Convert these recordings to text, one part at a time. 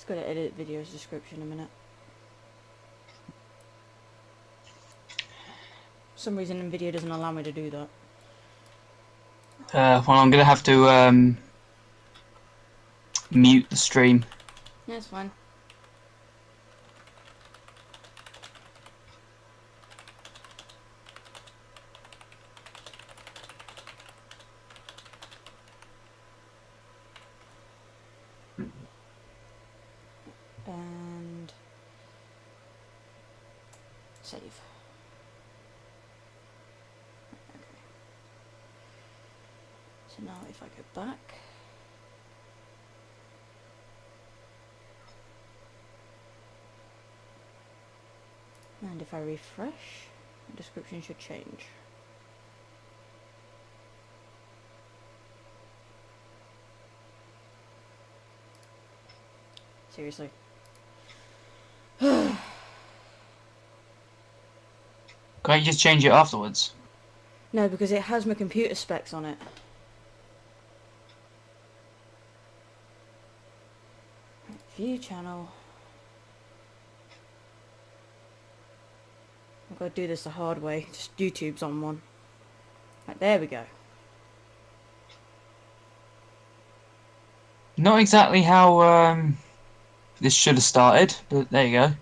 Just gotta edit video's description in a minute. For some reason Nvidia doesn't allow me to do that. Well, I'm gonna have to mute the stream. Yeah, it's fine. And save. Okay. So now if I go back, and if I refresh, the description should change. Seriously. Can't you just change it afterwards? No, because it has my computer specs on it. View channel. I've got to do this the hard way. Just YouTube's on one. Right, there we go. Not exactly how this should have started, but there you go.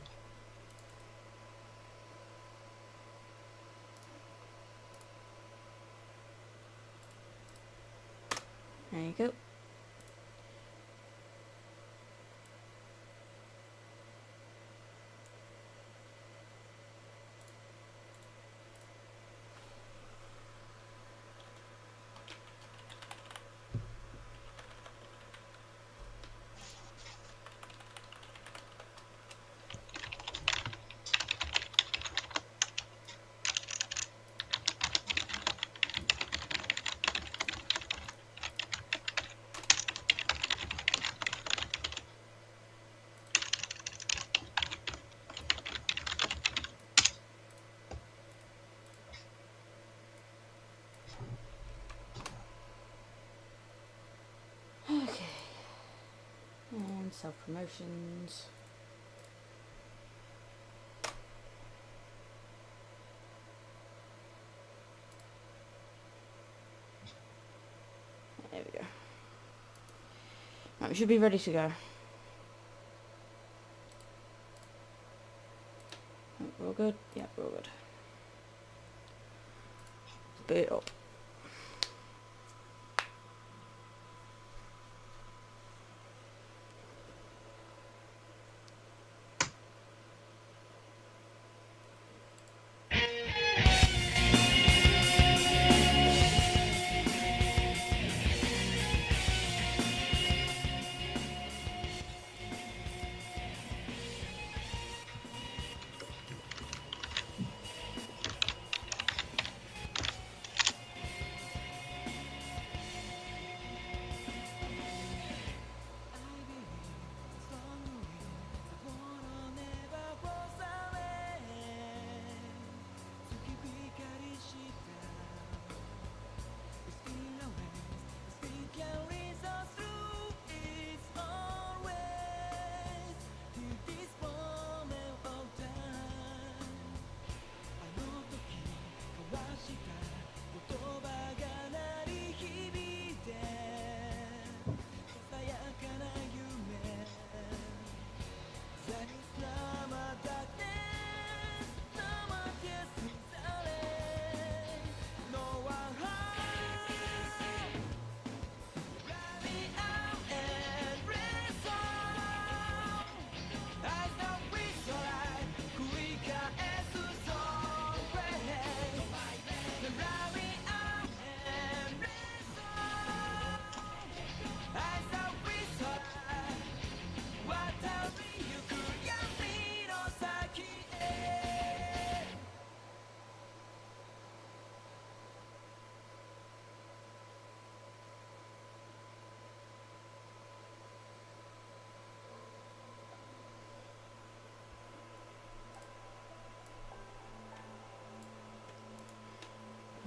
There you go. Okay. And self-promotions. There we go. Right, we should be ready to go. We're all good? Yeah, we're all good. Boot it up.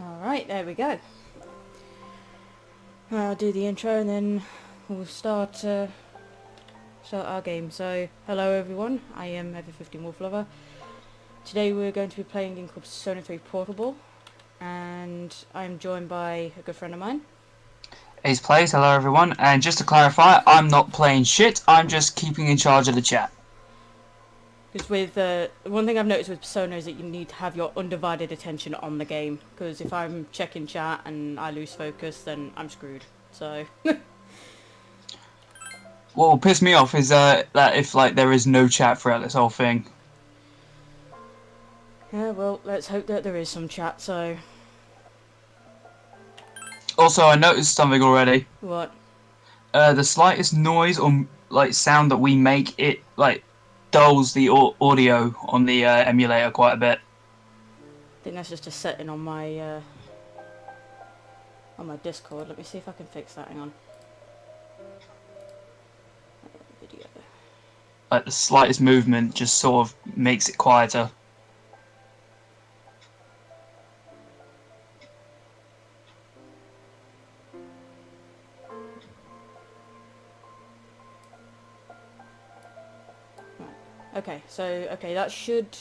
Alright, there we go. I'll do the intro and then we'll start start our game. So, hello everyone, I am Ever15 Wolf Lover. Today we're going to be playing a game called Persona 3 Portable, and I'm joined by a good friend of mine. Ace Plays, hello everyone, and just to clarify, I'm not playing shit, I'm just keeping in charge of the chat. Because with, one thing I've noticed with Persona is that you need to have your undivided attention on the game, because if I'm checking chat and I lose focus, then I'm screwed, so... What will piss me off is that if there is no chat throughout this whole thing. Yeah, well, let's hope that there is some chat, so... Also, I noticed something already. What? The slightest noise or sound that we make, it dulls the audio on the emulator quite a bit. I think that's just a setting on my Discord. Let me see if I can fix that. Hang on. Video. Like the slightest movement just sort of makes it quieter. Okay, so that should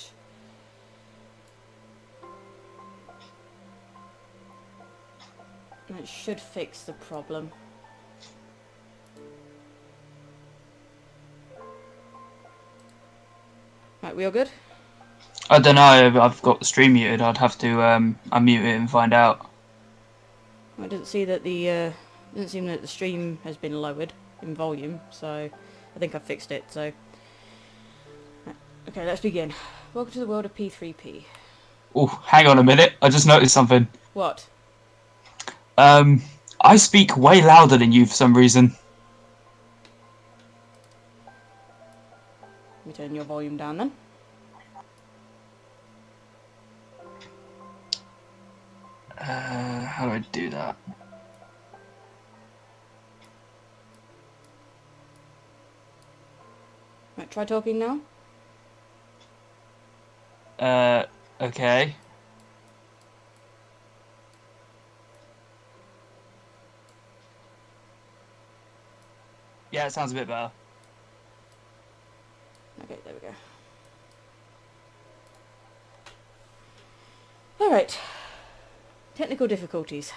fix the problem. Right, we all good? I don't know, I've got the stream muted, I'd have to unmute it and find out. I didn't see that doesn't seem that the stream has been lowered in volume, so I think I fixed it, so... Right, okay, let's begin. Welcome to the world of P3P. Oh, hang on a minute, I just noticed something. What? I speak way louder than you for some reason. Let me turn your volume down then. How do I do that? Right, try talking now. Okay. Yeah, it sounds a bit better. Okay, there we go. Alright. Technical difficulties.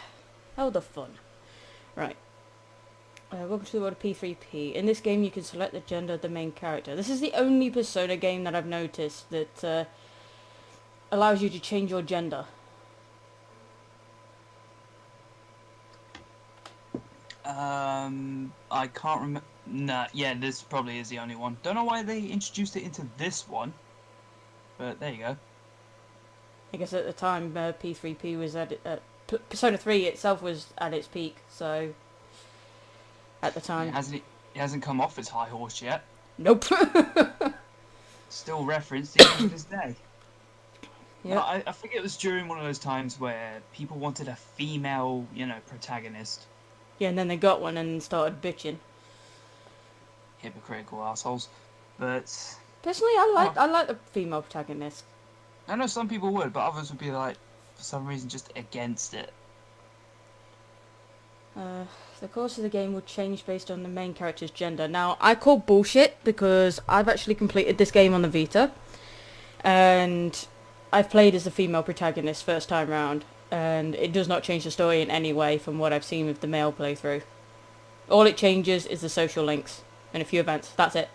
How the fun. Right. Welcome to the world of P3P. In this game you can select the gender of the main character. This is the only Persona game that I've noticed that allows you to change your gender. I can't remember. Nah, yeah, this probably is the only one. Don't know why they introduced it into this one, but there you go. I guess at the time P3P was at Persona 3 itself was at its peak, so at the time. It hasn't come off its high horse yet. Nope. Still referenced even to this day. Yeah. I think it was during one of those times where people wanted a female, protagonist. Yeah, and then they got one and started bitching. Hypocritical assholes. But Personally, I like the female protagonist. I know some people would, but others would be like, for some reason, just against it. The course of the game will change based on the main character's gender. Now, I call bullshit because I've actually completed this game on the Vita, and I've played as the female protagonist first time round, and it does not change the story in any way from what I've seen with the male playthrough. All it changes is the social links and a few events. That's it.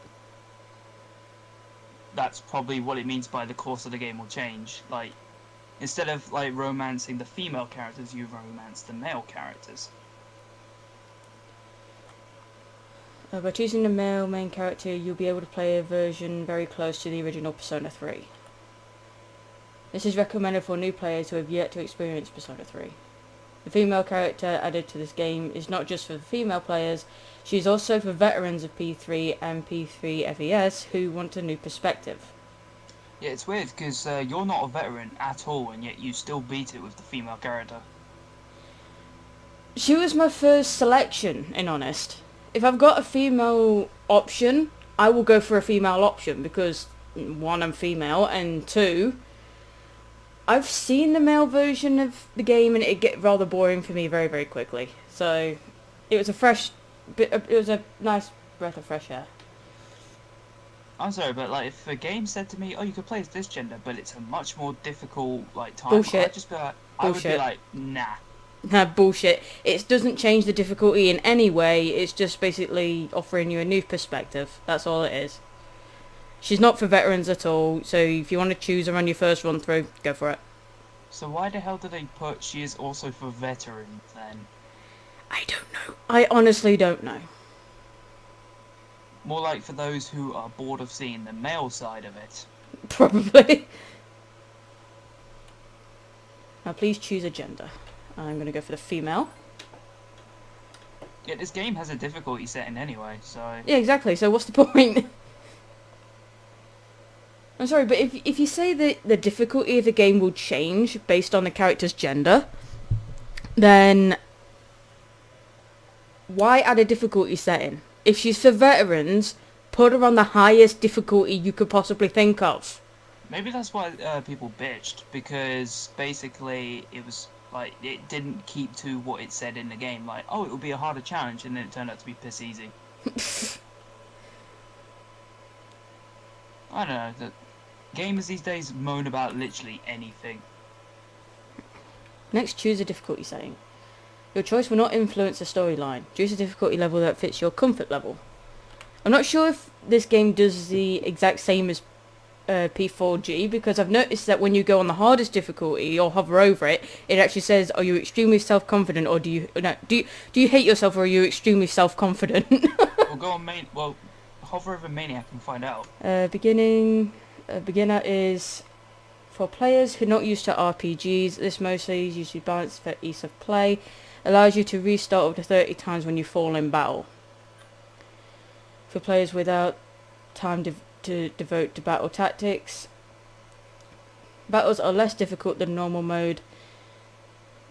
That's probably what it means by the course of the game will change. Like, instead of romancing the female characters, you romance the male characters. By choosing the male main character, you'll be able to play a version very close to the original Persona 3. This is recommended for new players who have yet to experience Persona 3. The female character added to this game is not just for the female players, she is also for veterans of P3 and P3 FES who want a new perspective. Yeah, it's weird because you're not a veteran at all, and yet you still beat it with the female character. She was my first selection, in honest. If I've got a female option, I will go for a female option because, one, I'm female, and two, I've seen the male version of the game and it get rather boring for me very, very quickly. So, it was a nice breath of fresh air. I'm sorry, but like if a game said to me, "Oh, you could play as this gender, but it's a much more difficult like time," I'd Bullshit. just be like, I would be Bullshit. like, nah. Bullshit. It doesn't change the difficulty in any way. It's just basically offering you a new perspective. That's all it is. She's not for veterans at all, so if you want to choose her on your first run through, go for it. So why the hell do they put she is also for veterans then? I don't know. I honestly don't know. More like for those who are bored of seeing the male side of it. Probably. Now please choose a gender. I'm going to go for the female. Yeah, this game has a difficulty setting anyway, so... Yeah, exactly. So what's the point? I'm sorry, but if you say that the difficulty of the game will change based on the character's gender, then why add a difficulty setting? If she's for veterans, put her on the highest difficulty you could possibly think of. Maybe that's why people bitched, because basically it was like, it didn't keep to what it said in the game, like, oh, it will be a harder challenge, and then it turned out to be piss easy. I don't know, the gamers these days moan about literally anything. Next, choose a difficulty setting. Your choice will not influence the storyline. Choose a difficulty level that fits your comfort level. I'm not sure if this game does the exact same as P4G, because I've noticed that when you go on the hardest difficulty or hover over it, it actually says, "Are you extremely self-confident, or do you hate yourself, or are you extremely self-confident?" We'll go on main. Well, hover over Maniac and find out. Beginner is for players who are not used to RPGs. This mostly is usually balanced for ease of play. Allows you to restart up to 30 times when you fall in battle. For players without time to devote to battle tactics, battles are less difficult than normal mode,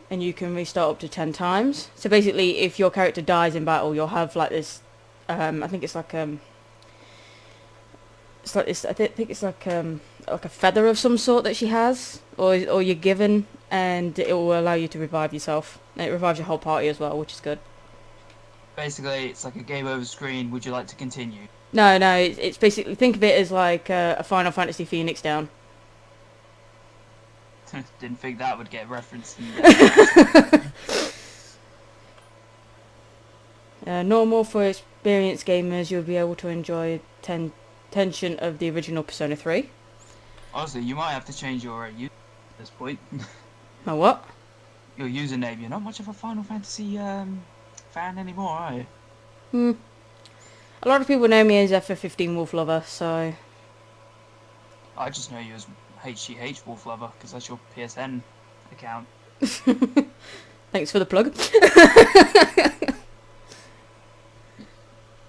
and you can restart up to 10 times. So basically, if your character dies in battle, you'll have like this, I think it's like this, I think it's like a feather of some sort that she has, or you're given, and it will allow you to revive yourself. And it revives your whole party as well, which is good. Basically, it's like a game over screen. Would you like to continue? No, it's basically, think of it as like a Final Fantasy Phoenix Down. Didn't think that would get referenced. Normal for experienced gamers, you'll be able to enjoy tension of the original Persona 3. Honestly, you might have to change your username at this point. My what? Your username. You're not much of a Final Fantasy fan anymore, are you? A lot of people know me as FF15 Wolf Lover, so... I just know you as HGH Wolf Lover, because that's your PSN account. Thanks for the plug.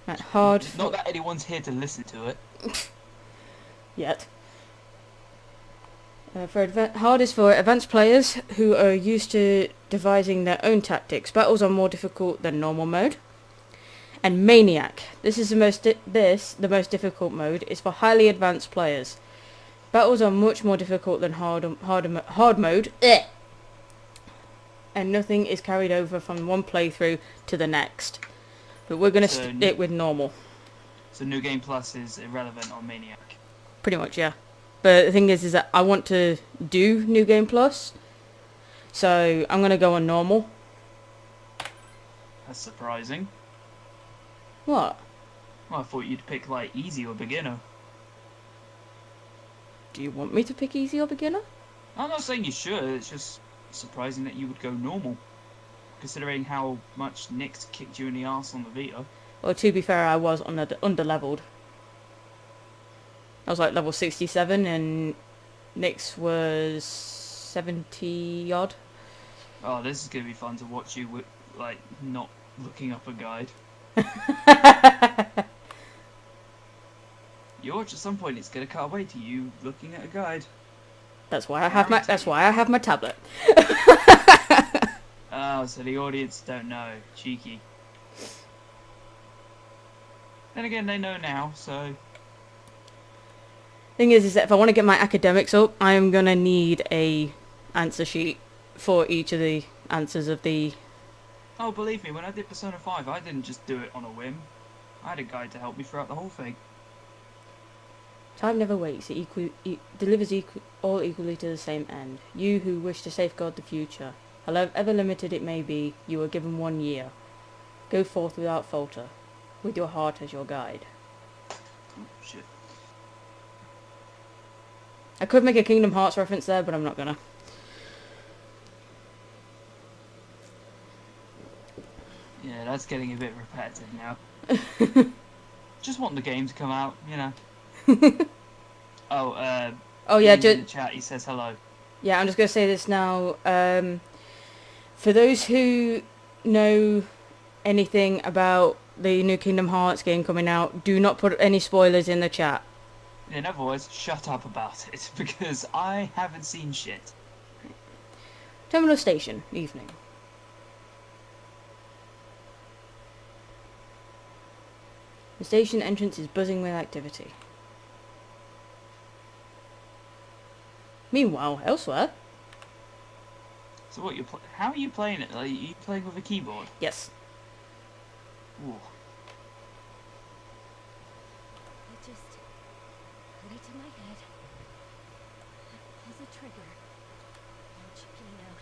Right, hard... Not that anyone's here to listen to it. Yet. Hard is for advanced players who are used to devising their own tactics. Battles are more difficult than normal mode. And Maniac. This is the most difficult mode. Is for highly advanced players. Battles are much more difficult than hard mode. And nothing is carried over from one playthrough to the next. But we're going to stick with normal. So New Game Plus is irrelevant on Maniac. Pretty much, yeah. But the thing is that I want to do New Game Plus. So I'm going to go on normal. That's surprising. What? Well, I thought you'd pick, like, easy or beginner. Do you want me to pick easy or beginner? I'm not saying you should, it's just surprising that you would go normal. Considering how much Nyx kicked you in the arse on the Vita. Well, to be fair, I was under-leveled. I was like level 67 and Nyx was 70 odd. Oh, this is going to be fun to watch you, with, like, not looking up a guide. You watch at some point, it's going to cut away to you looking at a guide. That's why I have my tablet. Oh, so the audience don't know. Cheeky. Then again, they know now, so... Thing is that if I want to get my academics up, I am going to need a answer sheet for each of the answers of the... Oh, believe me, when I did Persona 5, I didn't just do it on a whim. I had a guide to help me throughout the whole thing. Time never waits. It delivers all equally to the same end. You who wish to safeguard the future, however limited it may be, you are given 1 year. Go forth without falter, with your heart as your guide. Oh, shit. I could make a Kingdom Hearts reference there, but I'm not gonna. Yeah, that's getting a bit repetitive now. Just want the game to come out, you know. Oh, Oh yeah, in the chat he says hello. Yeah, I'm just gonna say this now. For those who know anything about the new Kingdom Hearts game coming out, do not put any spoilers in the chat. In other words, shut up about it, because I haven't seen shit. Terminal Station, evening. The station entrance is buzzing with activity. Meanwhile, elsewhere... So what how are you playing it? Are you playing with a keyboard? Yes. Ooh. I just put it to my head, pull the trigger, no chickening out.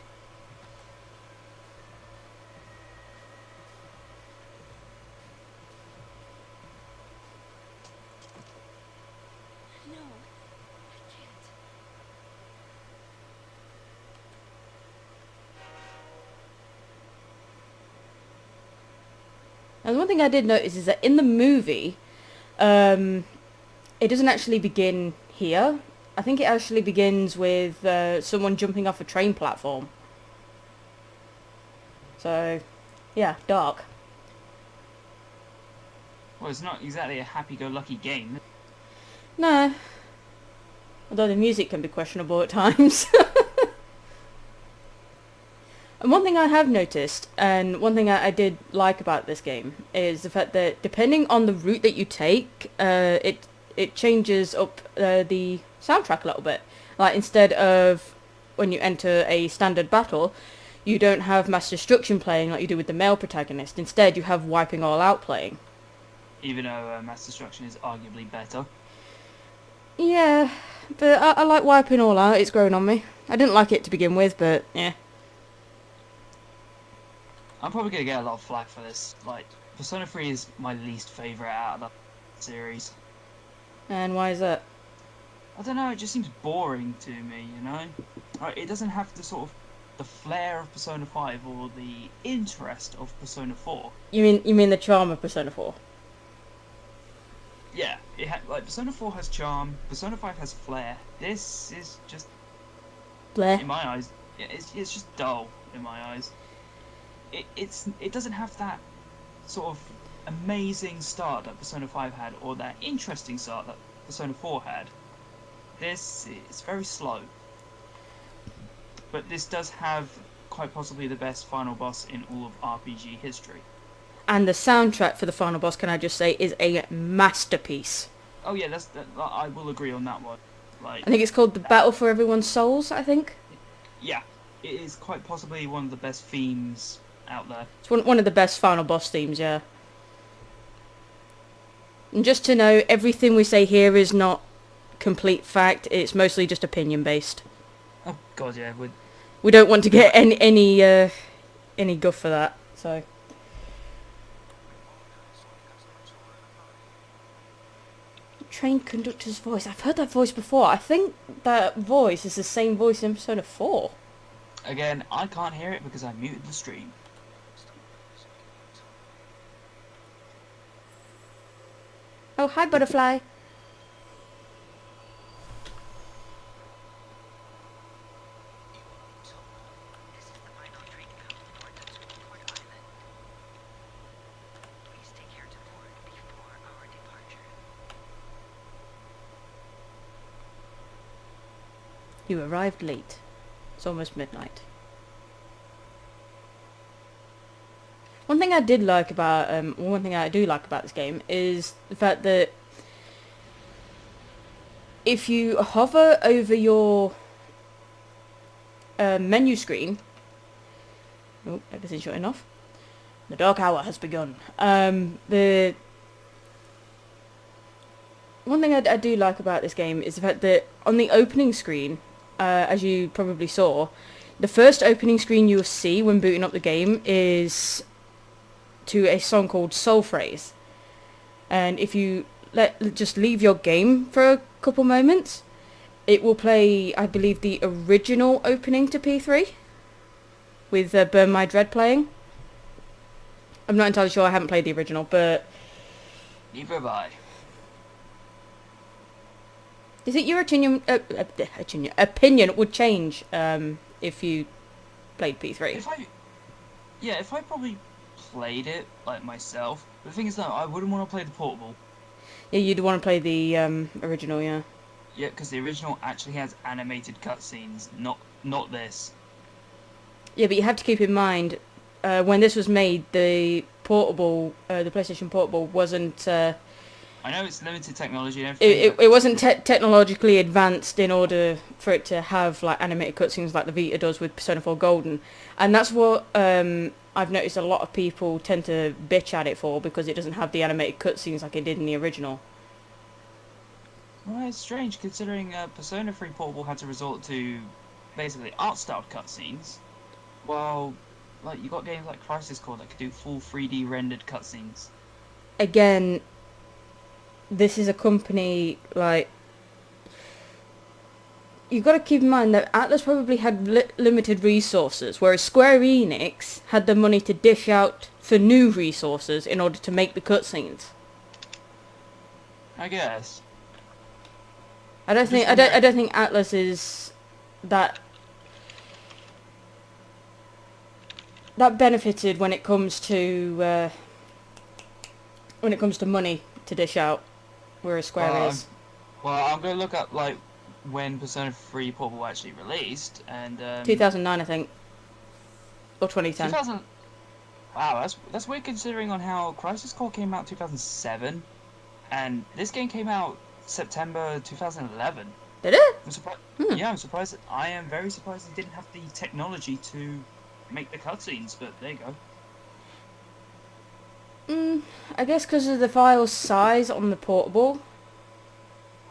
No, I can't. And one thing I did notice is that in the movie, it doesn't actually begin here. I think it actually begins with someone jumping off a train platform. So, yeah, dark. Well, it's not exactly a happy-go-lucky game. No. Although the music can be questionable at times. And one thing I have noticed, and one thing I did like about this game, is the fact that depending on the route that you take, it changes up the soundtrack a little bit. Like, instead of when you enter a standard battle, you don't have Mass Destruction playing like you do with the male protagonist. Instead, you have Wiping All Out playing. Even though Mass Destruction is arguably better. Yeah, but I like Wiping All Out. It's grown on me. I didn't like it to begin with, but yeah. I'm probably going to get a lot of flack for this. Like, Persona 3 is my least favourite out of the series. And why is that? I don't know, it just seems boring to me, you know? Like, it doesn't have the sort of the flair of Persona 5 or the interest of Persona 4. You mean the charm of Persona 4? Yeah, like Persona 4 has charm, Persona 5 has flair. This is just, Blair. in my eyes, it's just dull in my eyes. It doesn't have that sort of amazing start that Persona 5 had, or that interesting start that Persona 4 had. This is very slow. But this does have quite possibly the best final boss in all of RPG history. And the soundtrack for the final boss, can I just say, is a masterpiece. Oh yeah, I will agree on that one. Like, I think it's called The Battle for Everyone's Souls, I think. Yeah, it is quite possibly one of the best themes out there. It's one of the best final boss themes, yeah. And just to know, everything we say here is not complete fact, it's mostly just opinion based. Oh god, yeah, we don't want to get any guff for that, so... Train conductor's voice. I've heard that voice before. I think that voice is the same voice in Persona 4. Again, I can't hear it because I muted the stream. Oh, hi, butterfly. You arrived late. It's almost midnight. One thing I do like about this game is the fact that if you hover over your menu screen, oh, everything's shutting off. The dark hour has begun. one thing I do like about this game is the fact that on the opening screen, as you probably saw, the first opening screen you'll see when booting up the game is to a song called Soul Phrase. And if you just leave your game for a couple moments, it will play, I believe, the original opening to P3 with Burn My Dread playing. I'm not entirely sure, I haven't played the original, but... Neither have I. Do you think your opinion would change if you played P3? If I probably played it, like, myself, but the thing is, though, I wouldn't want to play the portable. Yeah, you'd want to play the original, yeah. Yeah, because the original actually has animated cutscenes, not this. Yeah, but you have to keep in mind, when this was made, the portable, the PlayStation Portable wasn't... I know it's limited technology and everything. It wasn't technologically advanced in order for it to have like animated cutscenes like the Vita does with Persona 4 Golden, and that's what I've noticed a lot of people tend to bitch at it for, because it doesn't have the animated cutscenes like it did in the original. Well, it's strange considering Persona 3 Portable had to resort to basically art-styled cutscenes, while like you got games like Crisis Core that could do full 3D rendered cutscenes. Again, this is a company, like, you've got to keep in mind that Atlas probably had limited resources, whereas Square Enix had the money to dish out for new resources in order to make the cutscenes. I guess. I don't think Atlas is that benefited when it comes to money to dish out, whereas Square is. Well, I'm gonna look up like when Persona 3 Portable actually released, and 2009, I think, or 2010. 2000. Wow, that's weird considering on how Crisis Core came out 2007, and this game came out September 2011. Did it? I'm surprised. Hmm. Yeah, I'm surprised. I am very surprised they didn't have the technology to make the cutscenes, but there you go. I guess because of the file size on the portable.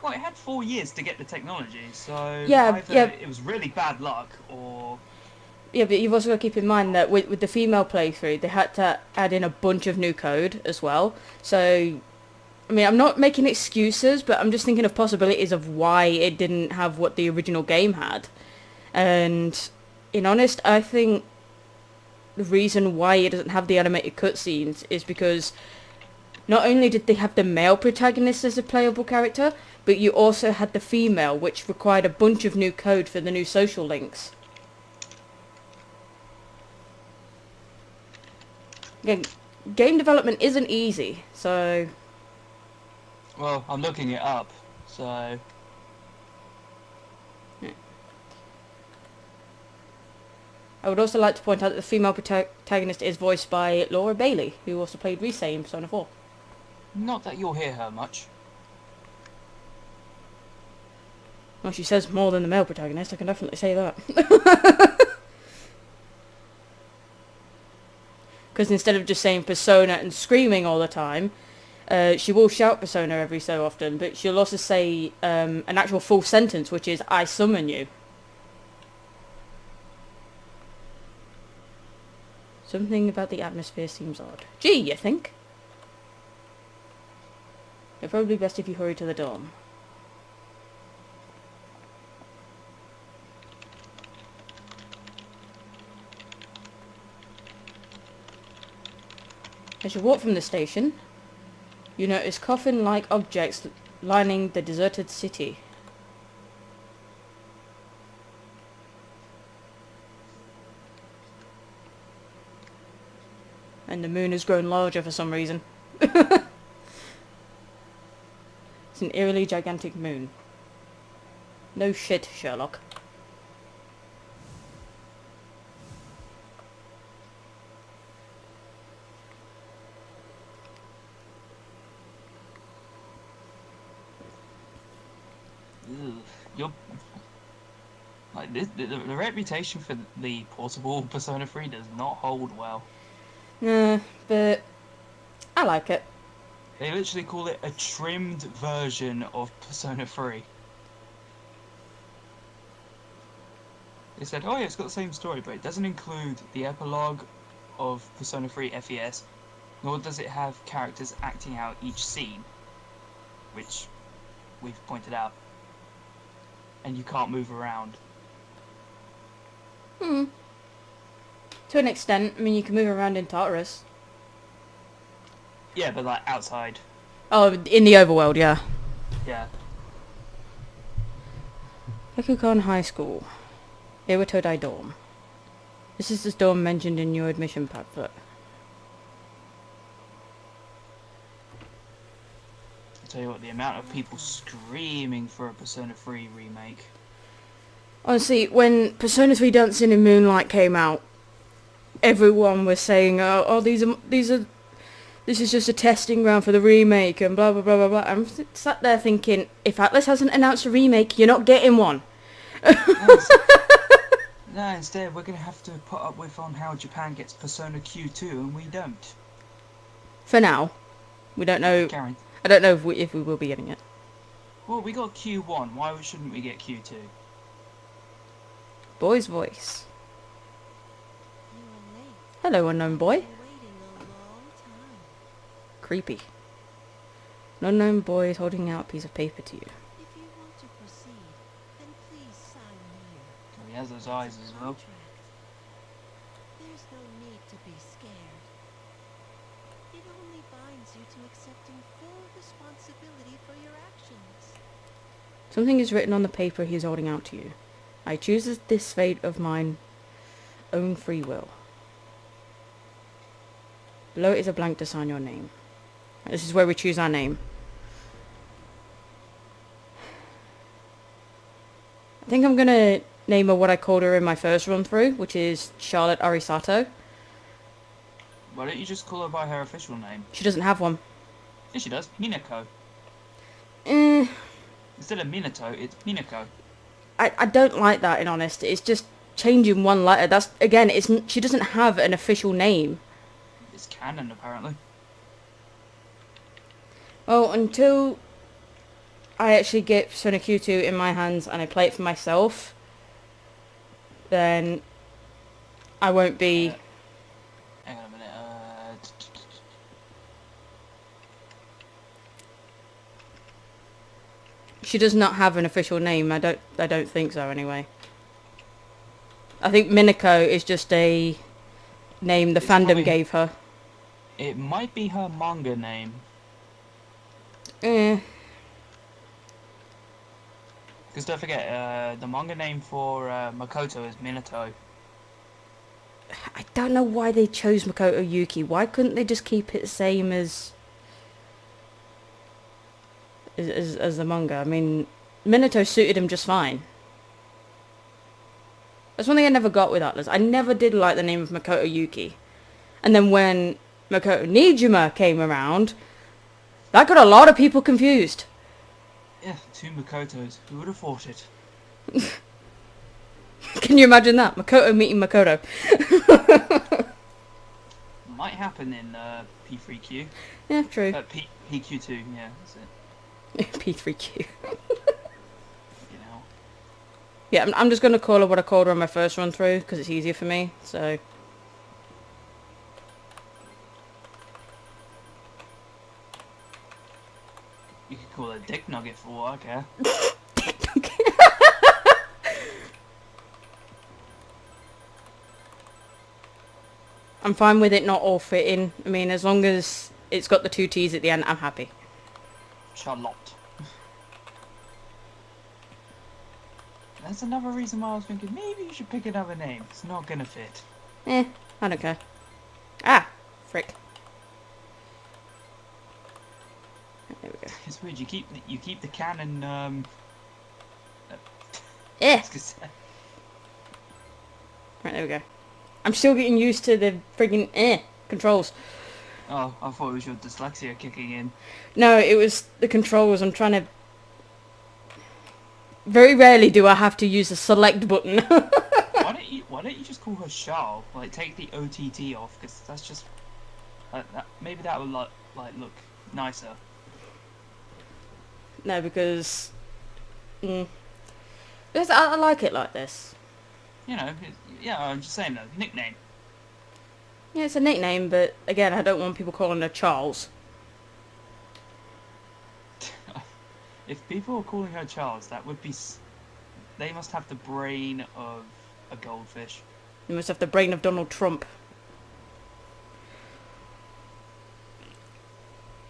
Well, it had 4 years to get the technology, so Yeah, either yeah. it was really bad luck, or... Yeah, but you've also got to keep in mind that with the female playthrough, they had to add in a bunch of new code as well. So, I mean, I'm not making excuses, but I'm just thinking of possibilities of why it didn't have what the original game had. And, in honest, I think the reason why it doesn't have the animated cutscenes is because not only did they have the male protagonist as a playable character, but you also had the female, which required a bunch of new code for the new social links. Again, game development isn't easy, so... Well, I'm looking it up, so... I would also like to point out that the female protagonist is voiced by Laura Bailey, who also played Rise in Persona 4. Not that you'll hear her much. Well, she says more than the male protagonist, I can definitely say that. Because instead of just saying Persona and screaming all the time, she will shout Persona every so often, but she'll also say an actual full sentence, which is, I summon you. Something about the atmosphere seems odd. Gee, you think? It's probably best if you hurry to the dorm. As you walk from the station, you notice coffin-like objects lining the deserted city. And the moon has grown larger for some reason. It's an eerily gigantic moon. No shit, Sherlock. You're... Like, the reputation for the portable Persona 3 does not hold well. Nah, but I like it. They literally call it a trimmed version of Persona 3. They said, oh yeah, it's got the same story, but it doesn't include the epilogue of Persona 3 FES, nor does it have characters acting out each scene, which we've pointed out. And you can't move around. To an extent. I mean, you can move around in Tartarus. Yeah, but like outside. Oh, in the overworld, yeah. Yeah. Ekukan High School. Iwatodai dorm. This is the dorm mentioned in your admission pamphlet. I'll tell you what, the amount of people screaming for a Persona 3 remake. Honestly, when Persona 3 Dancing in Moonlight came out, everyone was saying, this is just a testing ground for the remake and blah blah blah blah blah. I'm sat there thinking, if Atlas hasn't announced a remake, you're not getting one. No, instead we're going to have to put up with on how Japan gets Persona Q2 and we don't. For now. We don't know. Karen. I don't know if we will be getting it. Well, we got Q1, why shouldn't we get Q2? Boy's voice. You were late. Hello, unknown boy. Been waiting a long time. Creepy. An unknown boy is holding out a piece of paper to you. If you want to proceed, then please sign here. Oh, he has those eyes as well. Contract. There's no need to be scared. It only binds you to accepting full responsibility for your actions. Something is written on the paper he is holding out to you. I choose this fate of mine own free will. Below is a blank to sign your name. This is where we choose our name. I think I'm gonna name her what I called her in my first run through, which is Charlotte Arisato. Why don't you just call her by her official name? She doesn't have one. Yes, she does. Minako. Eh, Instead of Minato, it's Minako. I don't like that, in honesty. It's just changing one letter. That's, again, she doesn't have an official name. It's canon, apparently. Well, until I actually get Persona Q2 in my hands and I play it for myself, then I won't be... Hang on a minute. She does not have an official name. I don't think so, anyway. I think Minako is just a name the It's fandom probably- gave her. It might be her manga name. Eh. Because don't forget, the manga name for Makoto is Minato. I don't know why they chose Makoto Yuki. Why couldn't they just keep it the same as the manga? I mean, Minato suited him just fine. That's one thing I never got with Atlas. I never did like the name of Makoto Yuki. And then when Makoto Nijima came around, that got a lot of people confused. Yeah, two Makotos. Who would have thought it? Can you imagine that? Makoto meeting Makoto. Might happen in P3Q. Yeah, true. PQ2, yeah, that's it. P3Q. You know. Yeah, I'm just going to call her what I called her on my first run through, because it's easier for me, so... You could call it Dick Nugget for all I care. I'm fine with it not all fitting. I mean, as long as it's got the two T's at the end, I'm happy. Charlotte. That's another reason why I was thinking maybe you should pick another name. It's not gonna fit. Eh, I don't care. Ah, frick. There we go. It's weird. You keep the canon. Eh. I was gonna say. Right, there we go. I'm still getting used to the friggin' controls. Oh, I thought it was your dyslexia kicking in. No, it was the controls. I'm trying to... Very rarely do I have to use the select button. Why don't you just call her Charles? Like, take the OTT off, because that's just maybe that would look nicer. No, because I like it like this. You know, yeah, I'm just saying though, nickname. Yeah, it's a nickname, but again, I don't want people calling her Charles. If people are calling her Charles, that would be... They must have the brain of a goldfish. You must have the brain of Donald Trump.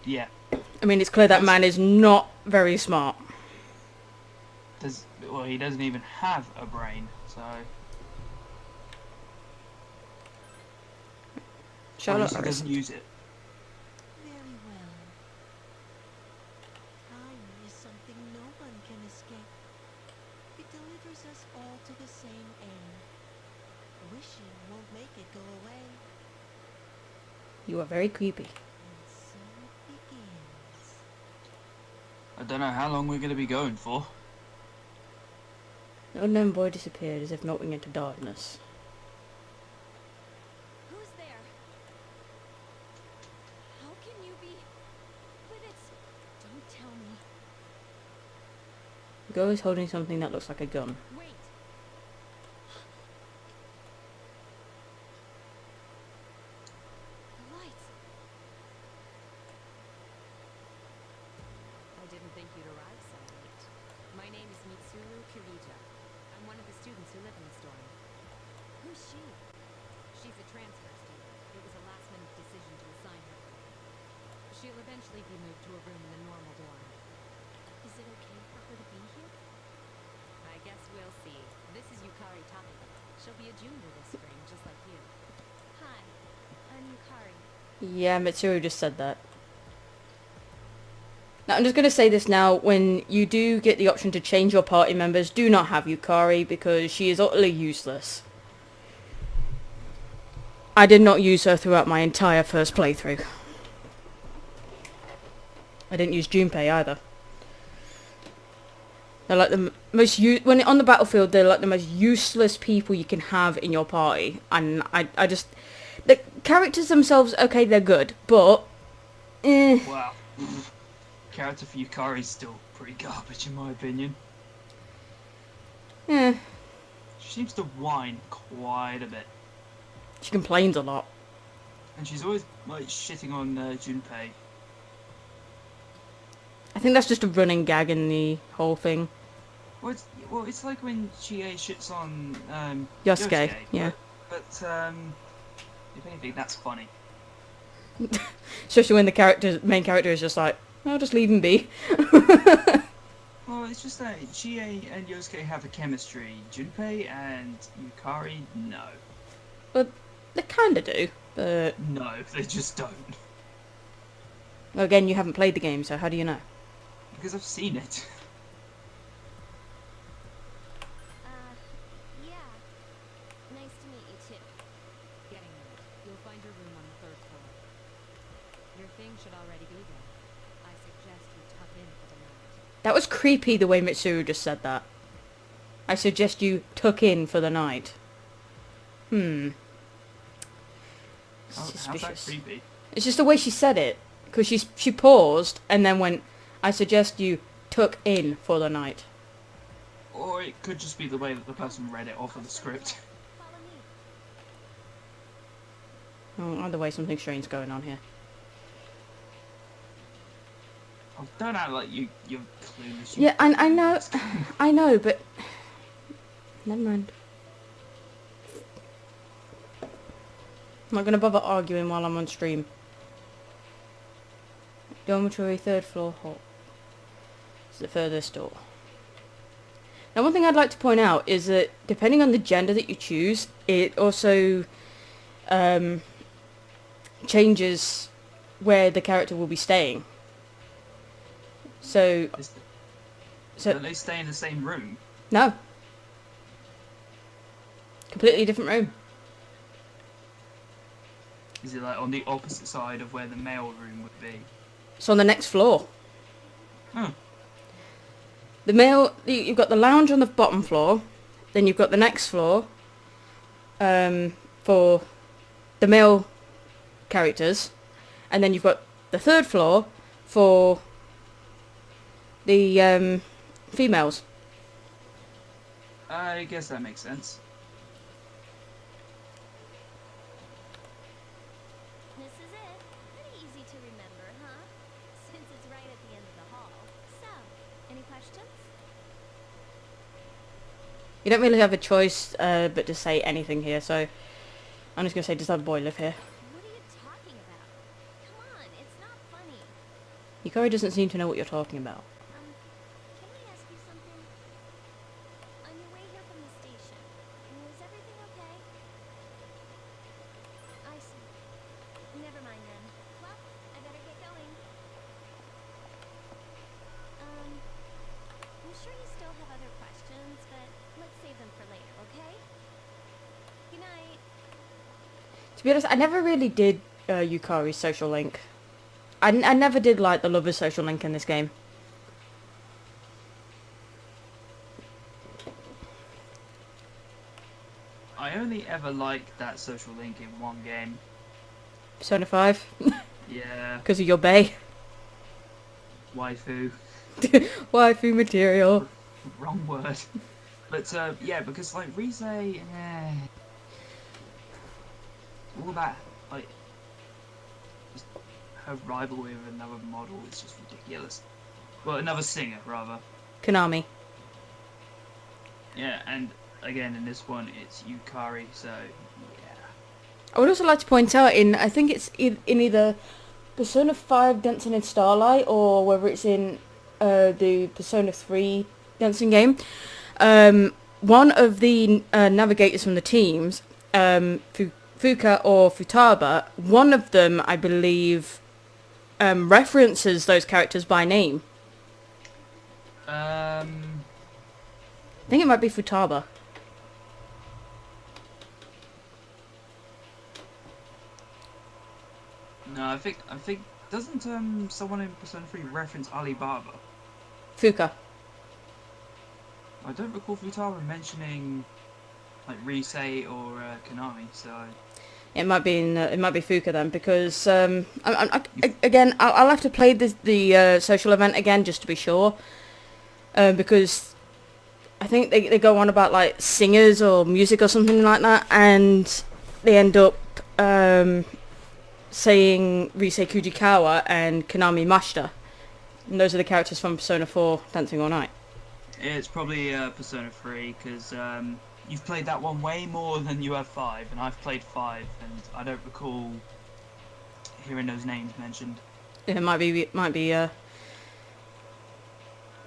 Yeah. I mean, it's clear that man is not very smart. Well, he doesn't even have a brain, so... Charlotte he doesn't use it. Very well. Time is something no one can escape. It delivers us all to the same end. Wishing won't make it go away. You are very creepy. And so it begins. I don't know how long we're going to be going for. The unknown boy disappeared as if melting into darkness. Who's there? How can you be? But it's... Don't tell me. The girl is holding something that looks like a gun. Wait. The lights. I didn't think you'd arrive so late. My name is Mitsuru Kirija. I'm one of the students who live in the storm. Who's she? She's a transfer student. It was a last-minute decision to assign her. She'll eventually be moved to a room in the normal dorm. Is it okay for her to be here? I guess we'll see. This is Yukari Takeda. She'll be a junior this spring, just like you. Hi, I'm Yukari. Yeah, Mitsuru just said that. Now, I'm just going to say this now. When you do get the option to change your party members, do not have Yukari, because she is utterly useless. I did not use her throughout my entire first playthrough. I didn't use Junpei either. They're like the most when on the battlefield, they're like the most useless people you can have in your party, and I just the characters themselves, okay, they're good, but Wow. Character for Yukari is still pretty garbage in my opinion. eh, She seems to whine quite a bit, she complains a lot. and she's always like shitting on Junpei. I think that's just a running gag in the whole thing. Well, it's like when Chie shits on Yosuke, yeah. But if anything, that's funny. Especially when the main character is just like, I'll just leave him be. Well, it's just that Chie and Yosuke have a chemistry. Junpei and Yukari, no. But they kind of do. But No, they just don't. again, you haven't played the game, so how do you know? Because I've seen it. Yeah. Nice to meet you too. Getting there. You'll find your room on the 3rd floor. Your thing should already be there. I suggest you tuck in for the night. That was creepy the way Mitsuru just said that. I suggest you tuck in for the night. How's that Suspicious. creepy? It's just the way she said it. Because she paused and then went, I suggest you tuck in for the night. Or it could just be the way that the person read it off of the script. Follow me. Oh, either way, something strange going on here. Oh, don't act like you're clueless. Yeah, I know, I know, but never mind. I'm not going to bother arguing while I'm on stream. Dormitory, 3rd floor, hall. It's the furthest door. Now, one thing I'd like to point out is that depending on the gender that you choose, it also changes where the character will be staying. So Don't they stay in the same room? no. Completely different room. Is it like on the opposite side of where the male room would be? It's on the next floor. Hmm. You've got the lounge on the bottom floor, then you've got the next floor for the male characters, and then you've got the 3rd floor for the females. I guess that makes sense. This is it. Pretty easy to remember, huh? Since it's right at the end of the hall. So, any questions? You don't really have a choice but to say anything here, so I'm just going to say, does that boy live here? What are you talking about? Come on, it's not funny. Yukari doesn't seem to know what you're talking about. Can I ask you something? On your way here from the station, was everything okay? I see. Never mind then. Well, I better get going. I'm sure you still have other questions, but let's save them for later, okay? Good night. To be honest, I never really did Yukari's social link. I never did like the lover's social link in this game. I only ever liked that social link in one game. Persona 5? Yeah, Because of your bae. waifu. Waifu material. Wrong word. But yeah, because like Rise, all that like just her rivalry with another model is just ridiculous. Well, another singer rather. Konami. Yeah, and again in this one it's Yukari, so yeah. I would also like to point out I think it's in either Persona 5 Dancing in Starlight or whether it's in the Persona 3 dancing game. One of the navigators from the teams, Fuka or Futaba, one of them, I believe, references those characters by name. I think it might be Futaba. No, I think doesn't someone in Persona 3 reference Alibaba? Fuka. I don't recall Futaba mentioning like Rise or Konami, so It might be Fuka then, because again I'll have to play the social event again just to be sure, because I think they go on about like singers or music or something like that, and they end up saying Rise Kujikawa and Konami Mashita, and those are the characters from Persona 4 Dancing All Night. it's probably Persona 3 because you've played that one way more than you have 5, and I've played 5, and I don't recall hearing those names mentioned. It might be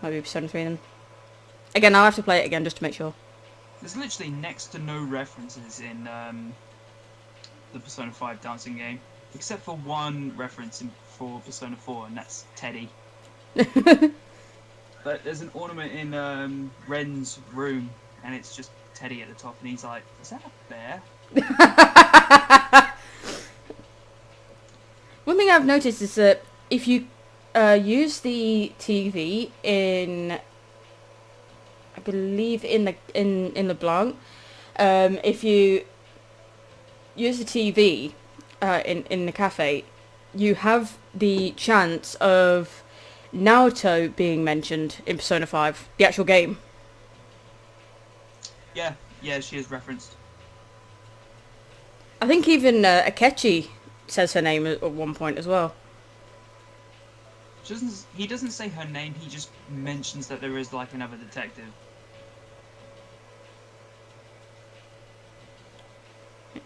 Persona 3 then. Again, I'll have to play it again just to make sure. There's literally next to no references in the Persona 5 dancing game, except for one reference for Persona 4, and that's Teddy. But there's an ornament in Ren's room, and it's just Teddy at the top, and he's like, "Is that a bear?" One thing I've noticed is that if you use the TV in, I believe in the Blanc, if you use the TV in the cafe, you have the chance of Naoto being mentioned in Persona 5, the actual game. Yeah, she is referenced. I think even Akechi says her name at one point as well. He doesn't say her name, he just mentions that there is like another detective.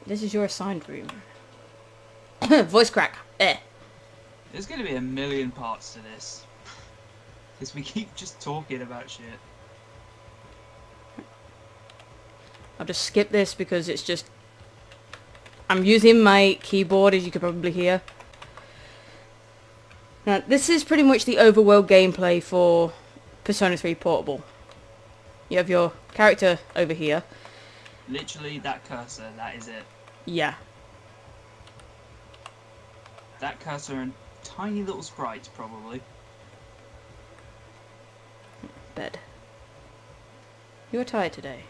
This is your assigned room. Voice crack. There's going to be a million parts to this. Because we keep just talking about shit. I'll just skip this because it's just... I'm using my keyboard, as you can probably hear. Now, this is pretty much the overworld gameplay for Persona 3 Portable. You have your character over here. Literally, that cursor, that is it. Yeah. That cursor and tiny little sprites, probably. Bed. You're tired today.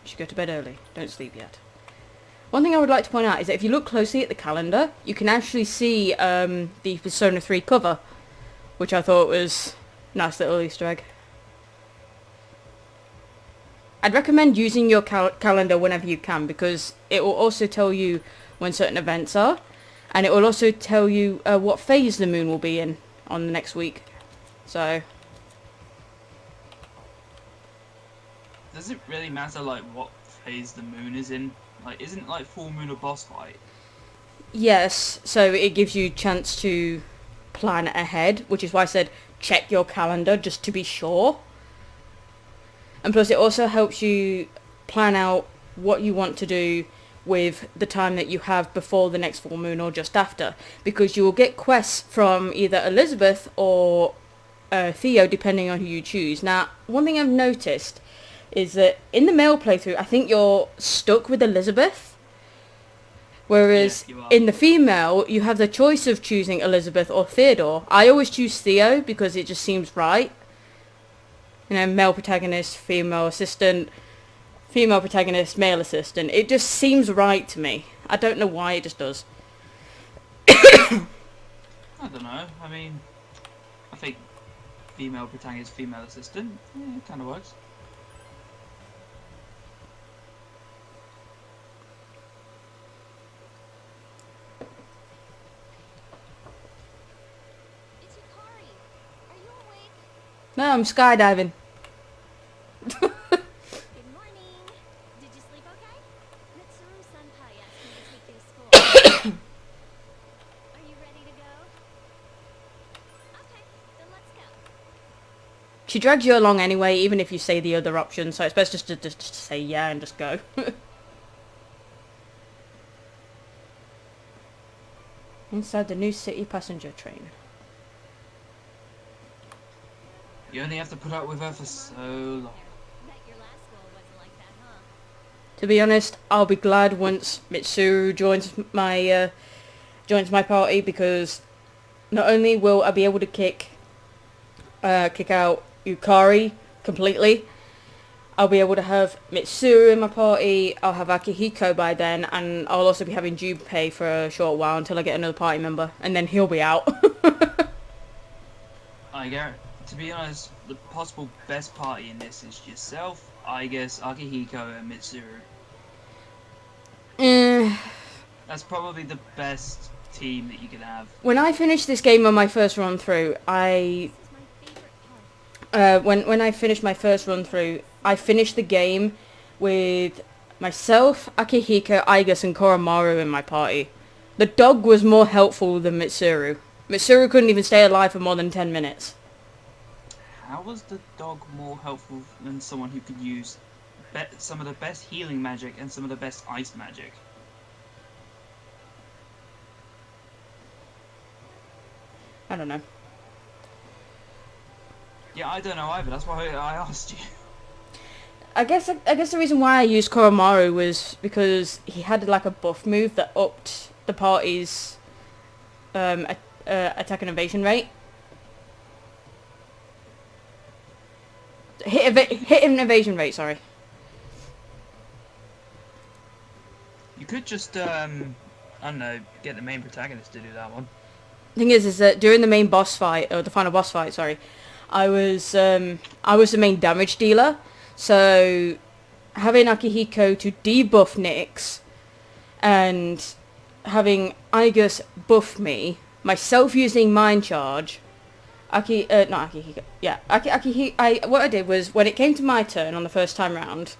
You should go to bed early. Don't sleep yet. One thing I would like to point out is that if you look closely at the calendar, you can actually see the Persona 3 cover which I thought was a nice little Easter egg. I'd recommend using your calendar whenever you can, because it will also tell you when certain events are, and it will also tell you what phase the moon will be in on the next week. So Does it really matter like what phase the moon is in? Like, isn't like full moon a boss fight? yes, so it gives you a chance to plan ahead, which is why I said check your calendar just to be sure. And plus it also helps you plan out what you want to do with the time that you have before the next full moon or just after, because you will get quests from either Elizabeth or Theo, depending on who you choose. Now, one thing I've noticed is that in the male playthrough, I think you're stuck with Elizabeth, whereas Yeah, you are. in the female, you have the choice of choosing Elizabeth or Theodore. I always choose Theo because it just seems right. You know, male protagonist, female assistant, female protagonist, male assistant. It just seems right to me. I don't know why, it just does. I don't know. I mean, I think female protagonist, female assistant. Yeah, it kind of works. It's Yukari. Are you awake? No, I'm skydiving. Good morning. Did you sleep okay? Mitsuru-senpai asked me to take you to school. Are you ready to go? Okay, then let's go. She drags you along anyway, even if you say the other option, so it's best just to say yeah and just go. Inside the new city passenger train. You only have to put up with her for so long. Bet your last school wasn't like that, huh? To be honest, I'll be glad once Mitsuru joins my party, because not only will I be able to kick out Yukari completely, I'll be able to have Mitsuru in my party, I'll have Akihiko by then, and I'll also be having Junpei for a short while until I get another party member, and then he'll be out. I guarantee. To be honest, the possible best party in this is yourself, I guess, Akihiko, and Mitsuru. That's probably the best team that you can have. When I finished this game on my first run through, This is my favorite part. when I finished my first run through, I finished the game with myself, Akihiko, Aigus, and Koromaru in my party. The dog was more helpful than Mitsuru. Mitsuru couldn't even stay alive for more than 10 minutes. How was the dog more helpful than someone who could use some of the best healing magic and some of the best ice magic? I don't know. Yeah, I don't know either. That's why I asked you. I guess the reason why I used Koromaru was because he had like a buff move that upped the party's attack and evasion rate. Hit and evasion rate, sorry. You could just, I don't know, get the main protagonist to do that one. Thing is that during the main boss fight, or the final boss fight, sorry, I was the main damage dealer. So having Akihiko to debuff Nyx and having Aigus buff me, myself using Mind Charge, what I did was, when it came to my turn on the first time round,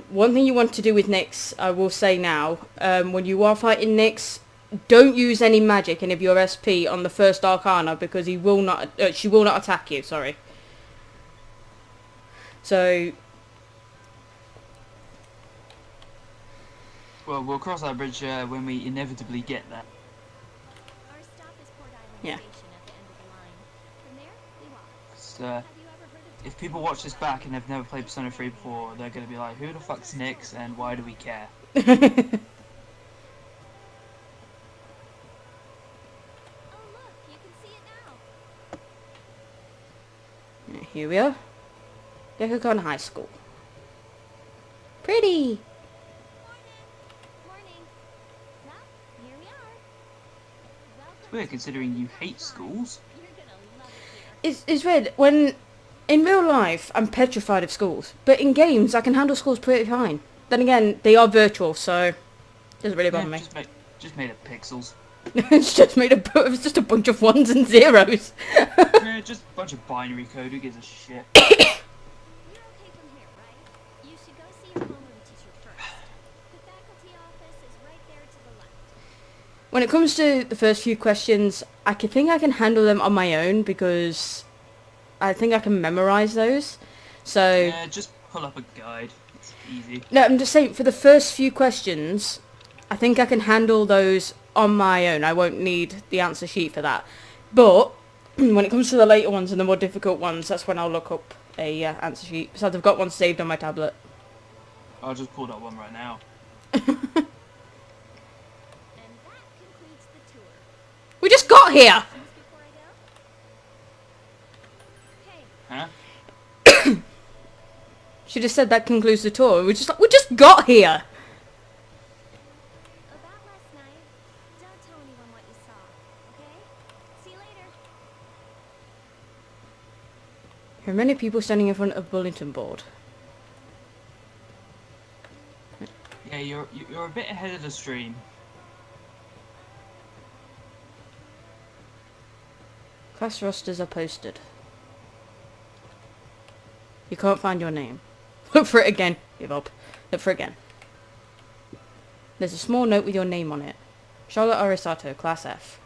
one thing you want to do with Nyx, I will say now, when you are fighting Nyx, don't use any magic any of your SP on the first Arcana, because she will not attack you, sorry. So, Well, we'll cross that bridge when we inevitably get there. Our stop is Port Island Yeah. Station at the end of the line. From there, we walk. So, Have you ever heard of if people watch this back and have never played Persona 3 before, they're going to be like, who the fuck's Nyx and why do we care? Oh, look, you can see it now. here we are. Yakugan High School. Pretty! Morning. Well, here we are. Welcome. It's weird considering you hate schools. You're It's weird. When in real life, I'm petrified of schools, but in games, I can handle schools pretty fine. Then again, they are virtual, so it doesn't really bother me. Just made of pixels. It's just a bunch of ones and zeros. Yeah, just a bunch of binary code. Who gives a shit? You're okay from here, right? You should go see your homeroom teacher first. The faculty office is right there to the left. When it comes to the first few questions, I think I can handle them on my own because I think I can memorize those. So Yeah, just pull up a guide. It's easy. no, I'm just saying for the first few questions, I think I can handle those on my own. I won't need the answer sheet for that. But when it comes to the later ones and the more difficult ones, that's when I'll look up a answer sheet. Besides, I've got one saved on my tablet. I'll just pull that one right now. And that concludes the tour. We just got here! Things before I go? Hey, Huh? She just said that concludes the tour. We just got here! about last night, don't tell anyone what you saw, okay? See you later. There are many people standing in front of a bulletin board. Yeah, you're a bit ahead of the stream. Class rosters are posted. You can't find your name. Look for it again. Give up. Look for it again. There's a small note with your name on it. Charlotte Arisato, Class F.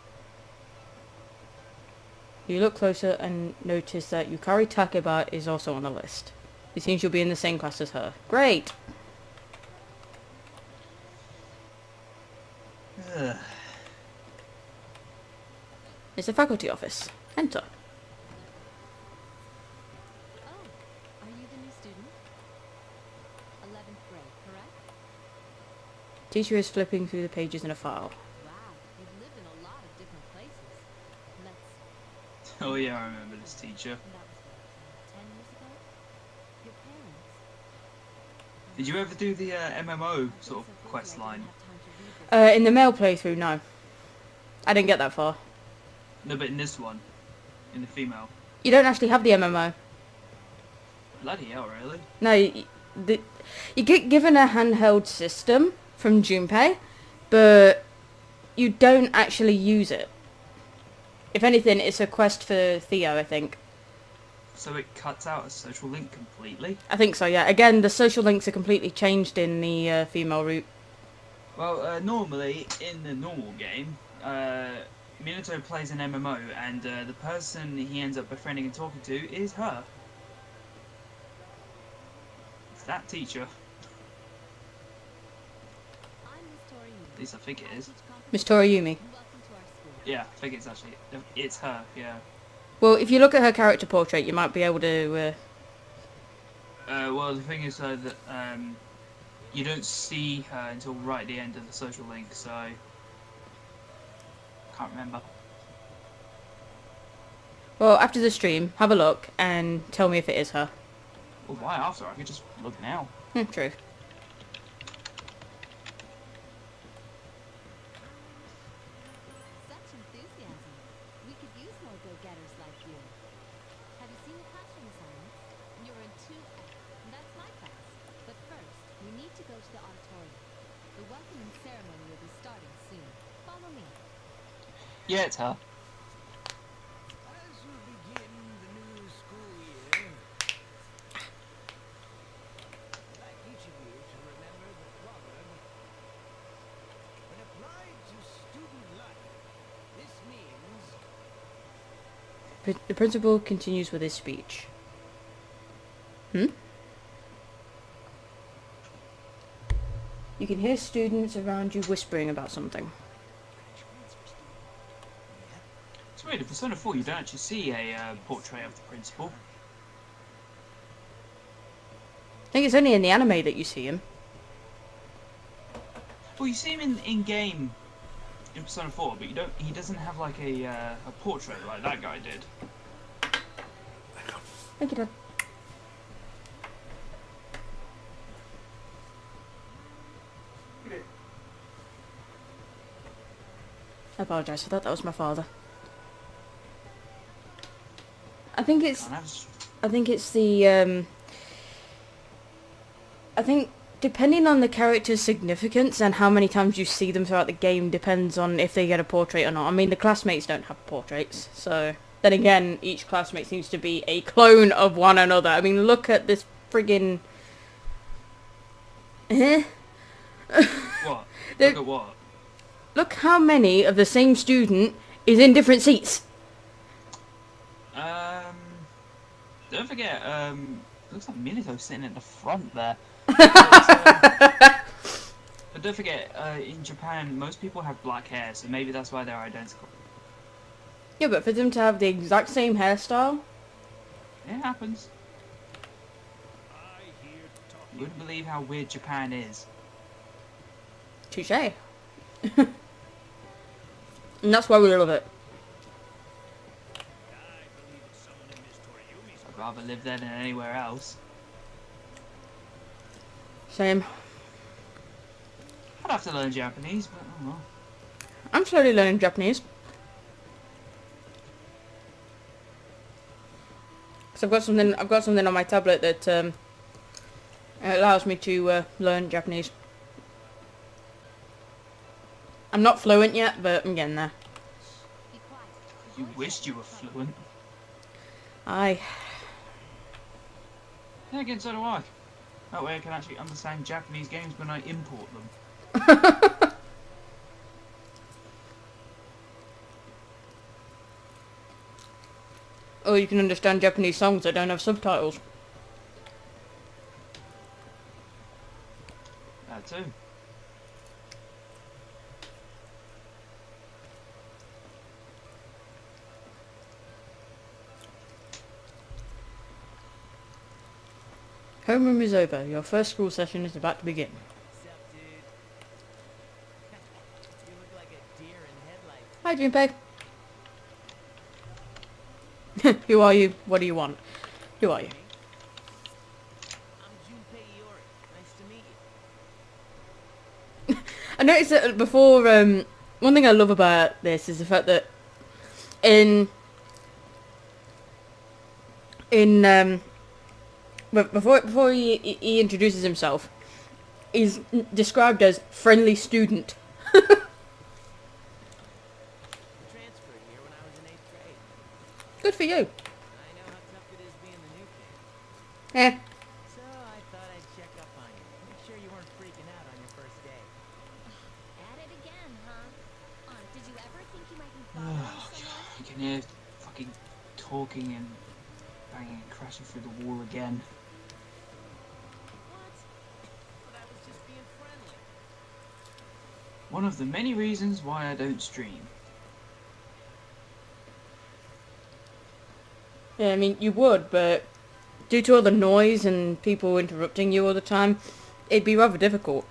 You look closer and notice that Yukari Takeba is also on the list. It seems you'll be in the same class as her. Great! Ugh. It's the faculty office. Enter. Oh, are you the new student? 11th grade, correct? Teacher is flipping through the pages in a file. Wow, you've lived in a lot of different places. Let's... Oh yeah, I remember this teacher. That was what, 10 years ago? Your parents? Did you ever do the MMO sort of quest line? In the male playthrough, no. I didn't get that far. No, but in this one, in the female. You don't actually have the MMO. Bloody hell, really? No, you get given a handheld system from Junpei, but you don't actually use it. If anything, it's a quest for Theo, I think. So it cuts out a social link completely? I think so, yeah. Again, the social links are completely changed in the female route. Well, normally, in the normal game, Minato plays an MMO, and the person he ends up befriending and talking to is her. It's that teacher. I'm Miss Tori. At least I think it is. Miss Toriyumi. Welcome to our school. Yeah, I think it's actually... It's her, yeah. Well, if you look at her character portrait, you might be able to... Well, the thing is that you don't see her until right at the end of the social link, so... Can't remember. Well, after the stream, have a look and tell me if it is her. Well, why after? I could just look now. True. Such enthusiasm. We could use more go-getters like you. Have you seen the classroom assignments? You're in 2F. That's my class. But first, we need to go to the auditorium. The welcoming ceremony will be starting soon. Follow me. Yeah, it's her. As we begin the new school year, I'd like each of you to remember the proverb. When applied to student life, this means The principal continues with his speech. You can hear students around you whispering about something. It's weird, in Persona 4 you don't actually see a portrait of the principal. I think it's only in the anime that you see him. Well, you see him in-game in Persona 4, but you don't. He doesn't have like a portrait like that guy did. Thank you, Dad. I apologise for that, that was my father. I think it's And that's I think it's the I think depending on the character's significance and how many times you see them throughout the game depends on if they get a portrait or not. I mean, the classmates don't have portraits, so then again, each classmate seems to be a clone of one another. I mean, look at this friggin' what? The- Look at what? look how many of the same student is in different seats. Don't forget, looks like Milito's sitting at the front there. But don't forget, in Japan, most people have black hair, so maybe that's why they're identical. Yeah, but for them to have the exact same hairstyle, It happens. I hear talking. You wouldn't believe how weird Japan is. touche. And that's why we love it. I believe it's someone in Miss Toriumi's I'd rather live there than anywhere else. Same. I'd have to learn Japanese, but oh well. I'm slowly learning Japanese. So I've got something on my tablet that allows me to learn Japanese. I'm not fluent yet, but I'm getting there. Be quiet. You wished you were fluent. Aye. Yeah, again, so do I. That way I can actually understand Japanese games when I import them. Or you can understand Japanese songs that don't have subtitles. That too. Homeroom is over. Your first school session is about to begin. What's up, dude? You look like a deer in Hi, headlights. Junpei. Who are you? What do you want? Who are you? I'm Junpei Iori. Nice to meet you. I noticed that before, one thing I love about this is the fact that but before he introduces himself, he's described as friendly student. Transferred here when I was in 8th grade. Good for you. I know how tough it is being the new kid. Eh. So I thought I'd check up on you. Make sure you weren't freaking out on your first day. At it again, huh? Did you ever think you might be bothering Oh, someone? you can hear fucking talking and banging and crashing through the wall again. What? But I was just being friendly. One of the many reasons why I don't stream. Yeah, I mean, you would, but due to all the noise and people interrupting you all the time, it'd be rather difficult.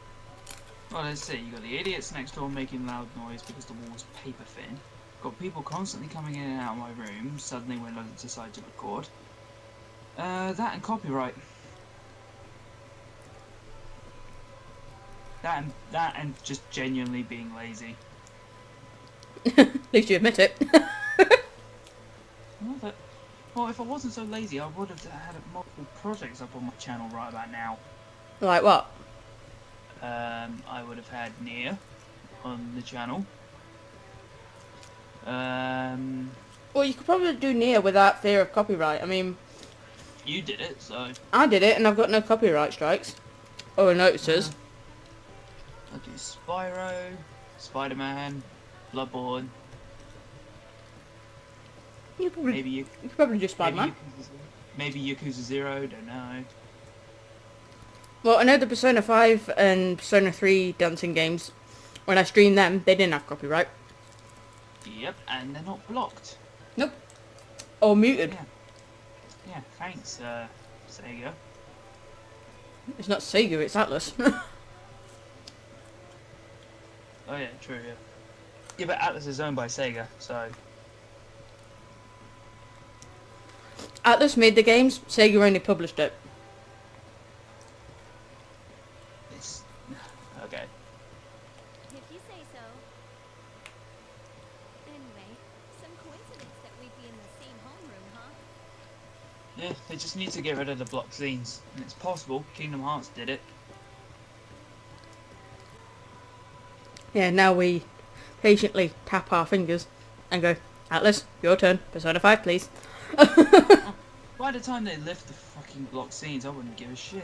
Well, let's see, you got the idiots next door making loud noise because the wall's paper thin. Got people constantly coming in and out of my room suddenly when I decide to record. That and copyright. That and just genuinely being lazy. At least you admit it. Well, if I wasn't so lazy, I would have had multiple projects up on my channel right about now. Like what? I would have had Nier on the channel. Um, Well, you could probably do Nier without fear of copyright. I mean, you did it, so I did it and I've got no copyright strikes. Or notices. I'll do Spyro, Spider-Man, Bloodborne. You probably, Maybe you could probably do Spider-Man. Maybe Yakuza 0, don't know. Well, I know the Persona 5 and Persona 3 dancing games, when I streamed them, they didn't have copyright. Yep, and they're not blocked. Nope. Or muted. Yeah, thanks, Sega. It's not Sega, it's Atlas. Oh yeah, true, yeah. Yeah, but Atlas is owned by Sega, so... Atlas made the games, Sega only published it. It's... okay. If you say so. Anyway, some coincidence that we'd be in the same homeroom, huh? Yeah, they just need to get rid of the block scenes. And it's possible. Kingdom Hearts did it. Yeah, now we patiently tap our fingers and go, Atlas, your turn. Persona 5, please. By the time they lift the fucking block scenes, I wouldn't give a shit.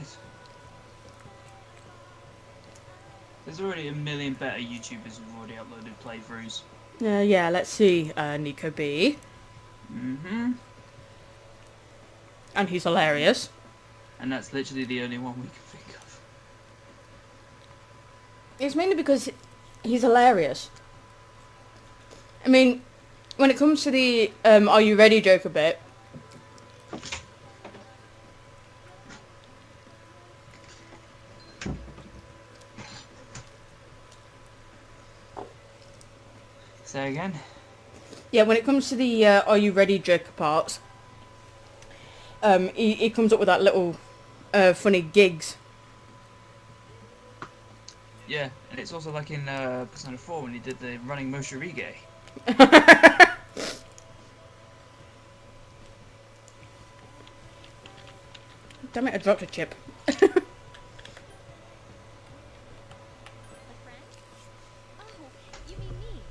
There's already a million better YouTubers who've already uploaded playthroughs. Yeah, let's see. Nico B. Mm-hmm. And he's hilarious. And that's literally the only one we can think of. It's mainly because he's hilarious. I mean, when it comes to the are you ready joke a bit, Say again? yeah, when it comes to the are you ready joke parts, he comes up with that little funny gigs. Yeah, and it's also like in Persona 4 when he did the running Moshirige. Damn it, I dropped a chip. A friend? Oh, you mean me?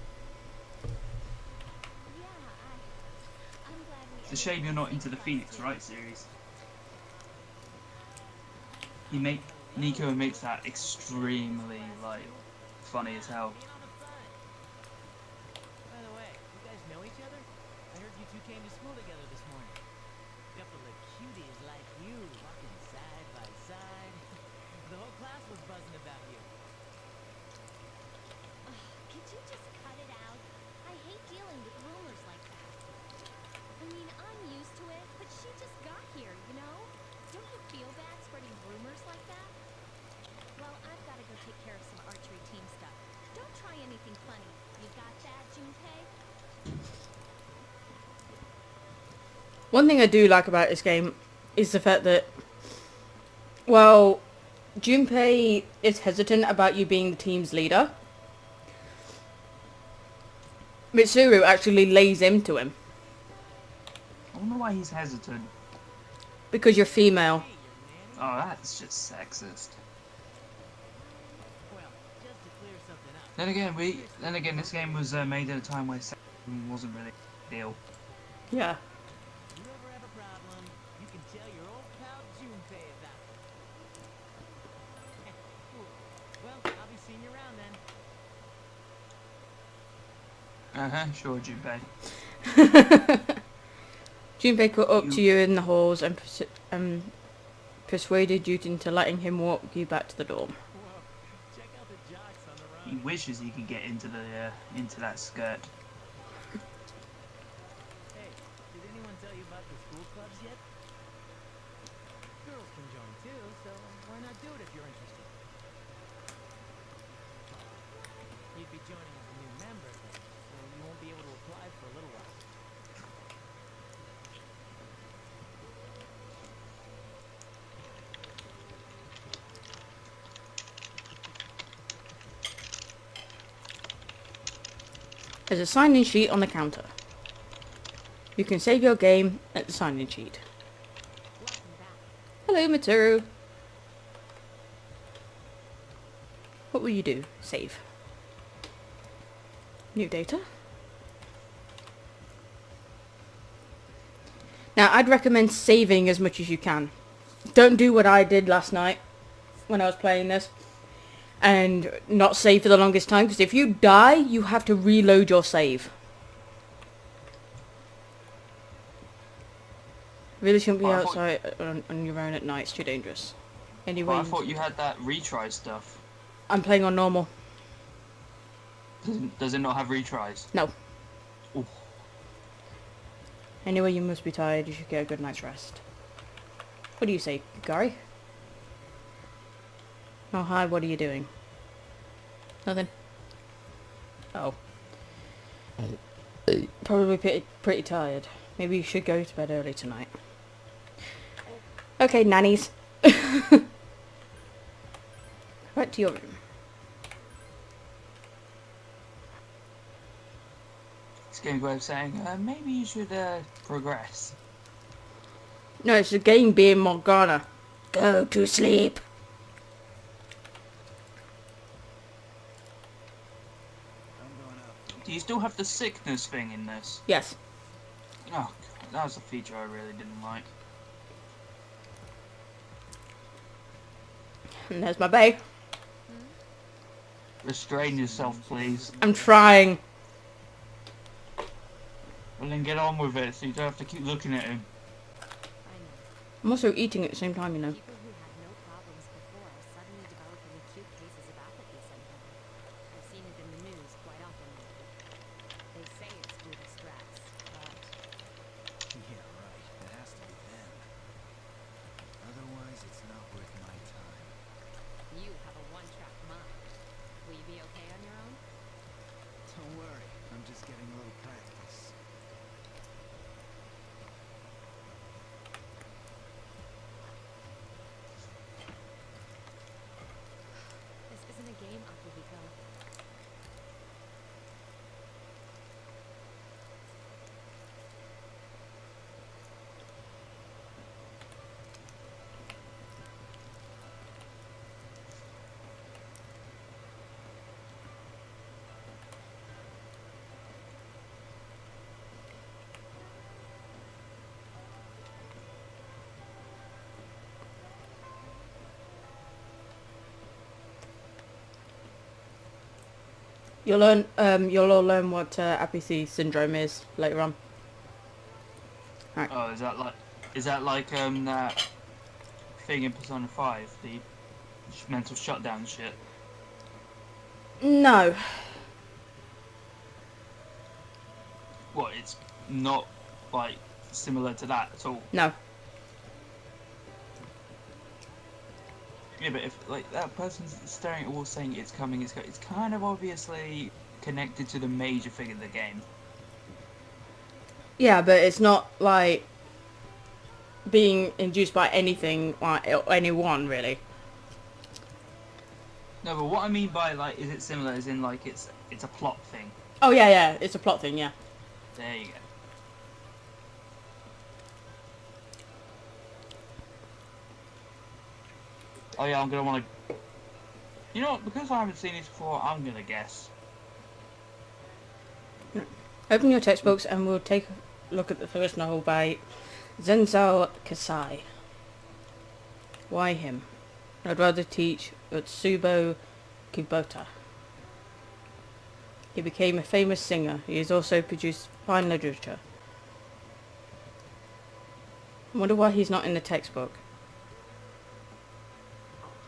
Yeah, I'm glad we. It's a shame you're not into the Phoenix Wright series. Nico makes that extremely, like, funny as hell. Being on the fun. By the way, you guys know each other? I heard you two came to school together this morning. Couple of cuties like you walking side by side. The whole class was buzzing about you. Could you just cut it out? I hate dealing with rumors like that. I mean, I'm used to it, but she just got here, you know? Don't you feel bad spreading rumors like that? Well, I've got to go take care of some archery team stuff. Don't try anything funny. You got that, Junpei? One thing I do like about this game is the fact that, well, Junpei is hesitant about you being the team's leader. Mitsuru actually lays into him. I wonder why he's hesitant. Because you're female. Hey, your nanny? Oh, that's just sexist. Well, just to clear something up. Then again, this game was made at a time where sexism wasn't really a deal. Yeah. If you ever have a problem, you can tell your old pal Junpei about it. Cool. Well, I'll be seeing you around then. Sure, Junpei. Junpei got up to you in the halls and persuaded you into letting him walk you back to the dorm. Whoa, check out the jocks on the He run. wishes he could get into that skirt. Hey, did anyone tell you about the school clubs yet? Girls can join too, so why not do it if you're interested? You'd be joining as a new member, though, so you won't be able to apply for a little while. There's a sign-in sheet on the counter. You can save your game at the sign-in sheet. Welcome back. Hello, Mitsuru. What will you do? Save. New data. Now, I'd recommend saving as much as you can. Don't do what I did last night when I was playing this and not save for the longest time, because if you die, you have to reload your save. Really shouldn't be Oh, I thought- outside on your own at night. It's too dangerous. Anyway, Well, I thought you had that retry stuff. I'm playing on normal. Does it not have retries? No. Ooh. Anyway, you must be tired. You should get a good night's rest. What do you say, Gary? Oh, hi. What are you doing? Nothing. Oh. Probably pretty tired. Maybe you should go to bed early tonight. Okay, nannies. Back to your room. This game's way of saying, maybe you should progress. No, it's the game being Morgana. Go to sleep. I'm going up. Do you still have the sickness thing in this? Yes. Oh, God, that was a feature I really didn't like. And there's my bae. Restrain yourself, please. I'm trying. Well, then get on with it so you don't have to keep looking at him. I know. I'm also eating at the same time, you know. People who had no problems before are suddenly developing acute cases of apathy syndrome. I've seen it in the news quite often lately. They say it's due to stress, but Yeah, right. It has to be them. Otherwise, it's not worth my time. you have a one-track mind. Will you be okay on your own? Don't worry. I'm just getting a little practice. This isn't a game, Akihiko. You'll all learn what apathy syndrome is later on. Oh, is that like that thing in Persona 5, the mental shutdown shit? No. What, it's not like similar to that at all? No. Yeah, but if like that person's staring at a wall saying it's coming, it's kind of obviously connected to the major thing in the game. Yeah, but it's not like being induced by anything or anyone really. No, but what I mean by like, is it similar? As in like it's a plot thing. Oh yeah, it's a plot thing, yeah. There you go. Oh yeah, I'm gonna want to. You know what? Because I haven't seen this before, I'm gonna guess. Open your textbooks and we'll take a look at the first novel by Zenzao Kasai. Why him? I'd rather teach Utsubo Kubota. He became a famous singer. He has also produced fine literature. I wonder why he's not in the textbook.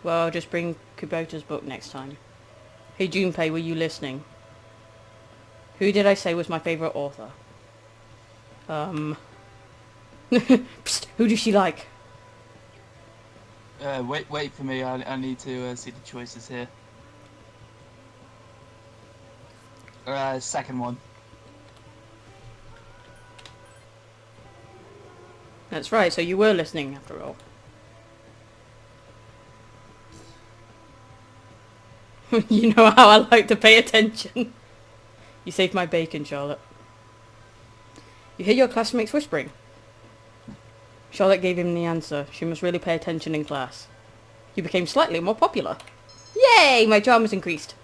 Well, I'll just bring Kubota's book next time. Hey Junpei, were you listening? Who did I say was my favourite author? Psst, who does she like? Wait for me. I need to see the choices here. Second one. That's right, so you were listening after all. You know how I like to pay attention. You saved my bacon, Charlotte. You hear your classmates whispering? Charlotte gave him the answer. She must really pay attention in class. You became slightly more popular. Yay! My charm has increased.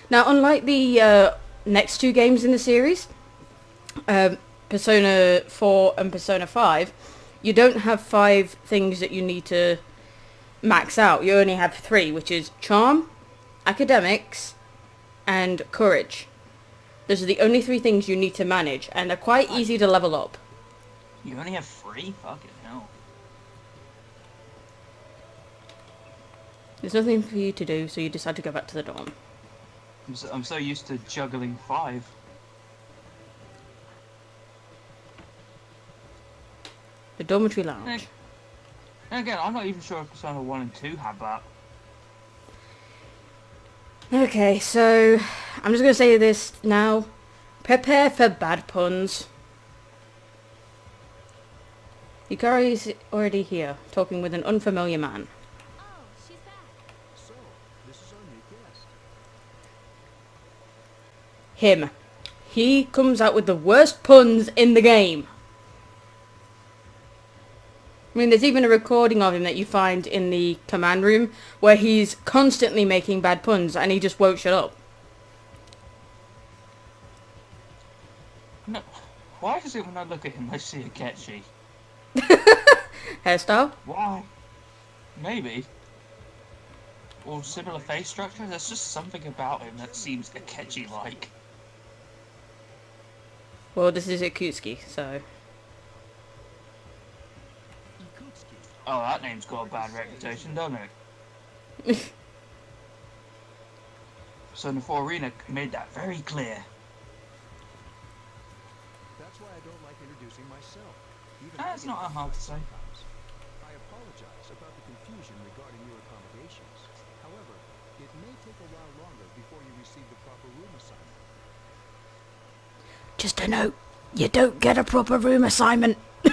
Now, unlike the next two games in the series, Persona 4 and Persona 5, you don't have 5 things that you need to max out. You only have 3, which is charm, academics, and courage. Those are the only 3 things you need to manage, and they're quite easy to level up. You only have 3? Fucking hell. There's nothing for you to do, so you decide to go back to the dorm. I'm so used to juggling 5. The dormitory lounge. And again, I'm not even sure if Persona 1 and 2 have that. Okay, so I'm just going to say this now. Prepare for bad puns. Yukari is already here, talking with an unfamiliar man. Oh, she's back. So, this is our new guest. Him. He comes out with the worst puns in the game. I mean, there's even a recording of him that you find in the command room where he's constantly making bad puns and he just won't shut up. No, why is it when I look at him I see a catchy? Hairstyle? Why? Maybe. Or similar face structure. There's just something about him that seems Akechi-like. Well, this is Ikutsuki, so... Ikutsuki. Oh, that name's got a bad reputation, doesn't it? Persona 4 Arena made that very clear. That's why I don't like introducing myself. Even That's I not get hard to say. sometimes. I apologize about the confusion regarding your accommodations. However, it may take a while longer before you receive the proper room assignment. Just a note, you don't get a proper room assignment. Is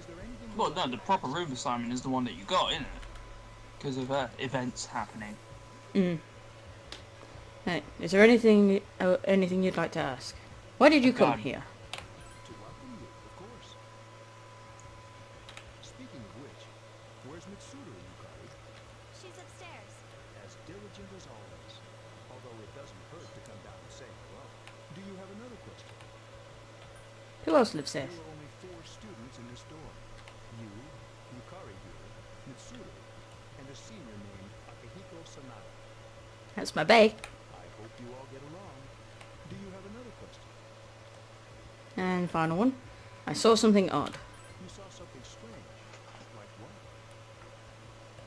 there anything Well, no, the proper room assignment is the one that you got, isn't it? Because of events happening. Hey, is there anything you'd like to ask? Why did you come God. here? to welcome you, of course. Speaking of which, where's Mitsuru, Yukari? She's upstairs. As diligent as always. Although it doesn't hurt to come down and say hello. Do you have another question? Who else lives There there? are only 4 students in this dorm. You, Yukari-gu, Mitsuru, and a senior named Akihiko Sanada. That's my bae. I hope you all get along. Do you have another question? And final one. I saw something odd. You saw something strange. Like what?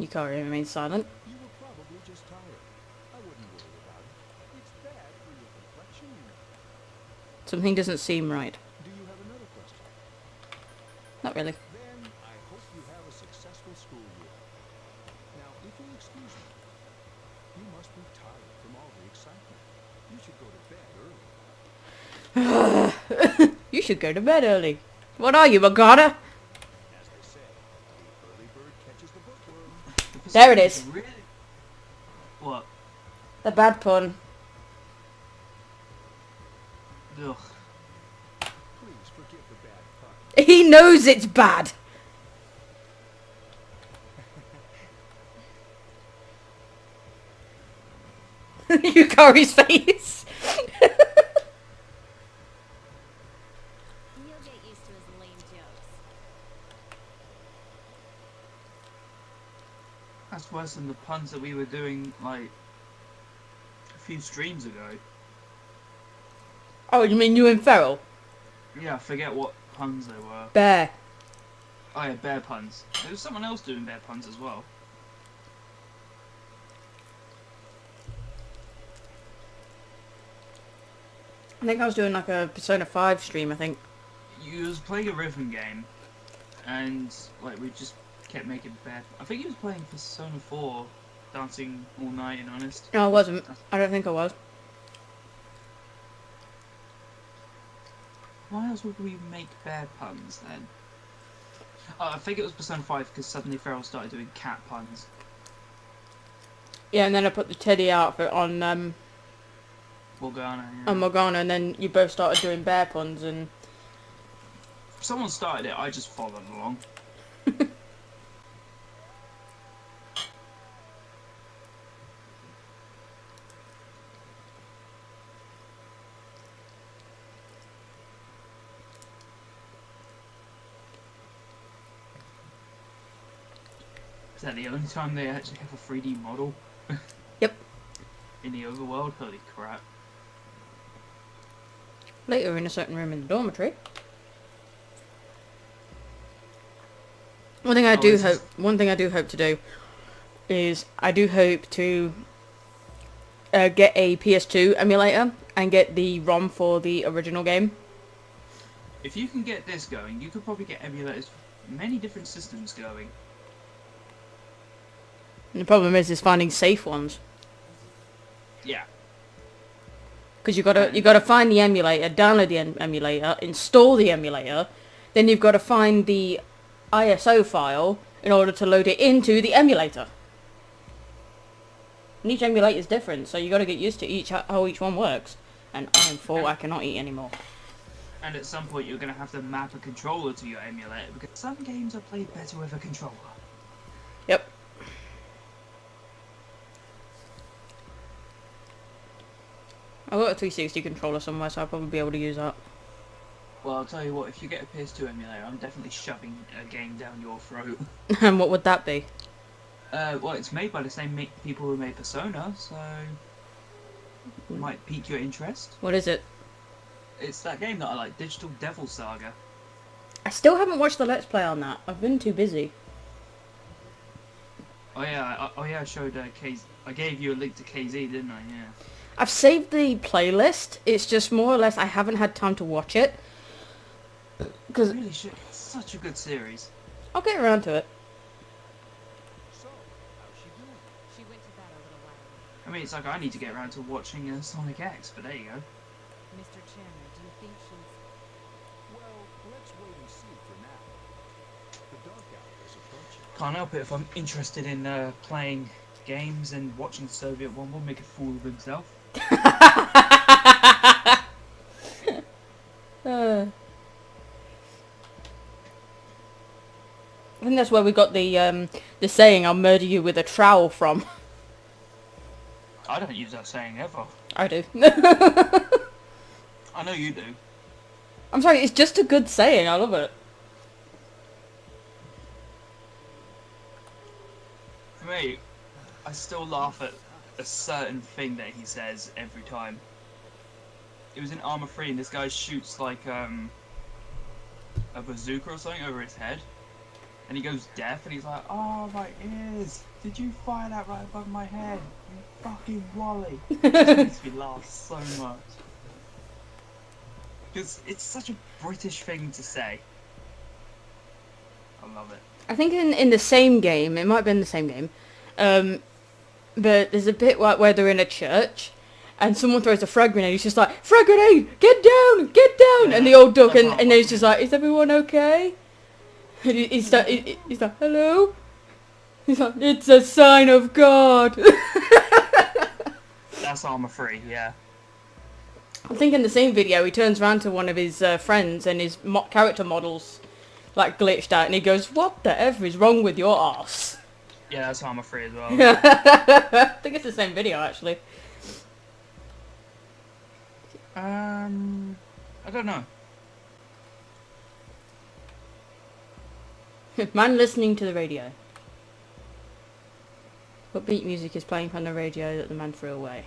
Yukari remains silent. You were probably just tired. I wouldn't worry about it. It's bad for your complexion, you know. Something doesn't seem right. Do you have another question? Not really. Then I hope you have a successful school year. Now, if you'll excuse me, you must be tired from all the excitement. You should go to bed early. You should go to bed early. What are you, Magata? As they say, the early bird catches the bookworm. The There it persona's is. Really? What? The bad pun. Ugh. Please forgive the bad pun. He knows it's bad. Yukari's face. You'll get used to his lame jokes. That's worse than the puns that we were doing, like, a few streams ago. Oh, you mean you and Feral? Yeah, I forget what puns they were. Bear. Oh yeah, bear puns. There was someone else doing bear puns as well. I think I was doing like a Persona 5 stream, I think. You was playing a rhythm game, and like we just kept making bear. I think he was playing Persona 4, Dancing All Night in Honest. No, I wasn't. I don't think I was. Why else would we make bear puns then? Oh, I think it was Persona 5 because suddenly Feral started doing cat puns. Yeah, and then I put the Teddy outfit on Morgana. Yeah. on Morgana, and then you both started doing bear puns, and Someone started it, I just followed along. Is that the only time they actually have a 3D model? Yep. In the overworld? Holy crap. later in a certain room in the dormitory. One thing I do hope to do is I do hope to get a PS2 emulator and get the ROM for the original game. If you can get this going, you could probably get emulators for many different systems going. And the problem is finding safe ones, Yeah. because you gotta find the emulator, download the emulator, install the emulator, then you've got to find the ISO file in order to load it into the emulator. And each emulator is different, so you got to get used to how each one works. And I'm full, I cannot eat anymore. And at some point, you're going to have to map a controller to your emulator because some games are played better with a controller. Yep. I've got a 360 controller somewhere, so I'll probably be able to use that. Well, I'll tell you what, if you get a PS2 emulator, I'm definitely shoving a game down your throat. And what would that be? Well, it's made by the same people who made Persona, so it might pique your interest. What is it? It's that game that I like, Digital Devil Saga. I still haven't watched the Let's Play on that. I've been too busy. Oh yeah, I showed KZ. I gave you a link to KZ, didn't I? Yeah. I've saved the playlist. It's just more or less I haven't had time to watch it. Because Really, it's such a good series. I'll get around to it. So, how's she doing? She went to bed a little while ago. I mean, it's like I need to get around to watching Sonic X, but there you go. Mr. Chandler, do you think she's... Well, let's wait and see for now. The dark hour is approaching. Can't help it if I'm interested in playing games and watching the Soviet one will make a fool of himself. I think that's where we got the saying "I'll murder you with a trowel" from. I don't use that saying ever. I do. I know you do. I'm sorry, it's just a good saying. I love it. For me, I still laugh at a certain thing that he says every time. It was in Armor 3 and this guy shoots like a bazooka or something over his head. And he goes deaf and he's like, "Oh, my ears! Did you fire that right above my head? You fucking wally!" It just makes me laugh so much. Because it's such a British thing to say. I love it. I think in the same game, it might have been the same game, but there's a bit where they're in a church, and someone throws a frag grenade. He's just like, "Frag grenade! Get down! Get down!" Yeah, and they all duck, that's and then he's just like, "Is everyone okay?" And he's like, "Hello?" He's like, "It's a sign of God." That's Armor 3, yeah. I think in the same video, he turns around to one of his friends, and his character models like glitched out, and he goes, "What the F is wrong with your arse?" Yeah, that's Armor 3 as well. I think it's the same video, actually. I don't know. Man listening to the radio. Upbeat music is playing from the radio that the man threw away.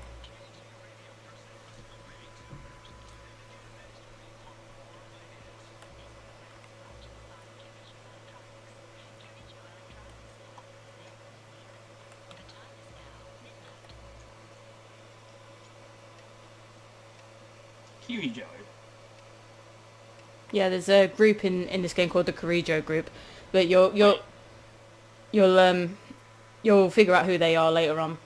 Kiwi Joe. Yeah, there's a group in this game called the Kirijo group, but you'll figure out who they are later on.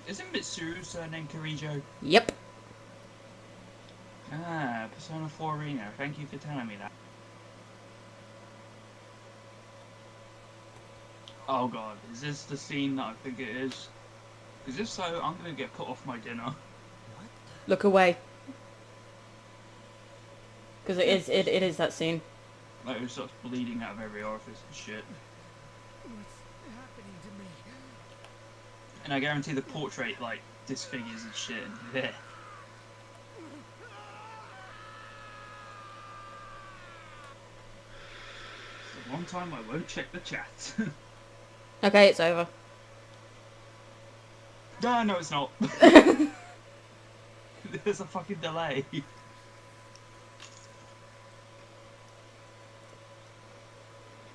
Isn't Mitsuru's surname Kirijo? Yep. Ah, Persona 4 Arena. Thank you for telling me that. Oh god, is this the scene that I think it is? Because if so, I'm gonna get cut off my dinner. Look away. Because it is that scene. Like it starts bleeding out of every orifice and shit. What's happening to me? And I guarantee the portrait like disfigures and shit. And yeah. The one time I won't check the chat. Okay, it's over. No, it's not. There's a fucking delay.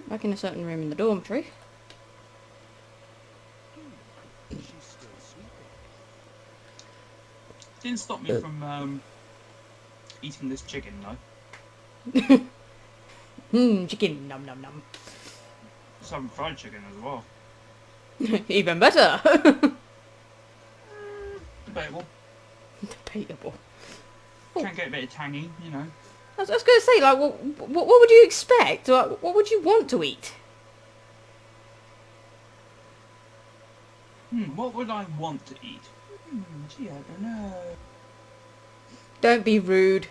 Back in a certain room in the dormitory. She's still sleeping. Didn't stop me from eating this chicken though. Chicken, num num num. Some fried chicken as well. Even better. Debatable. Debatable. Can get a bit of tangy, you know. I was going to say, like, what would you expect? Like, what would you want to eat? What would I want to eat? Gee, I don't know. Don't be rude.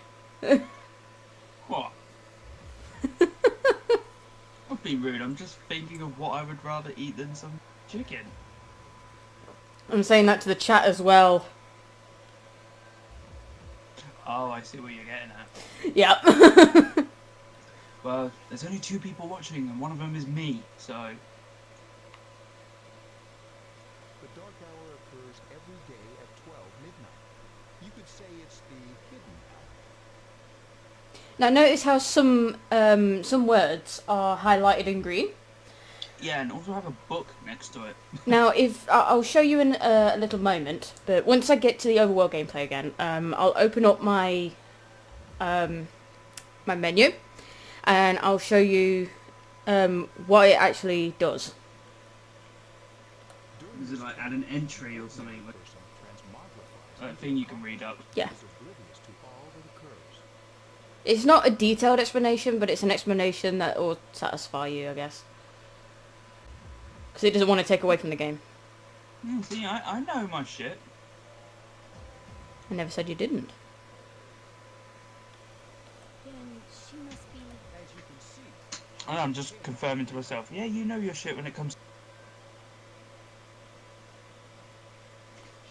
be rude. I'm just thinking of what I would rather eat than some chicken. I'm saying that to the chat as well. Oh, I see what you're getting at. Yep. Well, there's only 2 people watching, and one of them is me, so... The dark hour occurs every day at 12 midnight. You could say it's the hidden hour. Now notice how some words are highlighted in green. Yeah, and also have a book next to it. Now, if I'll show you in a little moment, but once I get to the overworld gameplay again, I'll open up my my menu, and I'll show you what it actually does. Is it like add an entry or something? Like that thing you can read up. Yeah. Is oblivious to all that occurs. It's not a detailed explanation, but it's an explanation that will satisfy you, I guess. Because it doesn't want to take away from the game. See, I know my shit. I never said you didn't. Then she must be... As you can see, And I'm just confirming to myself, yeah, you know your shit when it comes...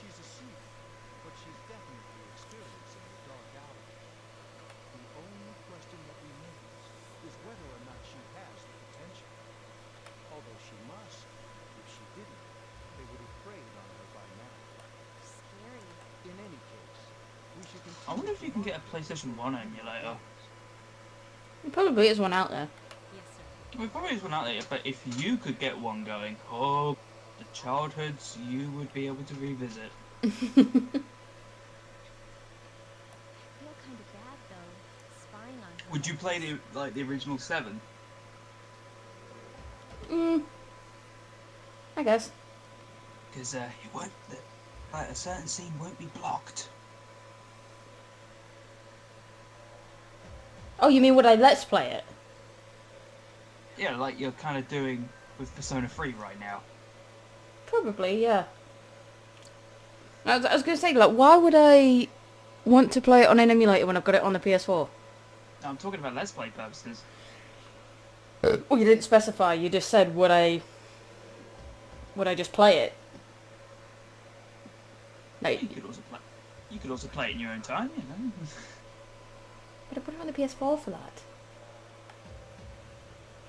she's a sleuth, but she's definitely experiencing the dark hour. The only question that remains is whether or not she has the potential. Although she must. If she didn't, they would have preyed on her by now. scary. In any case, we should continue. I wonder if to you can get a monitor PlayStation 1 emulator. There probably is one out there. Yes, sir. Well, probably is one out there, but if you could get one going, oh, the childhoods you would be able to revisit. I feel kind of bad, though, spying on her. Would you play the original 7? I guess. Because it won't, like a certain scene won't be blocked. Oh, you mean would I let's play it? Yeah, like you're kind of doing with Persona 3 right now. Probably, yeah. I was going to say, like, why would I want to play it on an emulator when I've got it on the PS4? No, I'm talking about Let's Play purposes. Well, you didn't specify. You just said, would I just play it? Like, You could also play it in your own time, you know. but I put it on the PS4 for that.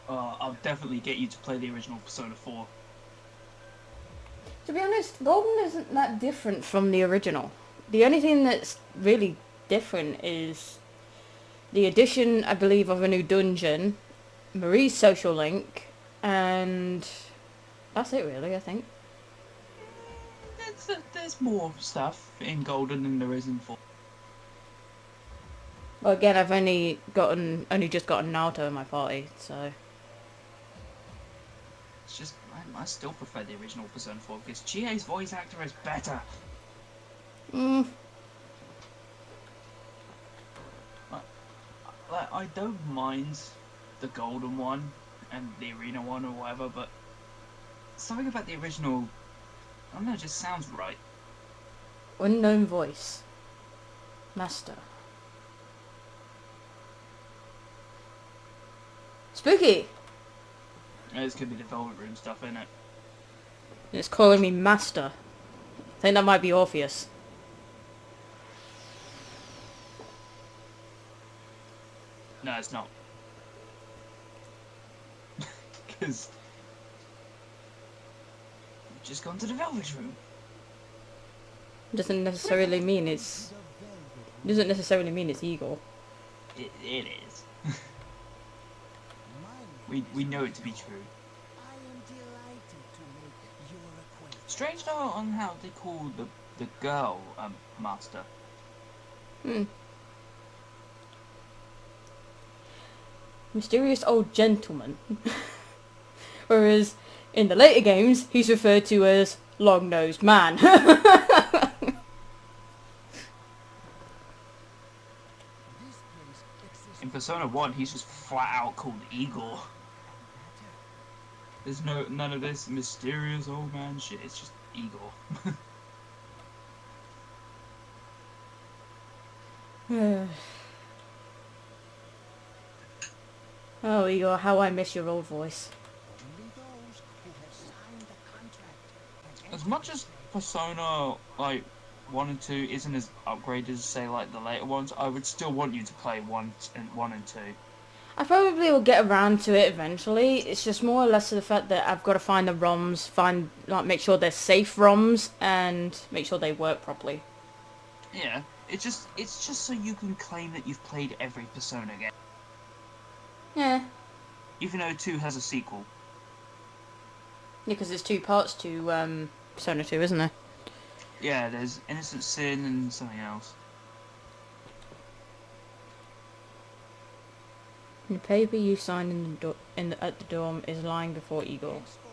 I'll definitely get you to play the original Persona 4. To be honest, Golden isn't that different from the original. The only thing that's really different is the addition, I believe, of a new dungeon, Marie's social link, and that's it really, I think. There's more stuff in Golden than there is in 4. Well, again, I've only just gotten Naruto in my party, so... It's just, I still prefer the original Persona 4 because Chie's voice actor is better. Like, I don't mind the Golden one and the Arena one or whatever, but something about the original, I don't know, it just sounds right. Unknown voice. Master. Spooky! This could be the Velvet Room stuff, innit? It's calling me Master. I think that might be Orpheus. No, it's not. Because you've just gone to the Velvet Room. Doesn't necessarily mean it's Eagle. It is. We know it to be true. I am delighted to make your acquaintance. Strange though on how they call the girl Master. Mysterious old gentleman. Whereas in the later games, he's referred to as long-nosed man. This place exists In Persona 1, he's just flat out called Eagle. There's none of this mysterious old man shit. It's just Eagle. Oh, Igor, how I miss your old voice. Only those who have signed the contract can As enter much this as realm. Persona like 1 and 2 isn't as upgraded as say like the later ones, I would still want you to play 1 and 2. I probably will get around to it eventually. It's just more or less of the fact that I've got to find the ROMs, make sure they're safe ROMs, and make sure they work properly. Yeah, it's just so you can claim that you've played every Persona game, Yeah, even though 2 has a sequel. because there's 2 parts to Persona 2, isn't there? Yeah, there's Innocent Sin and something else. The paper you signed at the dorm is lying before Igor. Henceforth,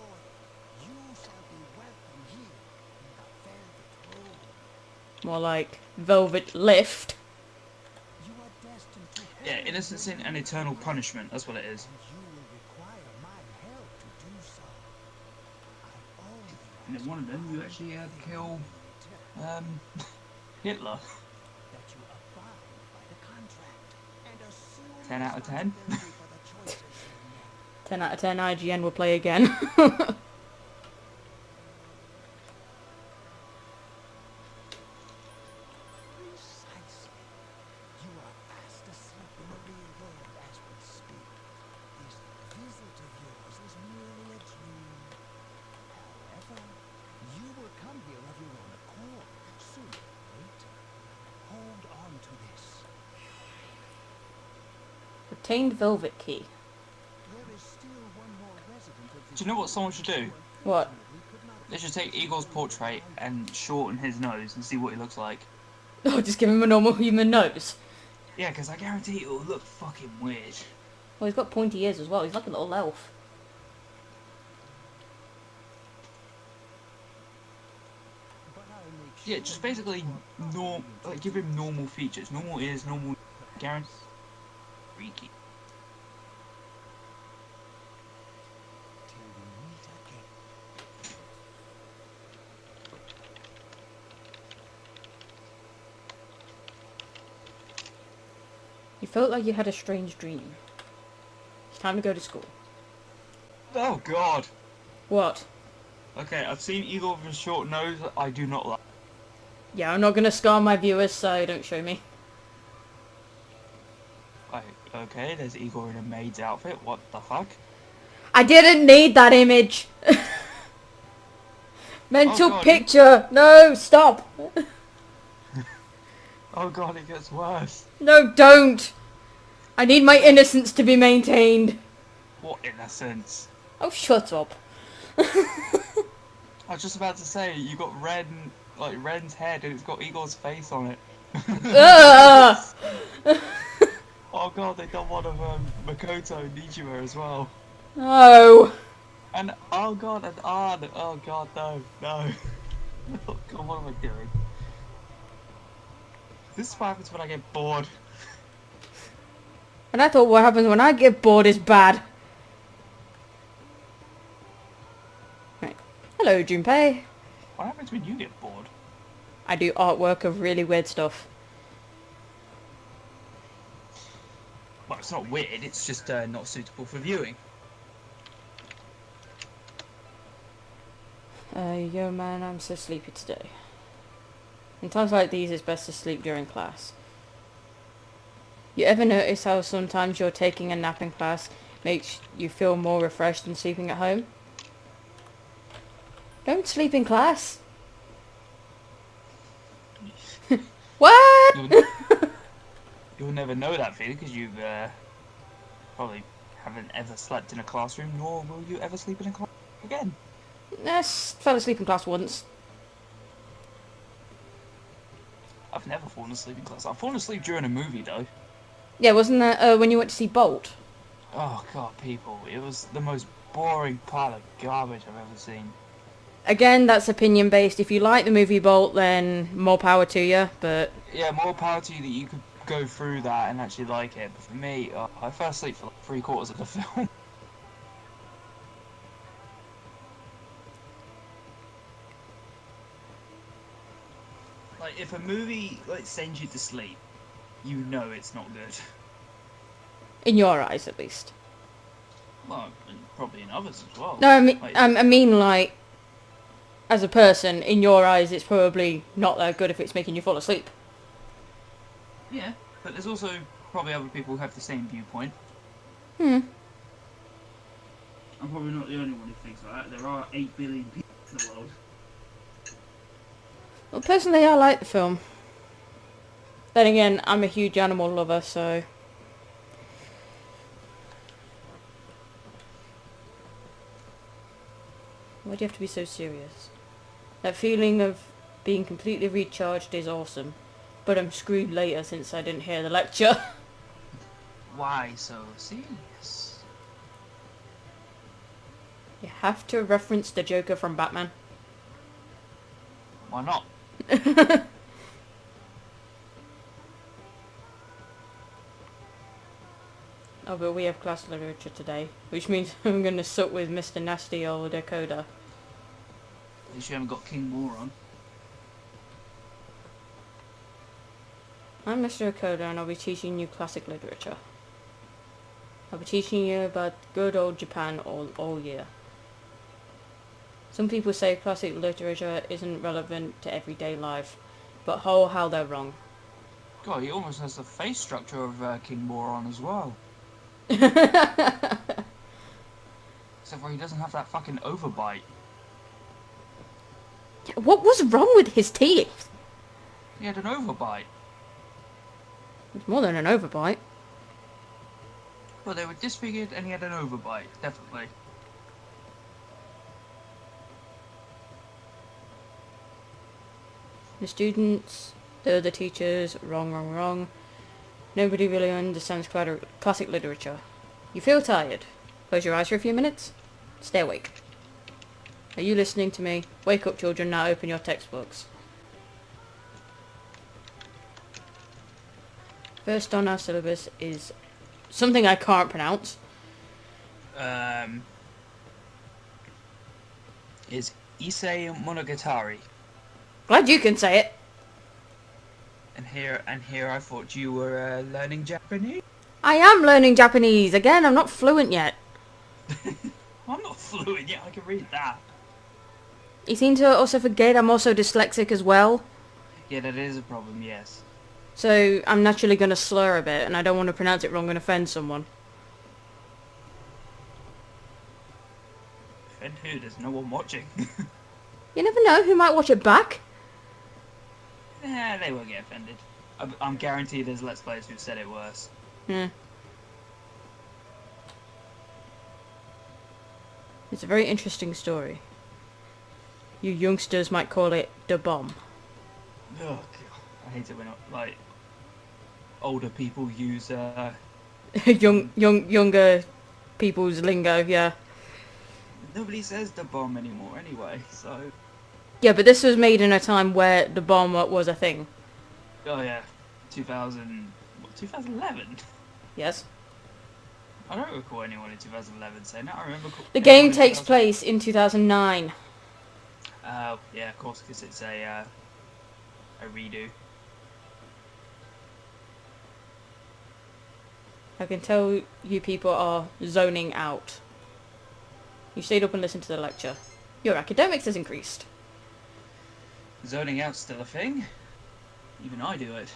you shall be welcome here in the velvet room. More like Velvet Lift. You are destined to Yeah, hold Innocent Sin your and own Eternal way, Punishment, that's what it is. and you will require my help to do so. I only And in one of them, you actually had to kill Hitler. that you abide by the contract and assume 10 out of 10. responsibility for the choices you make. 10 out of 10 IGN will play again. Precisely. You are fast asleep in the real world as we speak. This visit of yours is merely a dream. However, you will come here of your own accord, sooner or later. Hold on to this. Retained Velvet Key. There is still one more resident of this Do you know what someone should do? What? They should take Igor's portrait and shorten his nose and see what he looks like. Oh, just give him a normal human nose. Yeah, because I guarantee it will look fucking weird. Well, he's got pointy ears as well. He's like a little elf. But I'll make Yeah, sure just you basically report give him normal features, normal ears, normal guarantee. Freaky. till we meet again. You felt like you had a strange dream. It's time to go to school. Oh god. What? Okay, I've seen Igor with a short nose. I do not like. Yeah, I'm not gonna scar my viewers, so don't show me. Okay, there's Igor in a maid's outfit. What the fuck? I didn't need that image! Mental God, picture! No, stop! Oh god, it gets worse. No, don't! I need my innocence to be maintained. What innocence? Oh, shut up. I was just about to say, you got Ren's head and it's got Igor's face on it. Ugh! Oh god, they done one of Makoto and Nijima as well. No! And oh god, and Arn. Oh god, no, no. Oh god, what am I doing? This is what happens when I get bored. And I thought what happens when I get bored is bad. Right. Hello, Junpei. What happens when you get bored? I do artwork of really weird stuff. Well, it's not weird, it's just not suitable for viewing. Yo man, I'm so sleepy today. In times like these, it's best to sleep during class. You ever notice how sometimes you're taking a nap in class makes you feel more refreshed than sleeping at home? Don't sleep in class. What? You'll never know that feeling because you've probably haven't ever slept in a classroom, nor will you ever sleep in a class again. Fell asleep in class once. I've never fallen asleep in class. I've fallen asleep during a movie though. Yeah, wasn't that when you went to see Bolt? Oh god, people, it was the most boring pile of garbage I've ever seen. Again, that's opinion based. If you like the movie Bolt, then more power to you, but... Yeah, more power to you that you could go through that and actually like it. But for me, I fell asleep for like 3/4 of the film. Like, if a movie sends you to sleep, you know it's not good. In your eyes, at least. Well, and probably in others as well. No, I mean, Like, I mean, like, as a person, in your eyes, it's probably not that good if it's making you fall asleep. yeah, but there's also probably other people who have the same viewpoint. Hmm. I'm probably not the only one who thinks like that. There are 8 billion people in the world. Well, personally, I like the film. Then again, I'm a huge animal lover, so... Why do you have to be so serious? That feeling of being completely recharged is awesome. But I'm screwed later since I didn't hear the lecture. Why so serious? You have to reference the Joker from Batman. Why not? Oh, but we have class literature today, which means I'm going to suck with Mr. Nasty old Dakota. At least you haven't got King Moron. I'm Mr. Dakota and I'll be teaching you classic literature. I'll be teaching you about good old Japan all year. Some people say classic literature isn't relevant to everyday life, but oh how they're wrong. God, he almost has the face structure of King Moron as well. Except for he doesn't have that fucking overbite. What was wrong with his teeth? He had an overbite. It's more than an overbite. Well, they were disfigured and he had an overbite, definitely. The students, the other teachers, wrong. Nobody really understands classic literature. You feel tired. Close your eyes for a few minutes. Stay awake. Are you listening to me? Wake up, children, now open your textbooks. First on our syllabus is something I can't pronounce. Is Issei Monogatari. Glad you can say it. And here I thought you were learning Japanese. I am learning Japanese. Again, I'm not fluent yet. I'm not fluent yet, I can read that. You seem to also forget I'm also dyslexic as well. Yeah, that is a problem, yes. So I'm naturally going to slur a bit and I don't want to pronounce it wrong and offend someone. And who? There's no one watching. You never know who might watch it back. They won't get offended. I'm guaranteed there's Let's Players who said it worse. Yeah. It's a very interesting story. You youngsters might call it the bomb. Oh god, I hate it when like older people use Younger people's lingo, yeah. Nobody says the bomb anymore anyway, so... Yeah, but this was made in a time where the bomb was a thing. Oh yeah, 2011? Yes. I don't recall anyone in 2011 saying that. I remember... The game takes place in 2009. Oh, yeah, of course, because it's a redo. I can tell you people are zoning out. You stayed up and listened to the lecture. Your academics has increased. Zoning out's still a thing. Even I do it.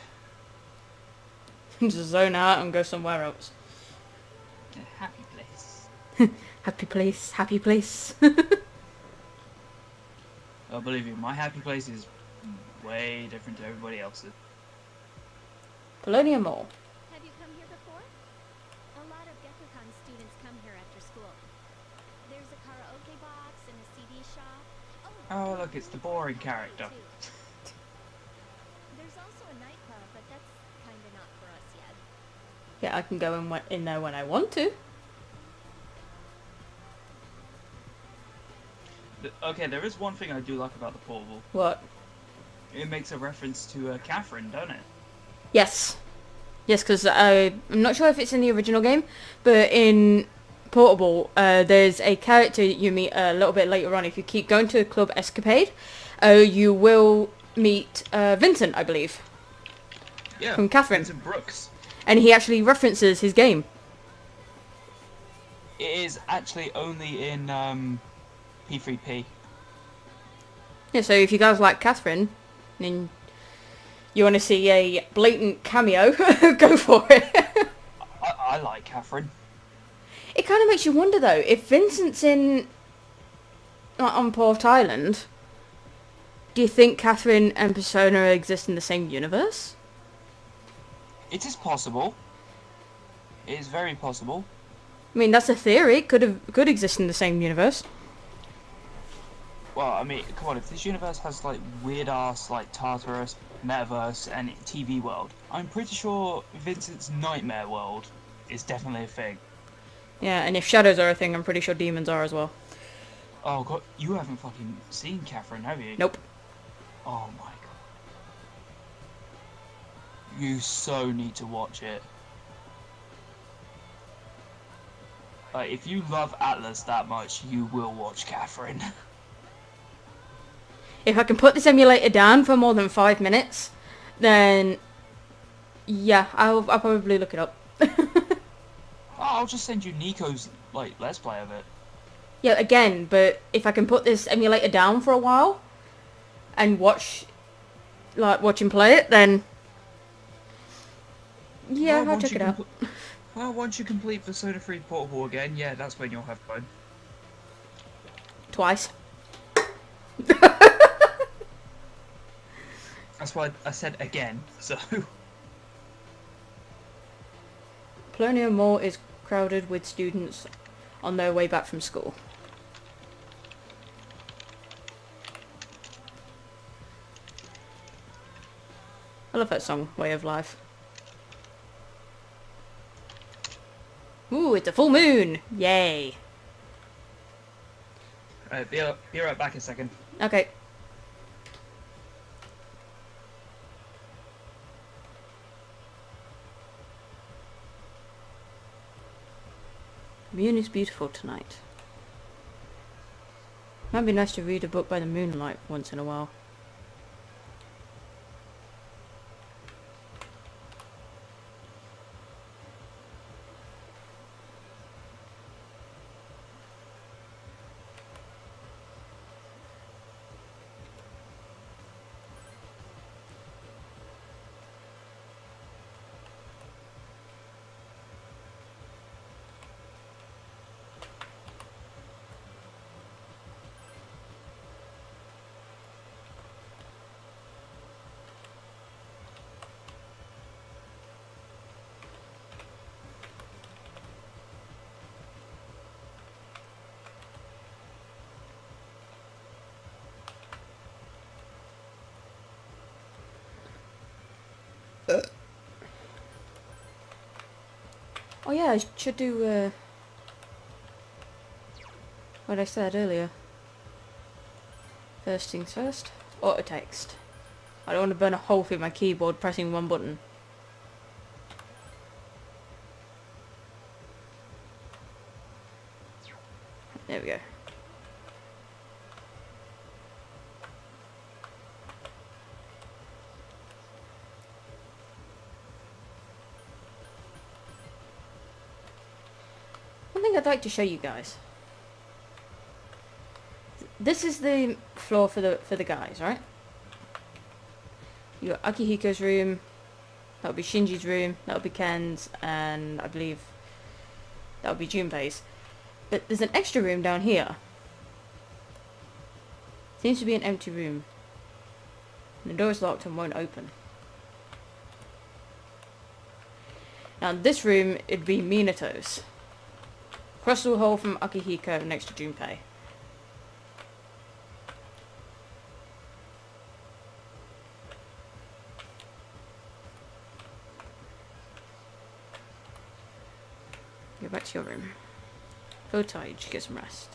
Just zone out and go somewhere else. A happy place. Happy place, happy place. Oh, believe me, my happy place is way different to everybody else's. Polonium Mall. Have you come here before? A lot of Gekukon students come here after school. There's a karaoke box and a CD shop. Oh, look, it's the boring character. There's also a nightclub, but that's kinda not for us yet. Yeah, I can go in there when I want to. Okay, there is one thing I do like about the portable. What? It makes a reference to Catherine, don't it? Yes. Yes, because I'm not sure if it's in the original game, but in Portable, there's a character you meet a little bit later on. If you keep going to Club Escapade, you will meet Vincent, I believe. Yeah, From Catherine. Vincent Brooks. And he actually references his game. It is actually only in P3P. Yeah, so if you guys like Catherine, and you want to see a blatant cameo, go for it. I like Catherine. It kind of makes you wonder though, if Vincent's in like, on Port Island, do you think Catherine and Persona exist in the same universe? It is possible. It is very possible. I mean, that's a theory. Could exist in the same universe. Well, I mean, come on, if this universe has like weird ass like Tartarus, metaverse, and TV world, I'm pretty sure Vincent's nightmare world is definitely a thing. Yeah, and if shadows are a thing, I'm pretty sure demons are as well. Oh god, you haven't fucking seen Catherine, have you? Nope. Oh my god. You so need to watch it. Like, if you love Atlas that much, you will watch Catherine. If I can put this emulator down for more than 5 minutes, then yeah, I'll probably look it up. I'll just send you Nico's like let's play of it. Yeah, again, but if I can put this emulator down for a while and watch him play it, then yeah, Well, I'll check it out. Well, once you complete Persona 3 Portable again, yeah, that's when you'll have fun. Twice. That's why I said again, so... Polonia Mall is crowded with students on their way back from school. I love that song, Way of Life. Ooh, it's a full moon! Yay! Alright, be right back in a second. Okay. The moon is beautiful tonight. Might be nice to read a book by the moonlight once in a while. Oh yeah, I should do what I said earlier. First things first, auto text. I don't want to burn a hole through my keyboard pressing one button. There we go. One thing I'd like to show you guys. This is the floor for the guys, right? You got Akihiko's room, that would be Shinji's room, that would be Ken's, and I believe that would be Junpei's. But there's an extra room down here. Seems to be an empty room. And the door is locked and won't open. Now in this room, it'd be Minato's. Across the hall from Akihiko next to Junpei. Go back to your room. Go tired, get some rest.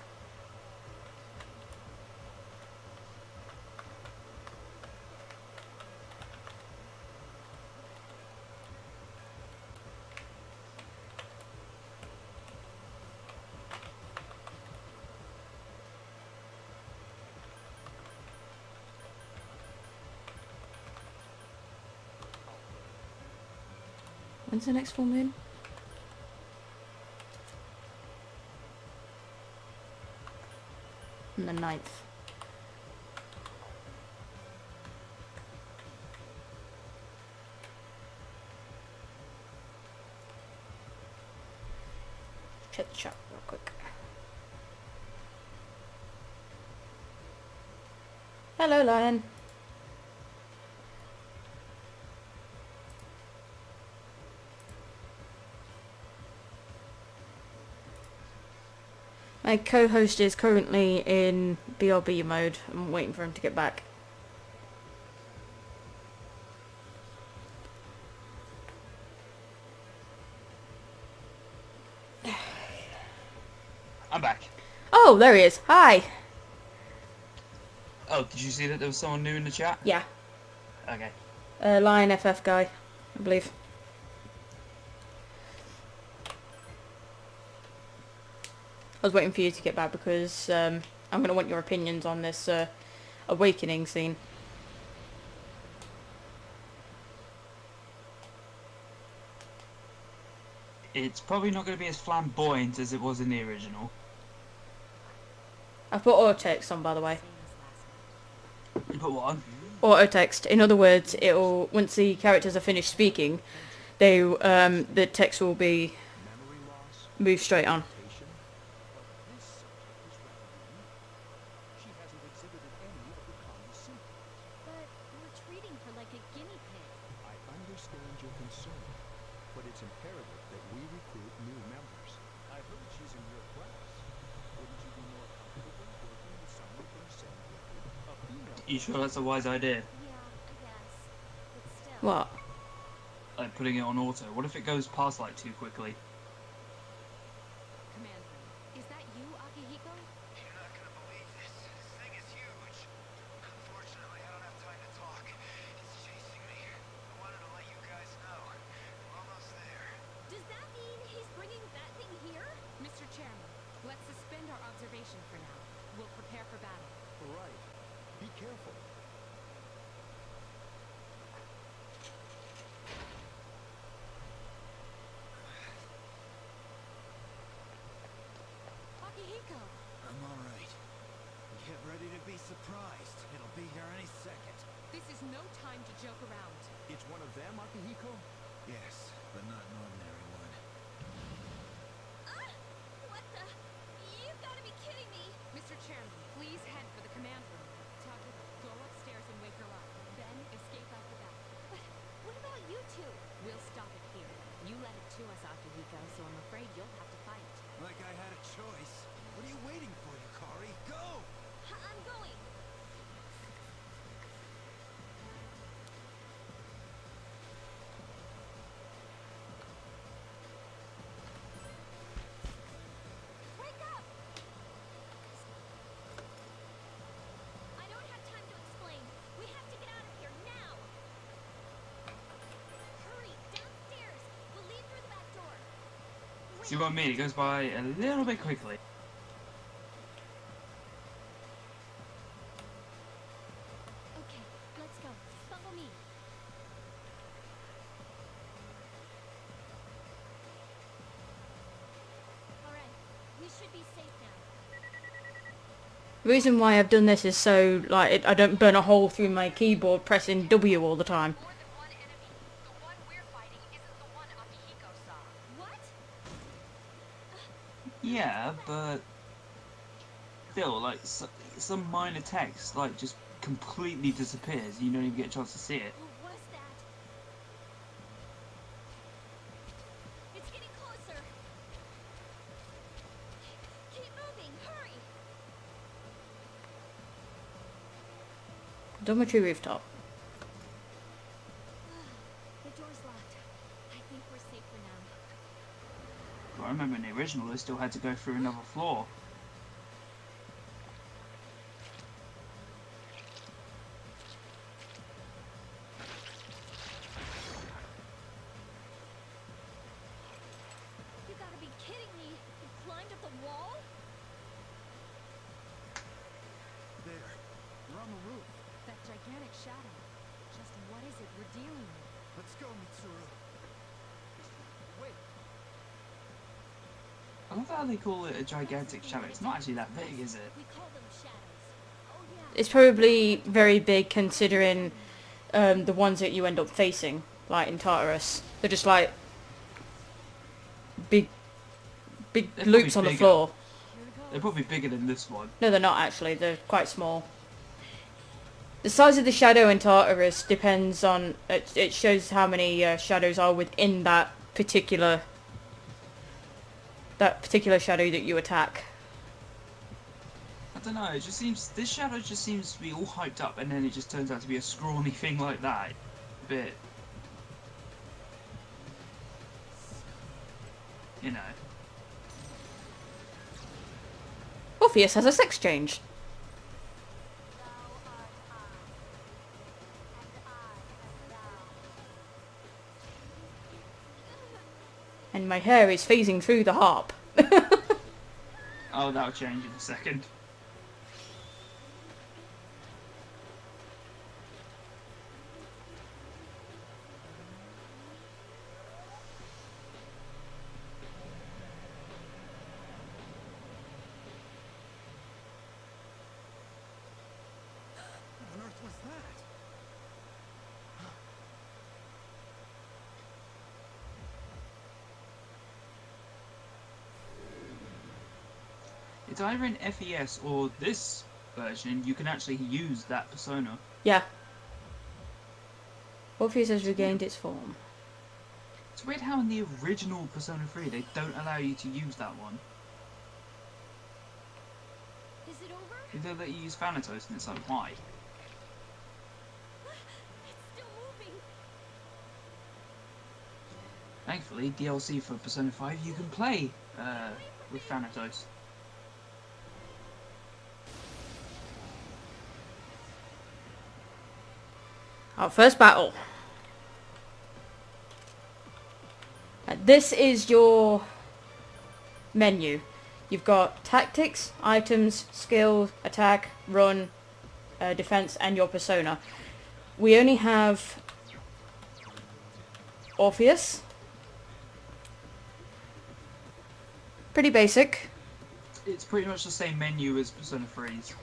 When's the next full moon? on the 9th. Check the chat real quick. Hello, Lion. My co-host is currently in BRB mode. I'm waiting for him to get back. I'm back. Oh, there he is. Hi. Oh, did you see that there was someone new in the chat? Yeah. Okay. Lion FF guy, I believe. I was waiting for you to get back because I'm going to want your opinions on this awakening scene. It's probably not going to be as flamboyant as it was in the original. I put auto text on, by the way. Same as last night. You put what on? Auto text. In other words, it'll once the characters are finished speaking, they the text will be Memory loss, moved straight on. irritation, but this subject is rather unique. She hasn't exhibited any of the common symptoms. But we're treating her like a guinea pig. I understand your concern, but it's imperative that we recruit new members. I heard she's in your class. Wouldn't you be more comfortable working with someone from the same grade? A female. You sure that's a wise idea? Yeah, I guess. But still. What? Like putting it on auto. What if it goes past like too quickly? Command room. Is that you, Akihiko? You're not gonna believe this. This thing is huge. Unfortunately, I don't have time to talk. It's chasing me. I wanted to let you guys know. I'm almost there. Does that mean he's bringing that thing here? Mr. Chairman, let's suspend our observation for now. We'll prepare for battle. All right. Be careful. Akihiko! I'm alright. Get ready to be surprised. It'll be here any second. This is no time to joke around. It's one of them, Akihiko? Yes, but not an ordinary one. Ah! What the? You've got to be kidding me! Mr. Chairman, please head for the command room. Taka, go upstairs and wake her up. Then escape out the back. But what about you two? We'll stop it here. You led it to us, Akihiko, so I'm afraid you'll have to fight. Like I had a choice. What are you waiting for, Yukari? Go! I'm going! Wake up! I don't have time to explain. We have to get out of here now! Hurry, downstairs! We'll leave through the back door. See what I mean? It goes by a little bit quickly. Okay, let's go. Follow me. Alright, we should be safe now. The reason why I've done this is so like I don't burn a hole through my keyboard pressing W all the time. More than one enemy. The one we're fighting isn't the one Akihiko saw. What? Yeah, but still, like some minor text, like just completely disappears. You don't even get a chance to see it. Who was that? It's getting closer. Keep moving, hurry. Dormitory rooftop. The door's locked. I think we're safe for now. But I remember in the original, they still had to go through another floor. You gotta be kidding me. You climbed up the wall? There. We're on the roof. That gigantic shadow. Just what is it we're dealing with? Let's go, Mitsuru. I Wait. love how they call it a gigantic shadow. It's not actually that big, is it? We call them shadows. Oh yeah. It's probably very big considering the ones that you end up facing, like in Tartarus. They're just like big They're loops on probably the bigger. floor. They're probably bigger than this one. No, they're not actually. They're quite small. The size of the shadow in Tartarus depends on... It shows how many shadows are within that particular shadow that you attack. I don't know, it just seems... This shadow just seems to be all hyped up and then it just turns out to be a scrawny thing like that. A bit... You know. Orpheus has a sex change. And my hair is phasing through the harp. Oh, that'll change in a second. What on earth was that? It's either in FES or this version, you can actually use that persona. Yeah. Orpheus has regained its form. It's weird how in the original Persona 3 they don't allow you to use that one. Is it over? They don't let you use Thanatos and it's like, why? It's still moving. Thankfully, DLC for Persona 5 you can play with Thanatos. Our first battle. This is your menu. You've got tactics, items, skill, attack, run, defense, and your persona. We only have Orpheus. Pretty basic. It's pretty much the same menu as Persona 3's.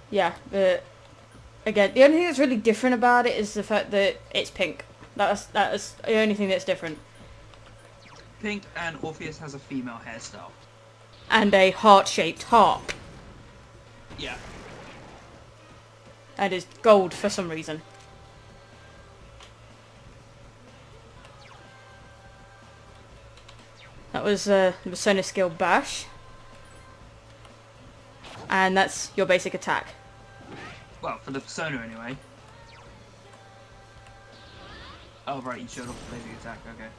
Yeah, but again, the only thing that's really different about it is the fact that it's pink. That's the only thing that's different. Pink, and Orpheus has a female hairstyle. And a heart-shaped harp. Yeah. And is gold for some reason. That was the Persona skill Bash. And that's your basic attack. Well, for the Persona anyway. Oh right, you showed off the basic attack, okay.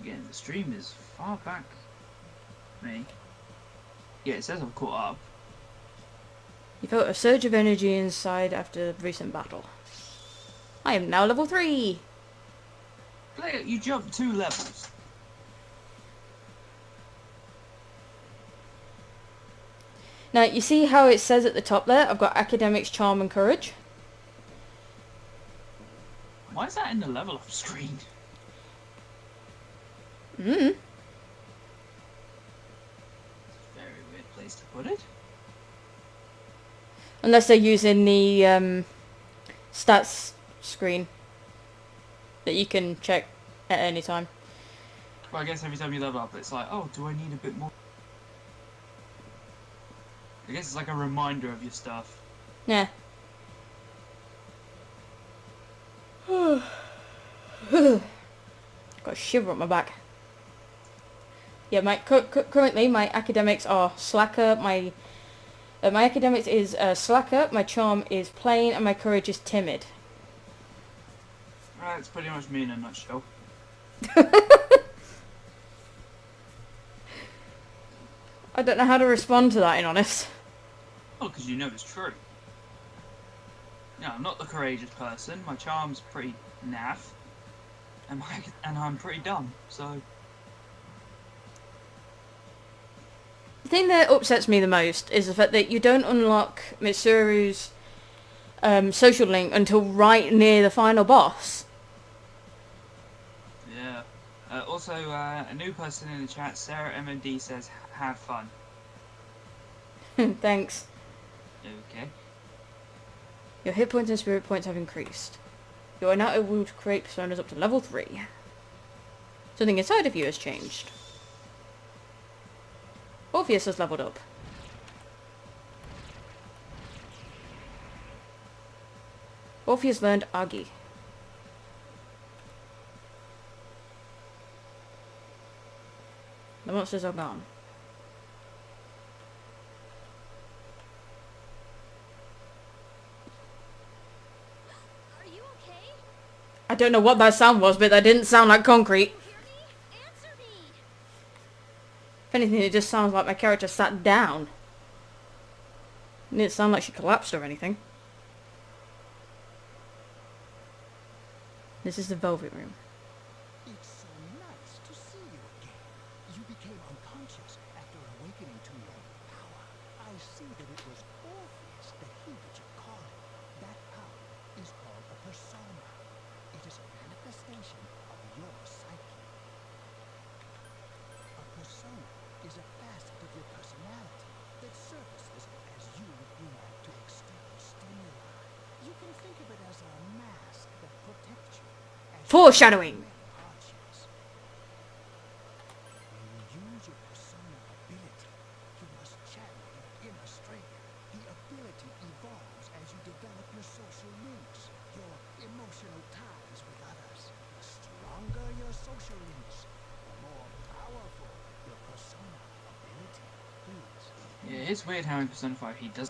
Again, the stream is far back from me. Yeah, it says I'm caught up. You felt a surge of energy inside after the recent battle. I am now level 3! Player, you jumped 2 levels. Now, you see how it says at the top there, I've got Academics, Charm and Courage? Why is that in the level up screen? Mm. Very weird place to put it. Unless they're using the stats screen that you can check at any time. Well, I guess every time you level up, it's like, oh, do I need a bit more? I guess it's like a reminder of your stuff. Yeah. Got a shiver up my back. Yeah, my currently my academics are slacker. My academics is slacker. My charm is plain, and my courage is timid. Right, that's pretty much me in a nutshell. I don't know how to respond to that, in honest. Oh, because you know it's true. No, I'm not the courageous person. My charm's pretty naff, and I'm pretty dumb. So The thing that upsets me the most is the fact that you don't unlock Mitsuru's social link until right near the final boss. Yeah. Also, a new person in the chat, Sarah MMD, says, have fun. Thanks. Okay. Your hit points and spirit points have increased. You are now able to create personas up to level 3. Something inside of you has changed. Orpheus has leveled up. Orpheus learned Agi. The monsters are gone. Are you okay? I don't know what that sound was, but that didn't sound like concrete. You hear me? Answer me! If anything, it just sounds like my character sat down. It didn't sound like she collapsed or anything. This is the Velvet Room. It's so nice to see you again. You became unconscious after awakening to your power. I see that it was Orpheus that heeded your calling. That power is called a persona. It is a manifestation of your psyche. A persona is a facet of your personality that surfaces as you react to external stimuli. You can think of it as a mask that protects you. Foreshadowing! Hardships. When you use your persona ability, you must channel your inner strength. The ability evolves as you develop your social links, your emotional ties with others. The stronger your social links, the more powerful your persona ability is. Yeah, it's weird how in Persona 5 he does.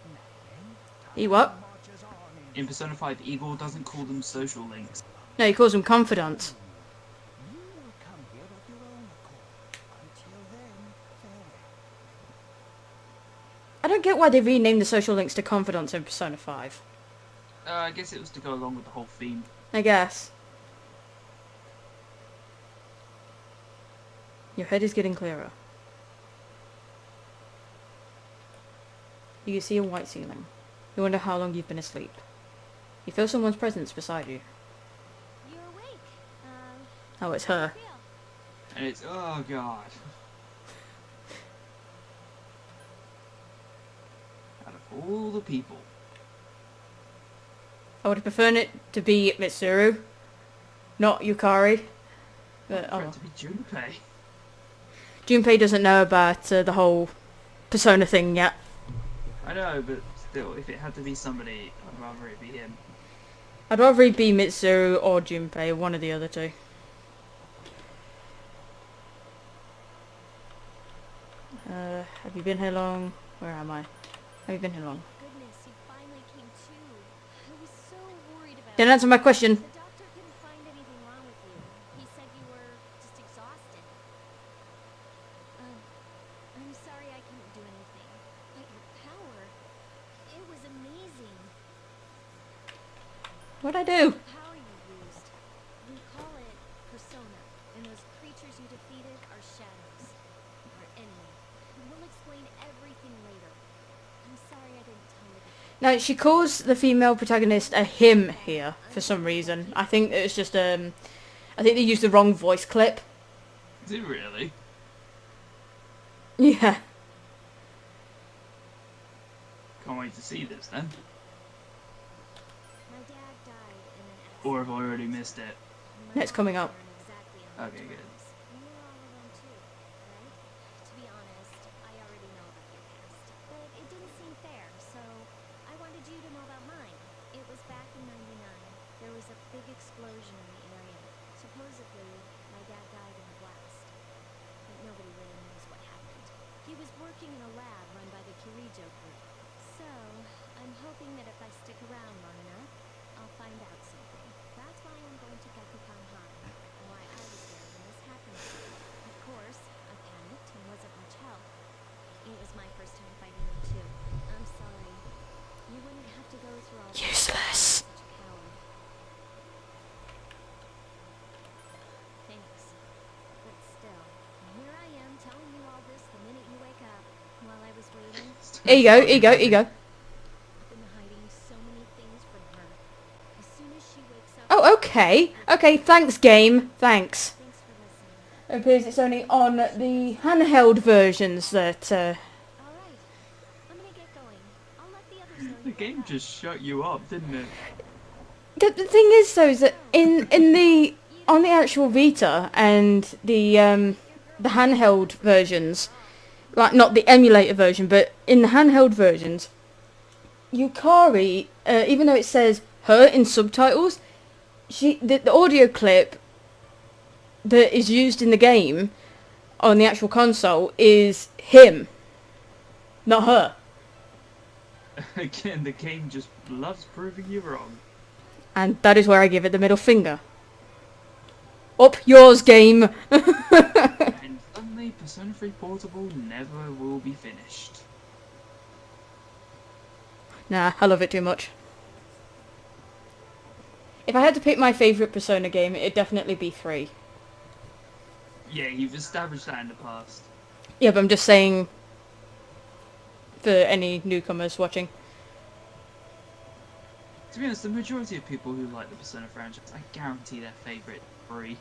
Now then, He what? marches on In Persona 5, Igor doesn't call them social links. No, he calls them confidants. You will come here of your own accord. Until then, farewell. I don't get why they renamed the social links to confidants in Persona 5. I guess it was to go along with the whole theme. I guess. Your head is getting clearer. You can see a white ceiling. You wonder how long you've been asleep. You feel someone's presence beside you. You're awake. Oh, it's her. Feel. And it's, oh god. Out of all the people. I would have preferred it to be Mitsuru, not Yukari. But, For it oh. to be Junpei. Junpei doesn't know about the whole Persona thing yet. I know, but still, if it had to be somebody, I'd rather it be him. I'd rather it be Mitsuru or Junpei, one of the other two. Have you been here long? Where am I? Have you been here long? Goodness, you finally came to. I was so worried about Didn't answer my question. The doctor couldn't find anything wrong with you. He said you were just exhausted. I'm sorry I couldn't do anything. But your power, it was amazing. What'd I do? The power you used, we call it persona, and those creatures you defeated are shadows, our enemy. We'll explain everything later. I'm sorry I didn't tell you before. Now, she calls the female protagonist a him here, for some reason. I think it was just, I think they used the wrong voice clip. Is it really? Yeah. Can't wait to see this then. My dad died in an accident. Or have I already missed it? No, it's coming up. Okay, good. And you're all alone too, right? To be honest, I already know about your past, but it didn't seem fair, so I wanted you to know about mine. It was back in '99. There was a big explosion in the area. Supposedly, my dad died in a blast, but nobody really knows what happened. He was working in a lab run by the Kirijo group, so I'm hoping that if I stick around long enough, I'll find out something. That's why I'm going to Gakukan High, and why I was there when this happened. Of course, I panicked and wasn't much help. It was my first time fighting them too. I'm sorry. You wouldn't have to go through all this. Useless. Such a coward. Thanks. But still, here I am telling you all this the minute you wake up. While I was waiting, Here you go, here you go, here you go. I've been hiding so many Okay, thanks game, thanks. Thanks for listening. It appears it's only on the handheld versions that, All right. I'm gonna get going. I'll let the others know The you game woke up. just shut you up, didn't it? The thing is though, is that in the, on the actual Vita and the handheld versions, like not the emulator version, but in the handheld versions, Yukari, even though it says her in subtitles, the audio clip that is used in the game on the actual console is him, not her. Again, the game just loves proving you wrong. And that is where I give it the middle finger. Up yours, game! And suddenly, Persona 3 Portable never will be finished. Nah, I love it too much. If I had to pick my favourite Persona game, it'd definitely be 3. Yeah, you've established that in the past. Yeah, but I'm just saying for any newcomers watching. To be honest, the majority of people who like the Persona franchise, I guarantee their favourite 3.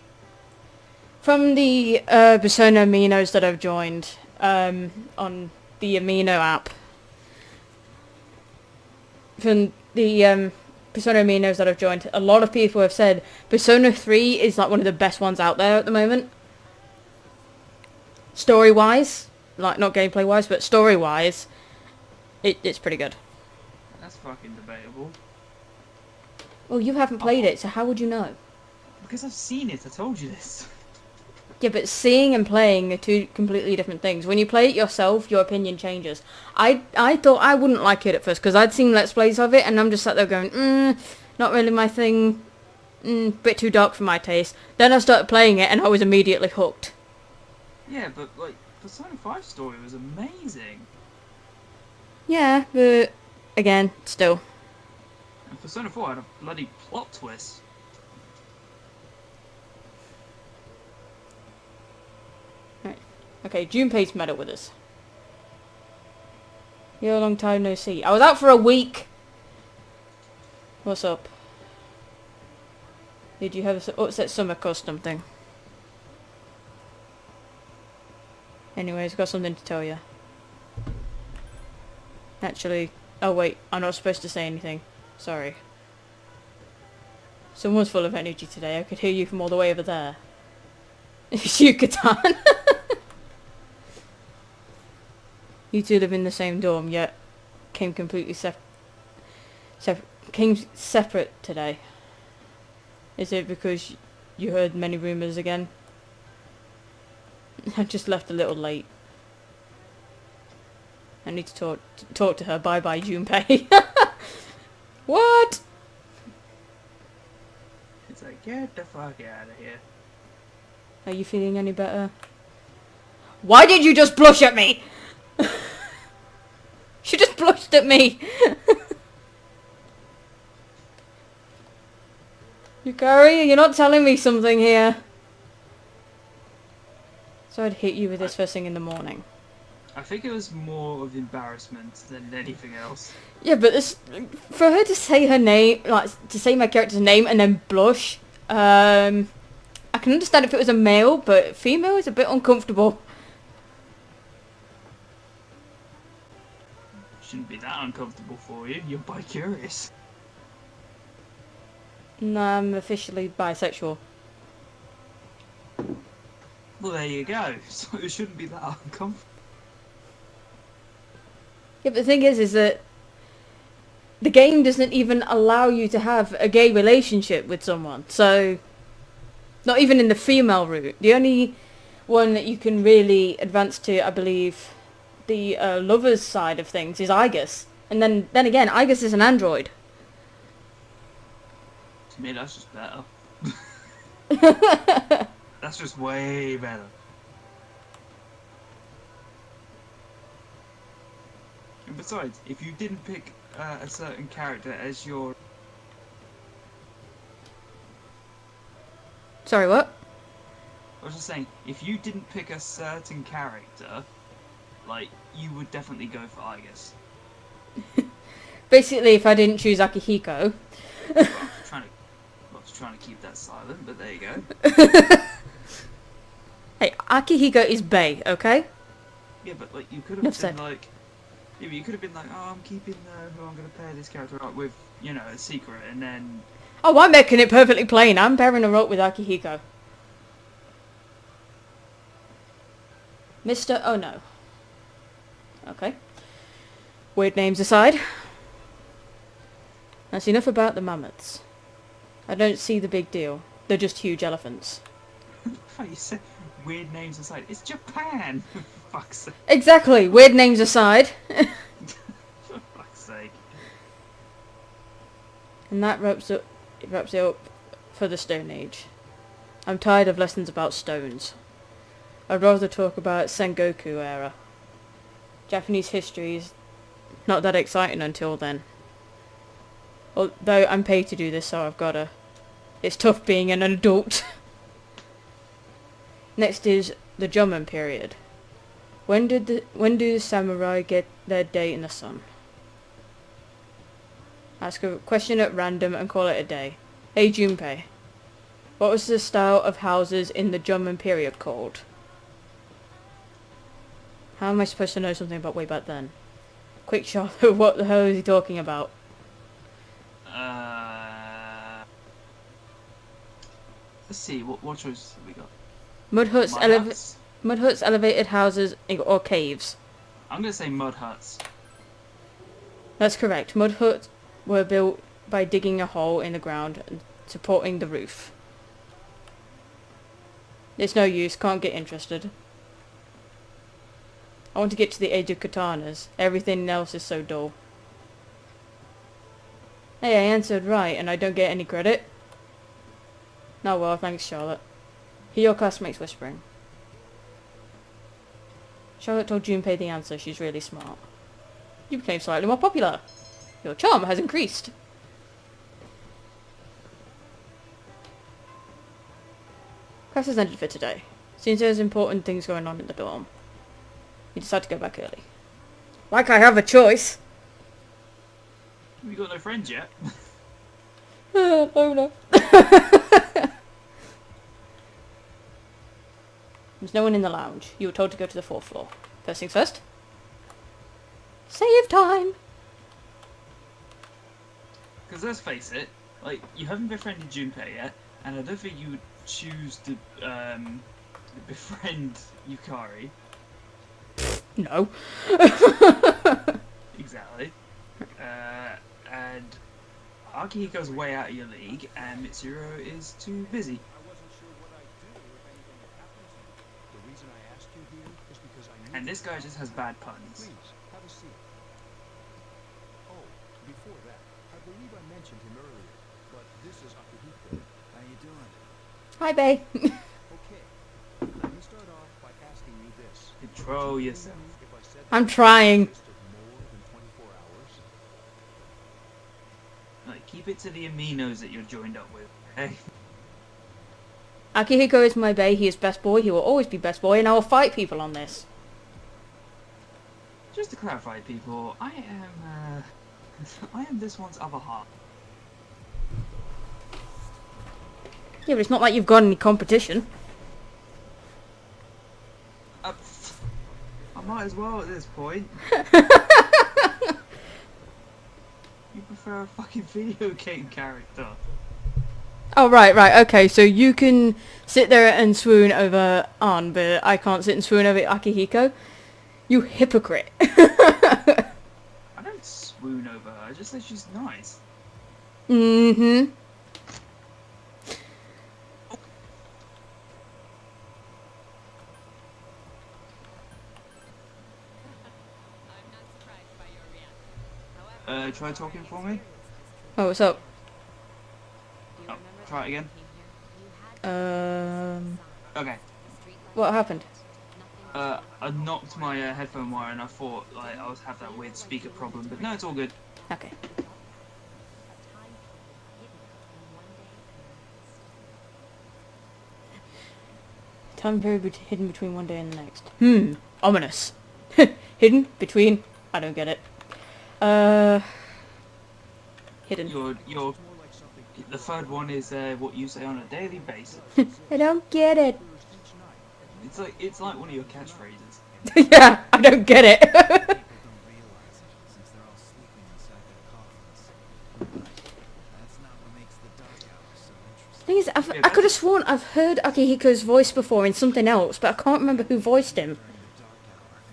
From the Persona Aminos that I've joined on the Amino app, from the Persona Aminos that I've joined, a lot of people have said Persona 3 is like one of the best ones out there at the moment. Story-wise, like not gameplay-wise, but story-wise, it's pretty good. That's fucking debatable. Well, you haven't played it, so how would you know? Because I've seen it, I told you this. Yeah, but seeing and playing are two completely different things. When you play it yourself, your opinion changes. I thought I wouldn't like it at first, because I'd seen Let's Plays of it, and I'm just sat there going, not really my thing, bit too dark for my taste. Then I started playing it, and I was immediately hooked. Yeah, but like, Persona 5 story was amazing. Yeah, but again, still. And Persona 4 had a bloody plot twist. Okay, Junpei's met up with us. You're a long time no see. I was out for a week. What's up? Did you have a upset stomach or something? Anyways, got something to tell you. Actually, oh wait, I'm not supposed to say anything. Sorry. Someone's full of energy today. I could hear you from all the way over there. It's you, Katan. You two live in the same dorm, yet came completely came separate today. Is it because you heard many rumours again? I just left a little late. I need to talk to her. Bye bye, Junpei. What? It's like, get the fuck out of here. Are you feeling any better? Why did you just blush at me? She just blushed at me. Yukari, you're not telling me something here. So I'd hit you with this first thing in the morning. I think it was more of embarrassment than anything else. Yeah, but this, for her to say her name, like to say my character's name and then blush, I can understand if it was a male, but female is a bit uncomfortable. Shouldn't be that uncomfortable for you. You're bi-curious. No, I'm officially bisexual. Well, there you go. So it shouldn't be that uncomfortable. Yeah, but the thing is that the game doesn't even allow you to have a gay relationship with someone. So, not even in the female route. The only one that you can really advance to, I believe, the lovers side of things is Igus. And then again, Igus is an android. To me, that's just better. That's just way better. And besides, if you didn't pick a certain character as your... Sorry, what? I was just saying, if you didn't pick a certain character, like, you would definitely go for Igus. Basically, if I didn't choose Akihiko. I was trying to keep that silent, but there you go. Hey, Akihiko is bae, okay? Yeah, but like you could Enough have been said. like, yeah, but you could have been like, oh, I'm keeping who I'm going to pair this character up with, you know, a secret, and then Oh, I'm making it perfectly plain. I'm pairing her up with Akihiko. Mr. Oh no. Okay. Weird names aside. That's enough about the mammoths. I don't see the big deal. They're just huge elephants. how you say weird names aside, it's Japan. For fuck's sake. Exactly. Weird names aside. For fuck's sake. And that wraps it up for the Stone Age. I'm tired of lessons about stones. I'd rather talk about Sengoku era. Japanese history is not that exciting until then. Although I'm paid to do this, so I've gotta. It's tough being an adult. Next is the Jomon period. When do the samurai get their day in the sun? Ask a question at random and call it a day. Hey Junpei, what was the style of houses in the Jomon period called? How am I supposed to know something about way back then? Quick Charlotte, what the hell is he talking about? Let's see, what choices have we got? Mud huts, Mud huts? elevated houses, or caves. I'm gonna say mud huts. That's correct. Mud huts were built by digging a hole in the ground and supporting the roof. It's no use, can't get interested. I want to get to the age of katanas. Everything else is so dull. Hey, I answered right and I don't get any credit. No, well, thanks Charlotte. Hear your classmates whispering. Charlotte told Junpei the answer. She's really smart. You became slightly more popular. Your charm has increased. Class has ended for today. Seems there's important things going on in the dorm. You decide to go back early. Like I have a choice. We got no friends yet. Oh no. There's no one in the lounge. You were told to go to the 4th floor. First things first. Save time! Because let's face it, like, you haven't befriended Junpei yet, and I don't think you would choose to befriend Yukari. No. Exactly. And Akihiko's way out of your league, and Mitsuru is too busy. I wasn't sure what I'd do if anything had happened to you. The reason I asked you here is because I knew. And this guy just has bad puns. Please, have a seat. Oh, before that, I believe I mentioned him earlier, but this is Akihiko. How you doing? Hi, babe. Okay, let me start off by asking you this. Control Would you yourself. believe me if I said I'm that trying. it existed more than 24 hours? Like, keep it to the aminos that you're joined up with, okay? Akihiko is my bae. He is best boy. He will always be best boy, and I will fight people on this. Just to clarify, people, I am this one's other half. Yeah, but it's not like you've got any competition. I might as well at this point. You prefer a fucking video game character. Oh, right. Okay, so you can sit there and swoon over An, but I can't sit and swoon over Akihiko? You hypocrite. I don't swoon over her, I just say she's nice. Mm-hmm. I'm not surprised by your reaction. However, Try talking for me? Oh, what's up? do you Oh, remember try it that again. when you came here? You had Okay. the street lights, What happened? nothing I knocked my headphone wire and I thought like I was have that weird speaker problem, but no, it's all good. Okay. a time period hidden in one day and the next. Time period hidden between one day and the next. Ominous. Hidden between... I don't get it. Hidden. You're It's more like something The third one is what you say on a daily basis. I don't get it. Each night, It's like one of your catchphrases. Yeah, I don't get it. People don't realize it since they're all sleeping inside their coffins. That's not what makes the dark hour so interesting. Thing is, Yeah, I could have that's- sworn I've heard Akihiko's voice before in something else, but I can't remember who voiced him.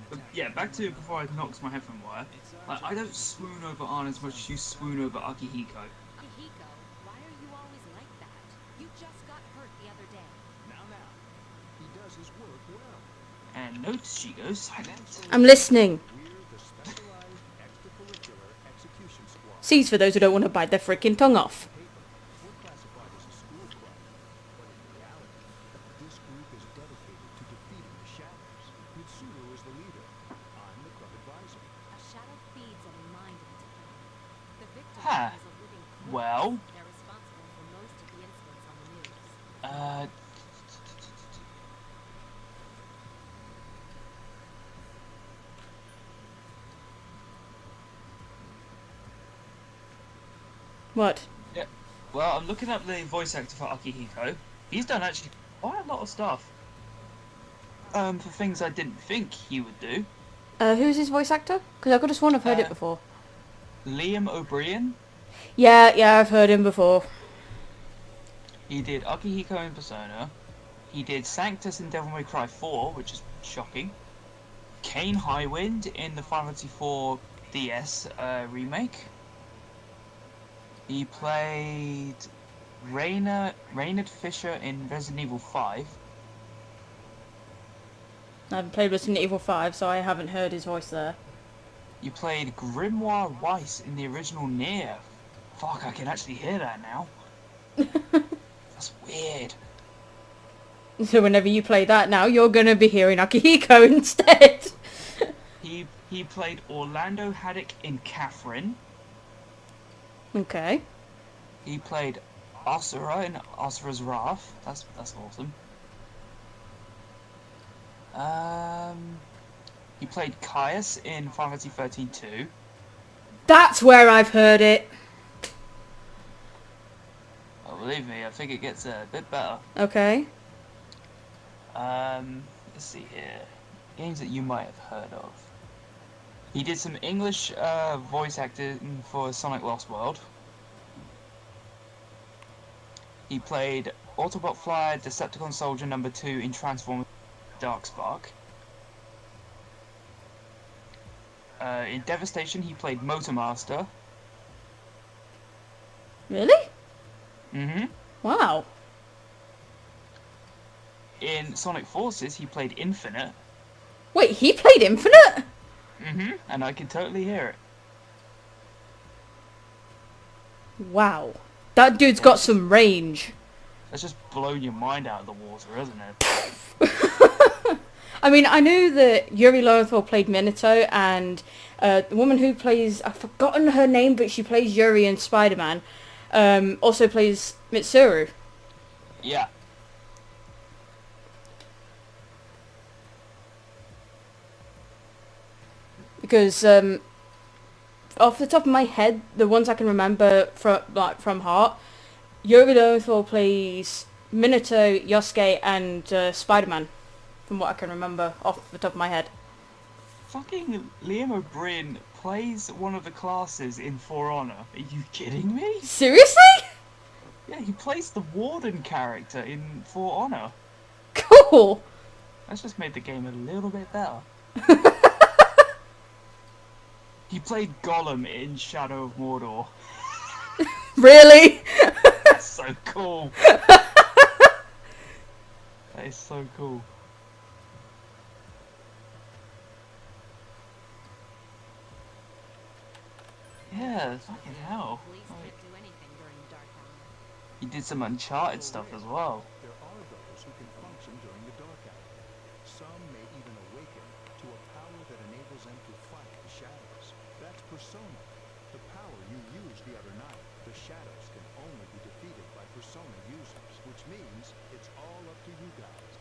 But yeah, back to before I knocked my head from wire. Like, I don't swoon over Anna as much as you swoon over Akihiko. Akihiko, why are you always like that? You just got hurt the other day. now, he does his work well. And notice she goes silent. I'm listening. We're the Specialized Extracurricular Execution Squad. C's for those who don't want to bite their freaking tongue off. We're classified as a school club, but in reality, this group is dedicated to defeating the shadows. Mitsuru is the leader. I'm the club advisor. A shadow feeds a mind into him. The victim Huh. is a living corpse. Well. They're responsible for most of the incidents on the news. What? Well, I'm looking up the voice actor for Akihiko. He's done actually quite a lot of stuff. For things I didn't think he would do. Who's his voice actor? Because I could have sworn I've heard it Uh, before. Liam O'Brien. Yeah, I've heard him before. He did Akihiko in Persona. He did Sanctus in Devil May Cry 4, which is shocking. Kane Highwind in the Final Fantasy 4 DS remake. He played Reynard Fisher in Resident Evil 5. I haven't played Resident Evil 5, so I haven't heard his voice there. You played Grimoire Weiss in the original Nier. Fuck, I can actually hear that now. That's weird. So whenever you play that now, you're gonna be hearing Akihiko instead. He played Orlando Haddock in Catherine. Okay. He played Asura in Asura's Wrath. That's awesome. He played Caius in Final Fantasy 13 2. That's where I've heard it. Oh, believe me, I think it gets a bit better. Okay. Let's see here. Games that you might have heard of. He did some English voice acting for Sonic Lost World. He played Autobot Flyer, Decepticon Soldier number 2 in Transformers Darkspark. In Devastation, he played Motormaster. Really? Mm-hmm. Wow. In Sonic Forces, he played Infinite. Wait, he played Infinite? Mm-hmm. And I can totally hear it. Wow. That dude's got some range. That's just blown your mind out of the water, isn't it? I mean, I knew that Yuri Lowenthal played Minato, and the woman who plays... I've forgotten her name, but she plays Yuri in Spider-Man. Also plays Mitsuru. Yeah. Because off the top of my head, the ones I can remember from heart, Yuri Lowenthal plays Minato, Yosuke, and Spider-Man, from what I can remember off the top of my head. Fucking Liam O'Brien plays one of the classes in For Honor. Are you kidding me? Seriously? Yeah, he plays the Warden character in For Honor. Cool. That's just made the game a little bit better. He played Gollum in Shadow of Mordor. Really? That's so cool. That is so cool. Yeah, fucking hell. Police Like, can't do anything during the dark hour. he did some Uncharted stuff as well. There are those who can function during the dark hour. Some may even awaken to a power that enables them to fight the shadows. That's Persona, the power you used the other night. The shadows can only be defeated by Persona users, which means it's all up to you guys.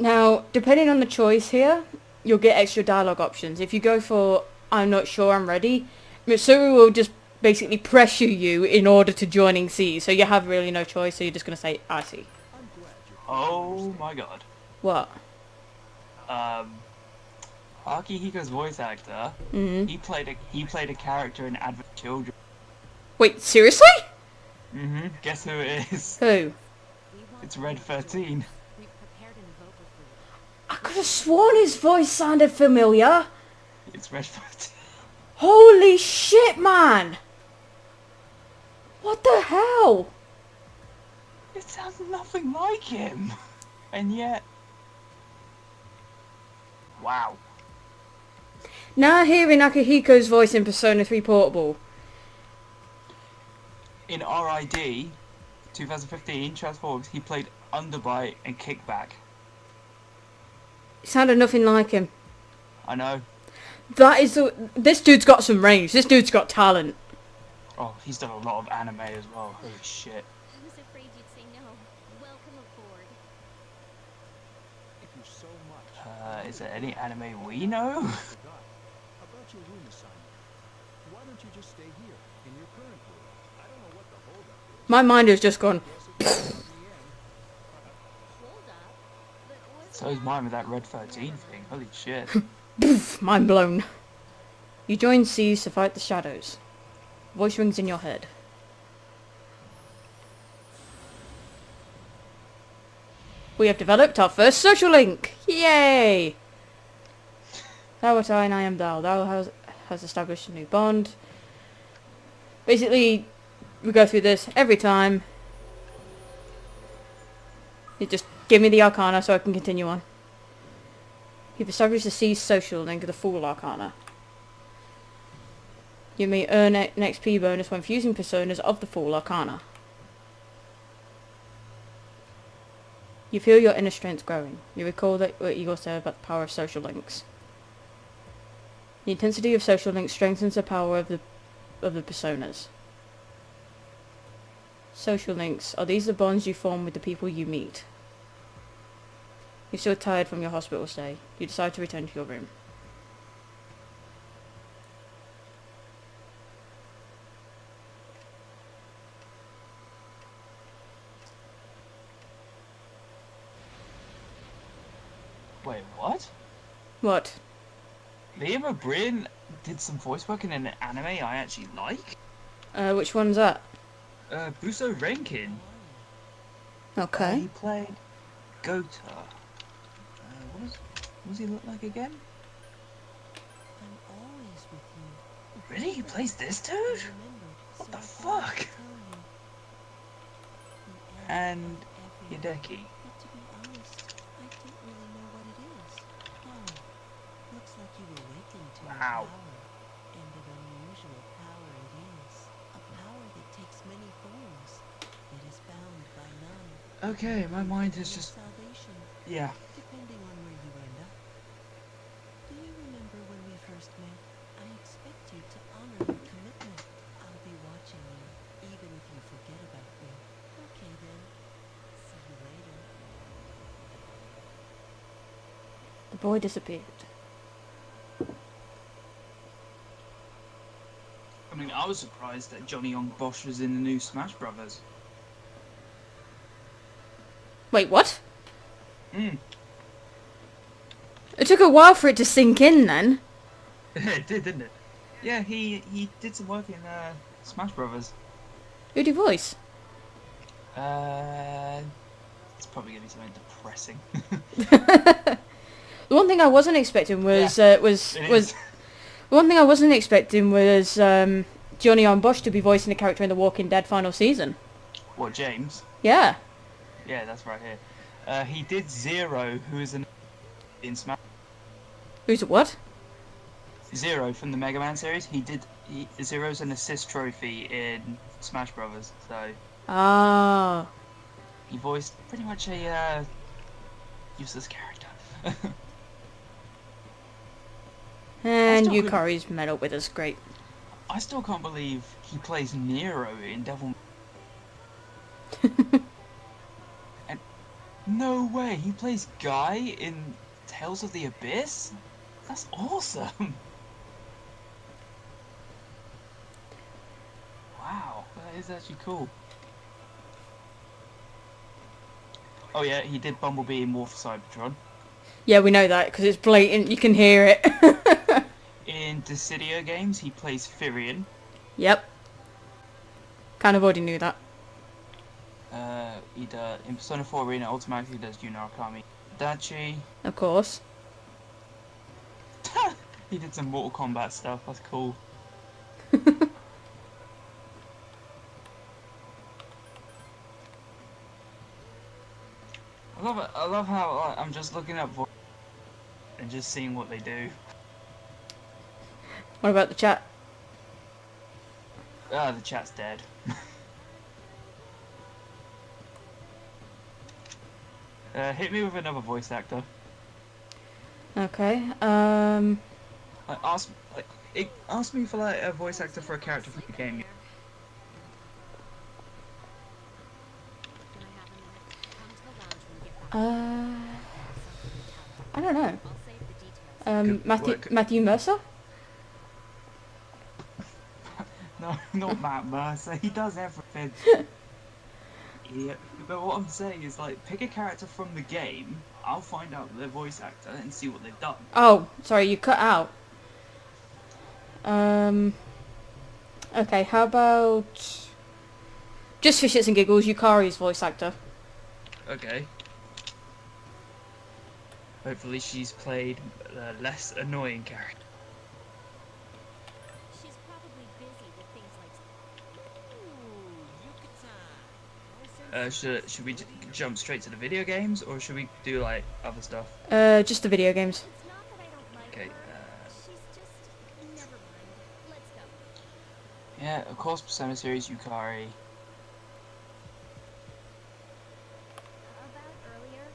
Now, depending on the choice here, you'll get extra dialogue options. If you go for I'm not sure, I'm ready, Mitsuru will just basically pressure you in order to joining C, so you have really no choice, so you're just going to say, I see. I'm glad you're Oh my god. What? Akihiko's voice actor, Mm-hmm. he played a character in Advent Children. Wait, seriously? Guess who it is? Who? We want It's to Red make 13. sure we've prepared an vocal for you. I could have sworn his voice sounded familiar. It's Red 13. Holy shit, man! What the hell? It sounds nothing like him. And yet... Wow. Now hearing Akihiko's voice in Persona 3 Portable. In RID 2015 Transforms, he played Underbite and Kickback. It sounded nothing like him. I know. That is the... This dude's got some range. This dude's got talent. Oh, he's done a lot of anime as well. Holy shit. I was afraid you'd say no. Welcome aboard. Thank you so much. Is there any anime we know? I forgot about your room assignment. Why don't you just stay here in your current room? I don't know what the holdup is. My mind has just gone... Guess it will in the end. Hold up. But what's So is mine with that Red 13 thing. Holy shit. Poof, mind blown. You join C's to fight the shadows. Voice rings in your head. We have developed our first social link! Yay! Thou art I and I am thou. Thou has established a new bond. Basically, we go through this every time. You just give me the Arcana so I can continue on. You've established the C's social link of the Fool Arcana. You may earn an XP bonus when fusing personas of the Fool Arcana. You feel your inner strength growing. You recall that what Eagle said about the power of social links. The intensity of social links strengthens the power of the personas. Social links. Are these the bonds you form with the people you meet? You're still tired from your hospital stay. You decide to return to your room. Wait, what? What? Liam O'Brien did some voice work in an anime I actually like? Which one's that? Buso Renkin. Okay. He played Gota. What does he look like again? I'm always with you. Really? He plays this dude? Remembered, What so the I thought I'd fuck? tell you. The end And of every Hideki. But to be honest, I don't really know what it is. Oh, looks like you awakened to your Wow. power. And an unusual power it is. A power that takes many forms. It is bound by none. Okay, my mind Your has just... salvation, Yeah. depending on where you end up. Do you remember when we first met? I expect you to honor your commitment. I'll be watching you, even if you forget about me. Okay then. See you later. The boy disappeared. I mean, I was surprised that Johnny Young Bosch was in the new Smash Brothers. Wait, what? Hmm. It took a while for it to sink in then. It did, didn't it? Yeah, he did some work in Smash Brothers. Who'd you voice? It's probably gonna be something depressing. The one thing I wasn't expecting was It was is. one thing I wasn't expecting was Johnny on Bosch to be voicing a character in the Walking Dead final season. What, James? Yeah. Yeah, that's right here. He did Zero, who is in Smash. Who's a what? Zero from the Mega Man series. Zero's an assist trophy in Smash Brothers, so Ah. he voiced pretty much a useless character. And still Yukari's medal with us. Great. I still can't believe he plays Nero in Devil. And no way, he plays Guy in Tales of the Abyss. That's awesome. Wow, that is actually cool. Oh yeah, he did Bumblebee in War for Cybertron. Yeah, we know that because it's blatant. You can hear it. In Dissidia games, he plays Firion. Yep. Kind of already knew that. He does in Persona 4 Arena automatically does Junior Akami. Dachi. Of course. He did some Mortal Kombat stuff. That's cool. I love it. I love how like, I'm just looking up and just seeing what they do. What about the chat? Ah, the chat's dead. Hit me with another voice actor. Okay. Like, ask me for like a voice actor for a character from the game. Can I have a minute? Come to the lounge when you get back. I don't know. I'll save the details. Matthew Mercer? No, not Matt Mercer. He does everything. Idiot. But what I'm saying is, like, pick a character from the game. I'll find out their voice actor and see what they've done. Oh, sorry, you cut out. Okay, how about... Just for shits and giggles, Yukari's voice actor. Okay. Hopefully she's played a less annoying character. She's probably busy with things like. Ooh, Yuka-san. Should we jump straight to the video games, or should we do, like, other stuff? Just the video games. It's not that I don't like Okay, her. She's just. Never mind. Let's go. yeah, of course, Persona series, Yukari. About earlier.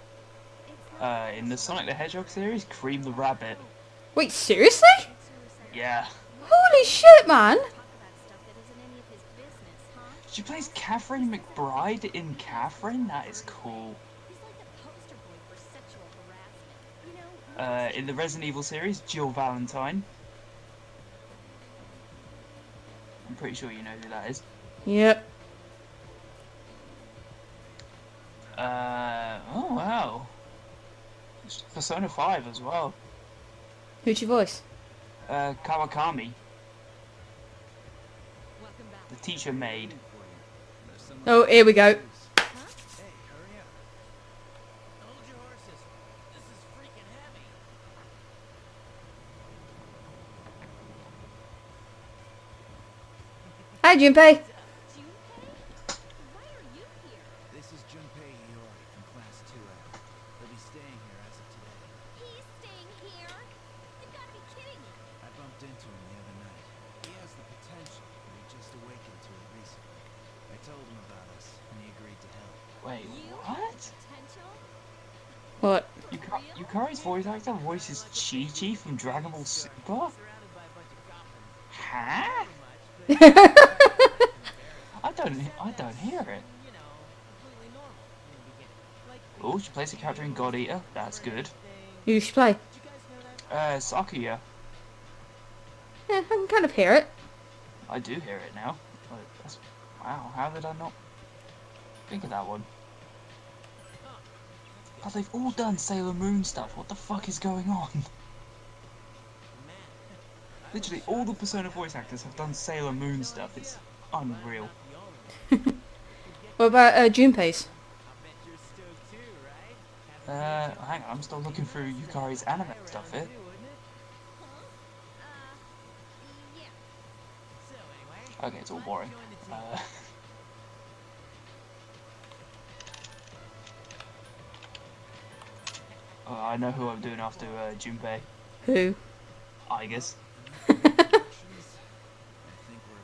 It's not In the Sonic the Hedgehog series, Cream the Rabbit. Wait, seriously? Yeah. Holy shit, man! talk about stuff that isn't any of his business, huh? She plays Catherine McBride in Catherine? That is cool. He's like the poster boy for sexual harassment. You know, In the Resident Evil series, Jill Valentine. I'm pretty sure you know who that is. Yep. Oh wow. Persona 5 as well. Who's your voice? Kawakami, welcome back. the teacher maid. There's some Oh, here we go. Hey, hurry up. Hold your horses. This is freaking heavy. Hi, Junpei. Junpei? Why are you here? This is Junpei Iori from Class 2F. They'll be staying here as of today. He's staying here? You've got to be kidding me. I bumped into him the other night. He has the potential, but he just awakened to it recently. I told him about us, and he agreed to help. Wait, You what? have potential? What? Yukari's voice actor voices Chi-Chi from Dragon Ball Super? Surrounded by a bunch of goblins. Huh? Pretty much, but I don't hear it. you know, completely normal in the beginning. Like, Oh, she plays a character in God Eater. That's good. Who you should play? did you guys know that? Sakuya. Yeah, I can kind of hear it. I do hear it now. Like, wow, how did I not think of that one? But they've all done Sailor Moon stuff. What the fuck is going on? Literally, all the Persona voice actors have done Sailor Moon stuff. It's unreal. What about Junpei's? I bet you're stoked too, right? Hang on, I'm still looking through Yukari's anime stuff here. Yeah. So anyway, Okay, it's all boring. I know who I'm doing after Junpei. Who? I guess. I think we're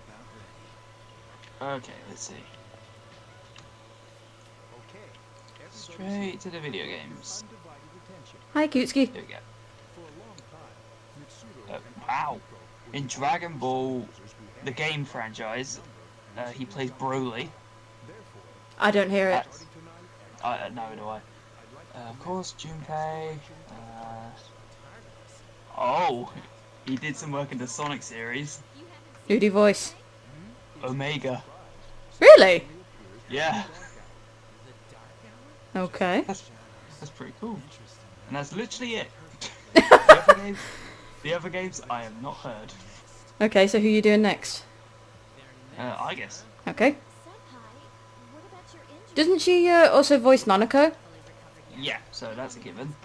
about ready. Okay, let's see. Okay. Straight to the video games. Undivided attention. Hi, Kutsuki. Here we go. For a long time, Mitsuru and Wow. Akihiko In were Dragon Ball, users we the had. game franchise, he plays Broly. Therefore, I don't hear it. That's, no, do I. Of course, Junpei. Oh, he did some work in the Sonic series. You haven't seen Duty voice. Omega. Really? Yeah, Okay. that's pretty cool. And that's literally it. Place. The other games I have not heard. Okay, so who you doing next? I guess. Okay. Senpai, what about your injury? Doesn't she also voice Nanako? Fully recovered yet? Yeah, so that's a given.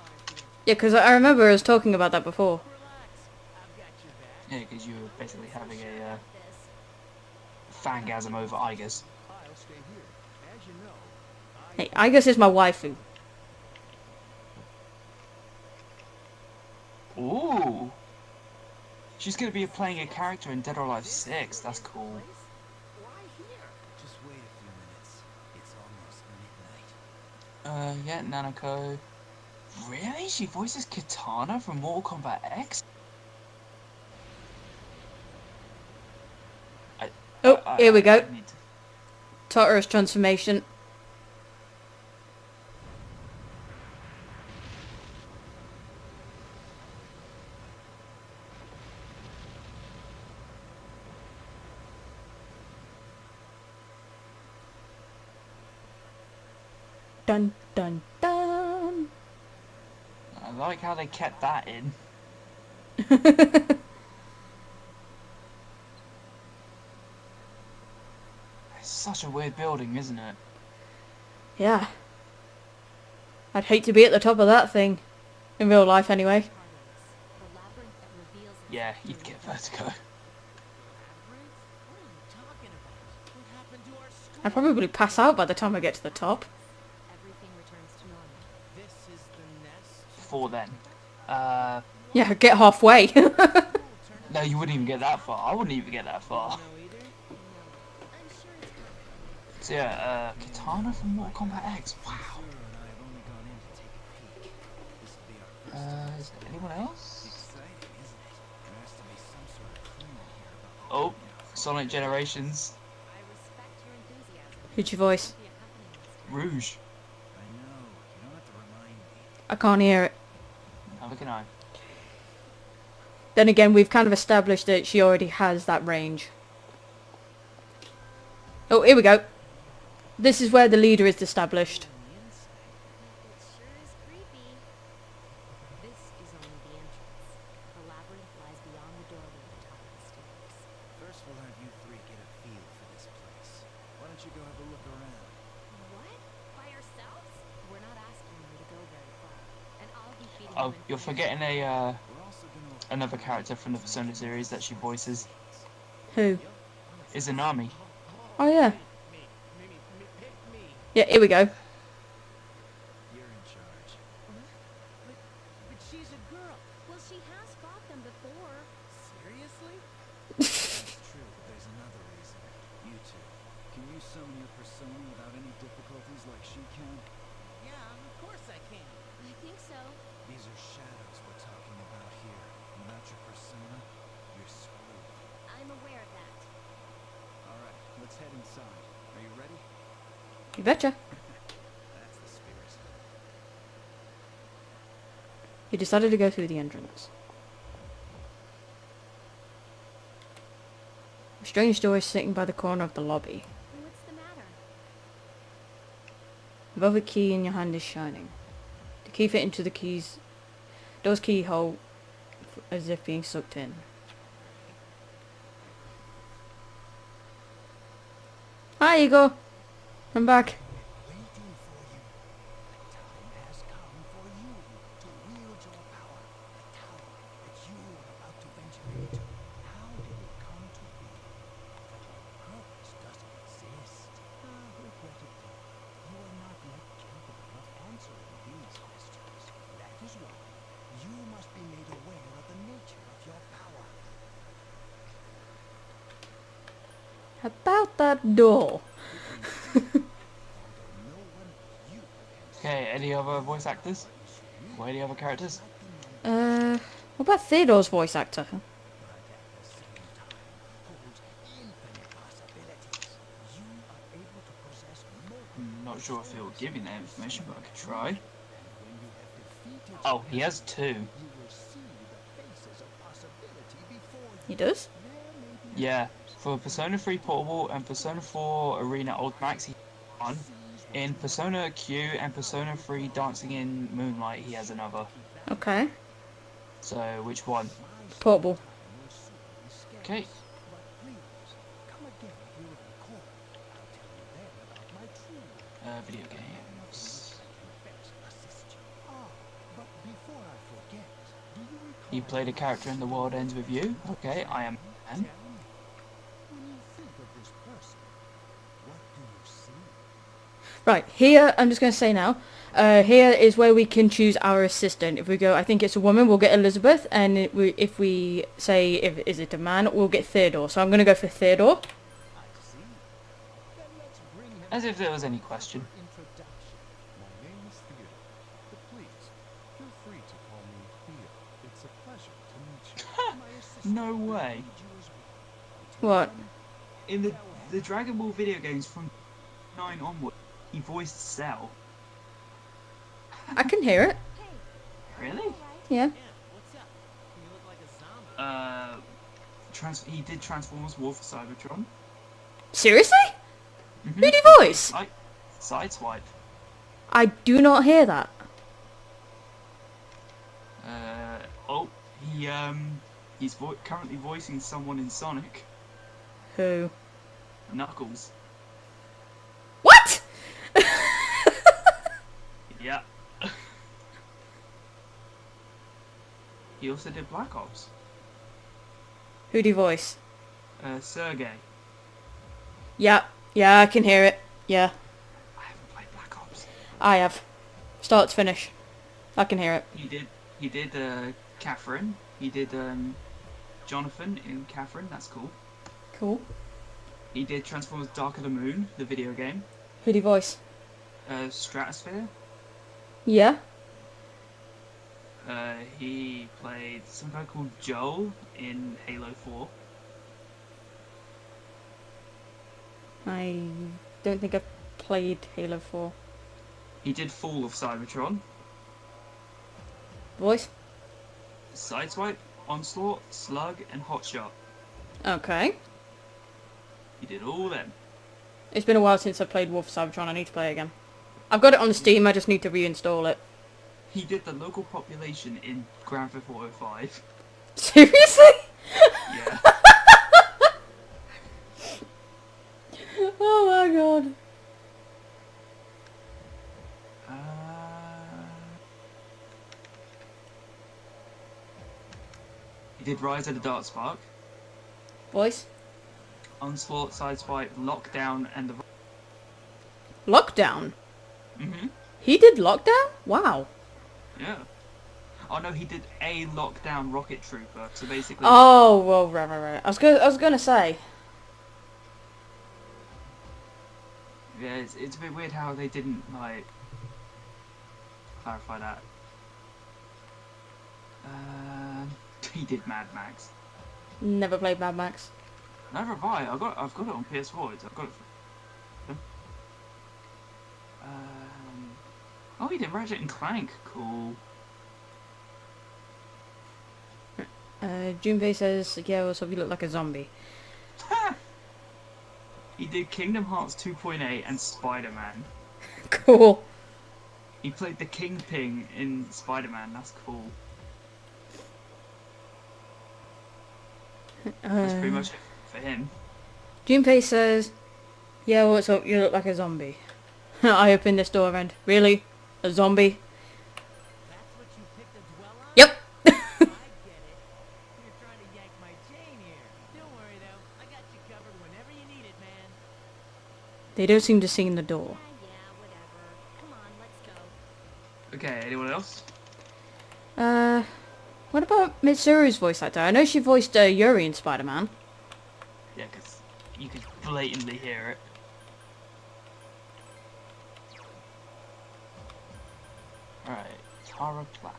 Yeah, because I remember us talking about that before. Yeah, because you were basically having a This. fangasm over Igus. I'll stay here. As you know, Hey, Igus is my waifu. Ooh. She's gonna be playing a character in Dead or Alive 6. That's cool. Why here? Just wait a few minutes. It's almost midnight. Yeah, Nanako. Really? She voices Katana from Mortal Kombat X? Oh, here we go. I need to- Totoro's transformation. Dun dun dun. I like how they kept that in. It's such a weird building, isn't it? Yeah. I'd hate to be at the top of that thing. In real life, anyway. The labyrinth that reveals Yeah, itself you'd during get the vertigo. Labyrinth? What are you talking about? What happened to our school? I'd probably pass out by the time I get to the top. Everything returns to normal. This is the nest. For then. Yeah, get halfway. No, you wouldn't even get that far. I wouldn't even get that far. No either. No, I'm sure it's coming. So yeah, Katana from Mortal Kombat X. Wow. Sura and I have only gone in to take a peek. This will be our first time. Is there anyone else? Exciting, isn't it? There has to be some sort of clue in here about Oh, the Sonic Generations. I respect your enthusiasm. Who'd you voice? Be a happening this time. Rouge. I know. You don't have to remind me. I can't hear it. Neither can I. Then again, we've kind of established that she already has that range. Oh, here we go. This is where the leader is established. It sure is creepy. This is only the entrance. The labyrinth lies beyond the doorway at the top of the stairs. First, we'll have you three get a feel for this place. Why don't you go have a look around? What? By ourselves? We're not asking you to go very far. And I'll be feeding Oh, you you're information. forgetting a We're also gonna another character from the Persona series that she voices. Who? Izanami. Oh, yeah. Pick me. Yeah, here we go. You're in charge. But she's a girl. Well, she has fought them before. Seriously? That's true, but there's another reason. You two, can you summon your persona without any difficulties like she can? Yeah, of course I can. I think so. These are shadows we're talking about here. Without your persona, you're screwed. I'm aware of that. Alright, let's head inside. Are you ready? You betcha. That's the spirit. You decided to go through the entrance. A strange door is sitting by the corner of the lobby. What's the matter? The velvet key in your hand is shining. The key fit into the door's keyhole as if being sucked in. Hi, Igor. I'm back. Waiting for you. The time has come for you to wield your power. The tower that you are about to venture into. How did it come to be? Your purpose doesn't exist. Regrettably, you are not yet capable of answering these questions. That is why you must be made aware of the nature of your power. About that door. Although no one you can Okay, any other voice actors? Or any other characters? What about Theodore's voice actor? but at the same time holds infinite possibilities. You are able to possess more. Not sure if he'll give you that information, but I could try. And when you have defeated Oh, he has two. you will see the faces of possibility before you. He does? There may be Yeah. others, For Persona 3 Portable and Persona 4 Arena Ultimax, he has one. In Persona Q and Persona 3 Dancing in Moonlight, he has another. Okay. So, which one? Portable. Okay. But please, come again if you're in court. I'll tell you then about my true Video games. But before I forget, do you recall You played a character in The World Ends With You? Okay, I am a man. when you think of this person, what do you see? Right, here, I'm just going to say now, here is where we can choose our assistant. If we go, I think it's a woman, we'll get Elizabeth, and if we say, is it a man, we'll get Theodore. So I'm going to go for Theodore. I see. Then let's bring him As if there was any question. introduction. My name is Theodore, but please, feel free to call me Theo. It's a pleasure to meet you. My assistant No will way. lead you as well. What? In the Dragon Ball video games from 9 onward, he voiced Cell. I can hear it. Really? Yeah. Yeah, what's up? You look like a zombie. He did Transformers War for Cybertron. Seriously? Mhm. Who do you voice? Sideswipe. I do not hear that. He's currently voicing someone in Sonic. Who? Knuckles. What? Yeah. He also did Black Ops. Who do you voice? Sergey. Yeah. Yeah, I can hear it. Yeah, I haven't played Black Ops. I have. Start to finish. I can hear it. He did Catherine. He did Jonathan in Catherine. That's cool. Cool. He did Transformers Dark of the Moon, the video game. Who do you voice? Stratosphere. Yeah. He played some guy called Joel in Halo 4. I don't think I've played Halo 4. He did Fall of Cybertron. Voice? Sideswipe, Onslaught, Slug, and Hotshot. Okay. He did all them. It's been a while since I played War for Cybertron. I need to play it again. I've got it on Steam. I just need to reinstall it. He did the local population in Grand Theft Auto 5. Seriously? Yeah. Oh my god. He did Rise of the Dark Spark, Voice? Onslaught, Sideswipe, Lockdown, and the... Lockdown? Mm-hmm. He did Lockdown? Wow. Yeah. Oh no, he did a Lockdown Rocket Trooper, so basically... Oh, well, right. I was gonna say. Yeah, it's a bit weird how they didn't, like, clarify that. He did Mad Max. Never played Mad Max. Never have I. I've got it on PS4. I've got it for... Oh, he did Ratchet and Clank. Cool. Junpei says, yeah, also you look like a zombie. He did Kingdom Hearts 2.8 and Spider-Man. Cool. He played the Kingpin in Spider-Man. That's cool. That's pretty much it for him. Junpei says, yeah, what's up? You look like a zombie. I opened this door and, really? A zombie? That's what you picked to dwell on? Yep. I get it. You're trying to yank my chain here. Don't worry though, I got you covered whenever you need it, man. They don't seem to see in the door. Yeah, whatever. Come on, let's go. Okay, anyone else? What about Mitsuru's voice actor? I know she voiced Yuri in Spider-Man. Yeah, because you could blatantly hear it. Alright, Tara Platt.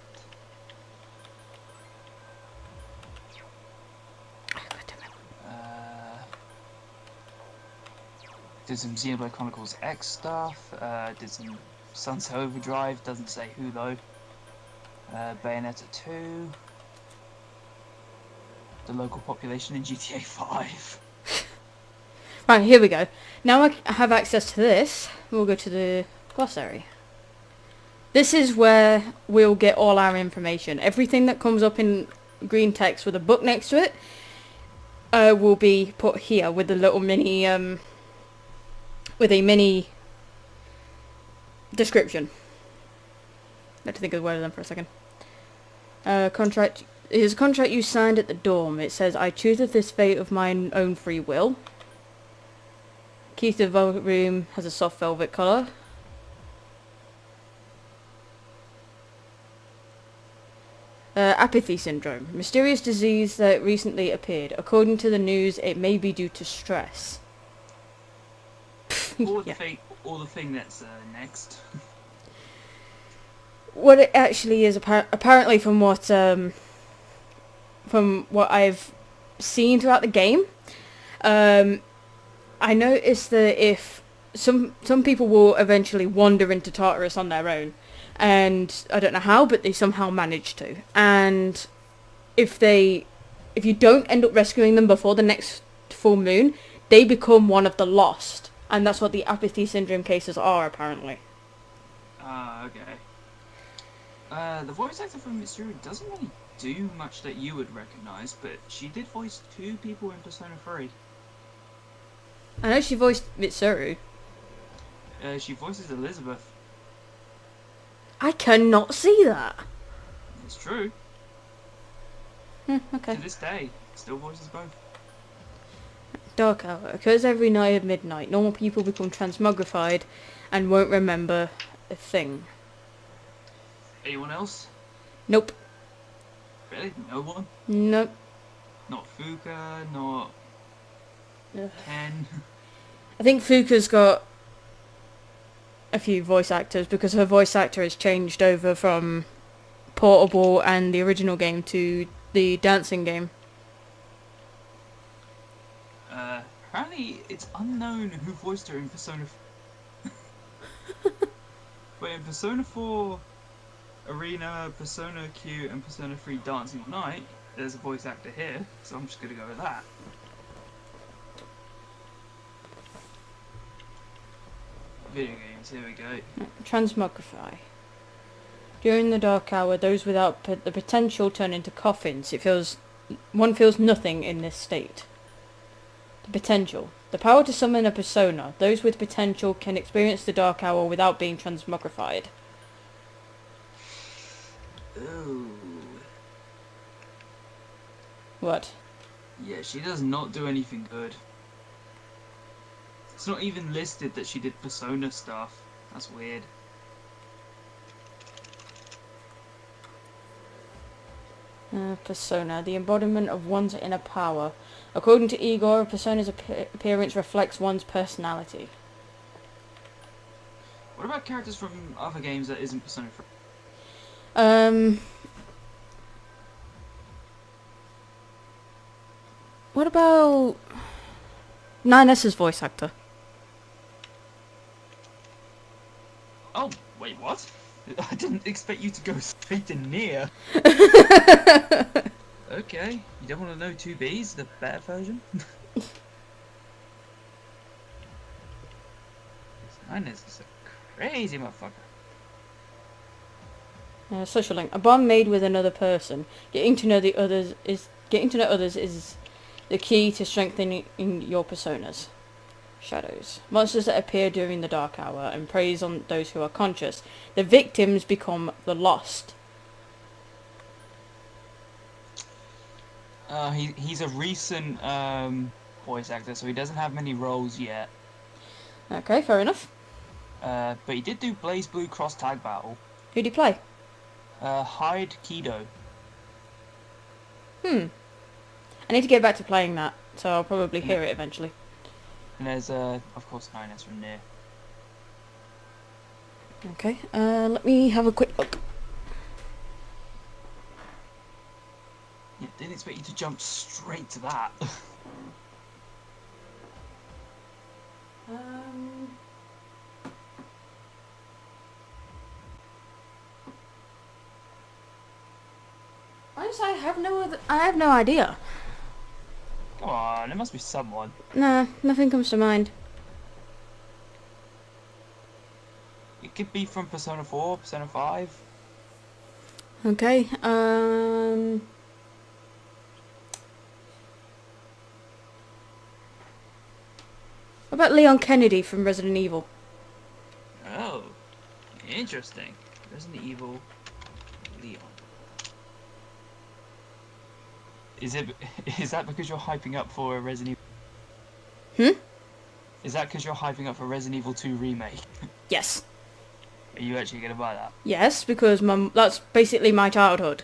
Did some Xenoblade Chronicles X stuff, did some Sunset Overdrive, doesn't say who though. Bayonetta 2. The local population in GTA 5. Right, here we go. Now I have access to this. We'll go to the glossary. This is where we'll get all our information. Everything that comes up in green text with a book next to it will be put here with a little mini, with a mini description. I had to think of the word of them for a second. Contract. Here's a contract you signed at the dorm. It says, I chooseth this fate of mine own free will. Key to the velvet room has a soft velvet colour. Apathy syndrome. Mysterious disease that recently appeared. According to the news, it may be due to stress. Or Yeah. the thing that's next. What it actually is, apparently from what I've seen throughout the game, I noticed that if some people will eventually wander into Tartarus on their own, and I don't know how, but they somehow manage to. And if you don't end up rescuing them before the next full moon, they become one of the lost, and that's what the apathy syndrome cases are apparently. Okay. The voice actor from Mitsuru doesn't really do much that you would recognise, but she did voice 2 people in Persona 3. I know she voiced Mitsuru. She voices Elizabeth. I cannot see that. It's true. Okay. To this day, still voices both. Dark hour occurs every night at midnight. Normal people become transmogrified and won't remember a thing. Anyone else? Nope. Really? No one? Nope. Not Fuka, not Ugh. Ken. I think Fuka's got a few voice actors because her voice actor has changed over from Portable and the original game to the dancing game. Apparently it's unknown who voiced her in Persona but in Persona 4 Arena, Persona Q and Persona 3 Dancing at Night, there's a voice actor here, so I'm just gonna go with that. Video games, here we go. Transmogrify. During the dark hour, those without the potential turn into coffins. One feels nothing in this state. The potential. The power to summon a persona. Those with potential can experience the dark hour without being transmogrified. Ooh. What? Yeah, she does not do anything good. It's not even listed that she did Persona stuff. That's weird. Persona. The embodiment of one's inner power. According to Igor, a persona's appearance reflects one's personality. What about characters from other games that isn't Persona 3? What about 9S's voice actor? Oh, wait, what? I didn't expect you to go straight to Nier. Okay, you don't want to know 2B's, the better version? This is a crazy motherfucker. Social link. A bond made with another person. Getting to know others is the key to strengthening your personas. Shadows. Monsters that appear during the dark hour and preys on those who are conscious. The victims become the lost. He's a recent voice actor, so he doesn't have many roles yet. Okay, fair enough. But he did do Blaze Blue Cross Tag Battle. Who'd he play? Hyde Kido. I need to get back to playing that, so I'll probably hear it eventually. And there's, of course, 9S from Nier. Okay, let me have a quick look. Yeah, didn't expect you to jump straight to that. Honestly, I have no idea. Come on, there must be someone. Nah, nothing comes to mind. It could be from Persona 4, Persona 5. Okay, what about Leon Kennedy from Resident Evil? Oh, interesting. Resident Evil Leon. Is that because you're hyping up for a Resident Evil? Hmm? Is that because you're hyping up for Resident Evil 2 remake? Yes. Are you actually gonna buy that? Yes, because that's basically my childhood.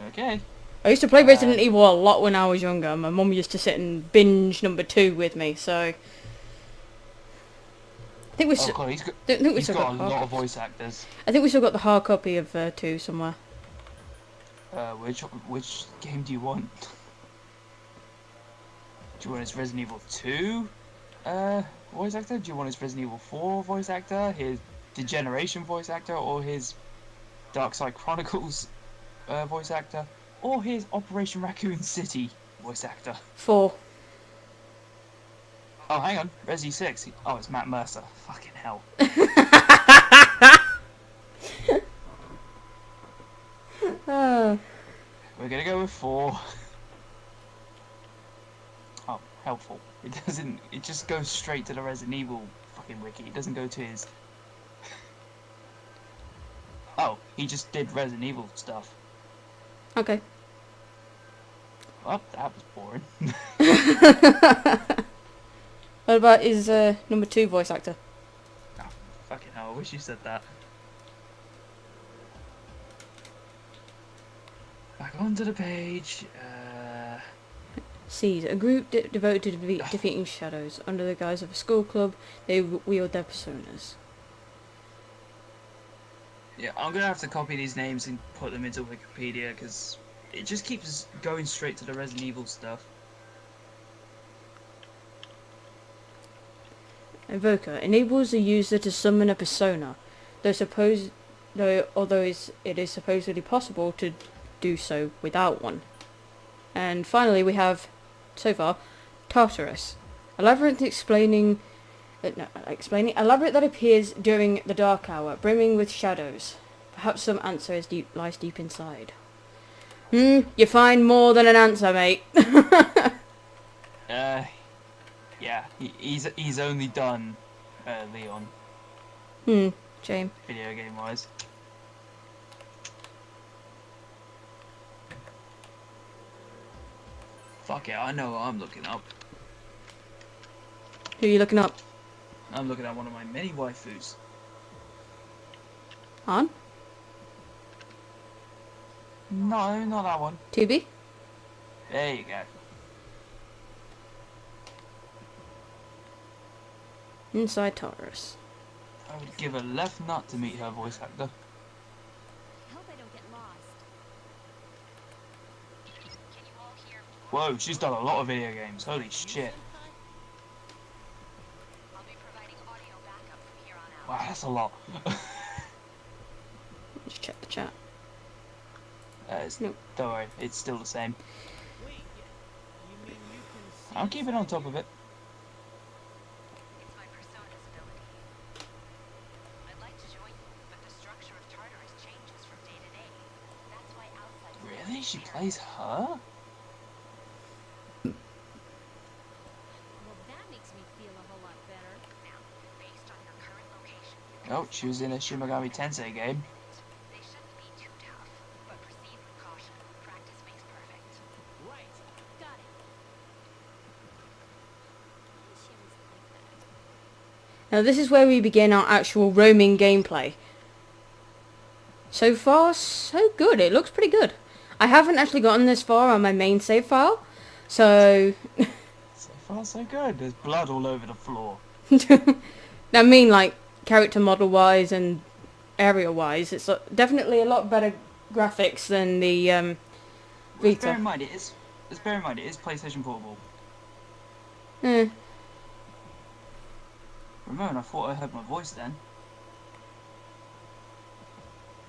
Okay. I used to play Resident Evil a lot when I was younger. My mum used to sit and binge number 2 with me, so... I think we Oh still... god, he's he's got a lot of voice actors. I think we still got the hard copy of 2 somewhere. Which game do you want? Do you want his Resident Evil 2 voice actor? Do you want his Resident Evil 4 voice actor? His Degeneration voice actor? Or his Dark Side Chronicles voice actor? Or his Operation Raccoon City voice actor? 4. Oh, hang on. Resi 6. Oh, it's Matt Mercer. Fucking hell. Oh. We're gonna go with 4. Oh, helpful. It just goes straight to the Resident Evil fucking wiki. It doesn't go to his... Oh, he just did Resident Evil stuff. Okay. Well, that was boring. What about his number 2 voice actor? Oh, fucking hell, I wish you said that. Back onto the page. Seeds. A group devoted to defeating shadows. Under the guise of a school club, they wield their personas. Yeah, I'm gonna have to copy these names and put them into Wikipedia because it just keeps going straight to the Resident Evil stuff. Invoker enables the user to summon a persona, although it is supposedly possible to do so without one. And finally, we have, so far, Tartarus, a labyrinth explaining a labyrinth that appears during the dark hour, brimming with shadows. Perhaps some answer lies deep inside. You find more than an answer, mate. Yeah, he's only done Leon. Shame. Video game wise. Fuck it, I know what I'm looking up. Who are you looking up? I'm looking at one of my many waifus. On? No, not that one. 2B? There you go. Inside Tartarus. I would give a left nut to meet her voice actor. I hope I don't get lost. Can you all hear me? Whoa, she's done a lot of video games. Holy shit. I'll be providing audio backup from here on out. Wow, that's a lot. Just check the chat. Nope. Don't worry, it's still the same. Wait, you mean you can see I'm keeping on top of it. It's my persona's ability. I'd like to join you, but the structure of Tartarus changes from day to day. That's why outside... Really? She plays her? Well, that makes me feel a whole lot better. Now, based on your current location... Oh, she was in a Shin Megami Tensei game. They shouldn't be too tough, but proceed with caution. Practice makes perfect. right. Got it. She was like that. Now this is where we begin our actual roaming gameplay. So far, so good. It looks pretty good. I haven't actually gotten this far on my main save file, so... So far, so good. There's blood all over the floor. I mean, like, character model-wise and area-wise, it's definitely a lot better graphics than the Bear Vita. in mind, it is PlayStation Portable. Eh, Ramon, I thought I heard my voice then.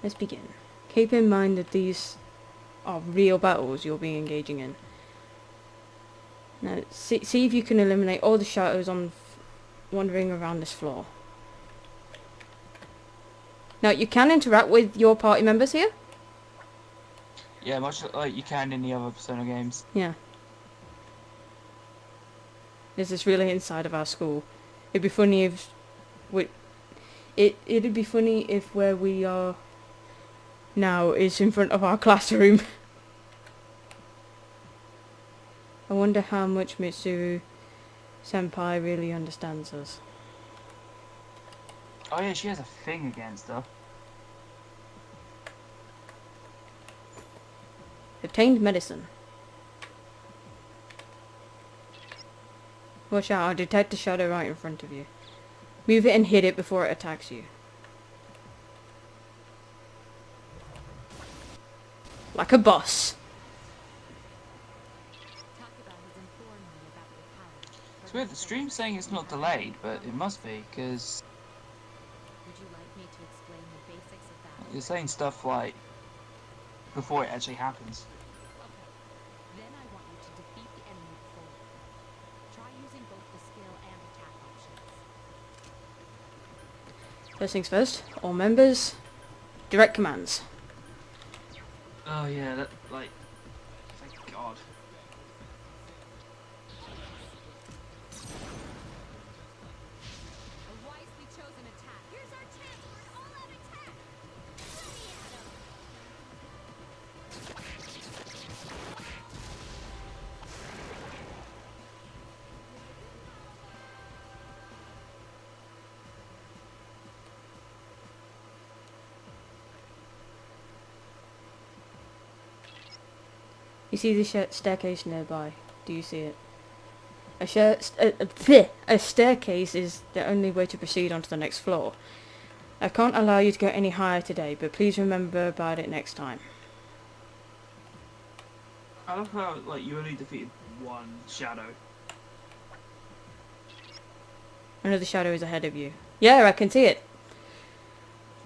let's begin. Keep in mind that these are real battles you'll be engaging in. Now, see if you can eliminate all the shadows on wandering around this floor. Now, you can interact with your party members here. Yeah, much like you can in the other Persona games. Yeah. This is really inside of our school. It'd be funny if... It'd be funny if where we are now is in front of our classroom. I wonder how much Mitsuru Senpai really understands us. Oh yeah, she has a thing against her. Obtained medicine. Watch out, I'll detect a shadow right in front of you. Move it and hit it before it attacks you. Like a boss. Takeba has informed me about your power. It's weird, the stream's saying it's not delayed, but it must be, because Would you like me to explain the basics of that? you're saying stuff like before it actually happens. Okay. Then I want you to defeat the enemy before. Try using both the skill and attack options. First things first, all members, direct commands. Oh yeah, that, like, thank God. A wisely chosen attack. Here's our chance for an all-out attack. Let me at 'em. You see the staircase nearby. Do you see it? A staircase is the only way to proceed onto the next floor. I can't allow you to go any higher today, but please remember about it next time. I love how, like, you only defeated one shadow. Another shadow is ahead of you. Yeah, I can see it.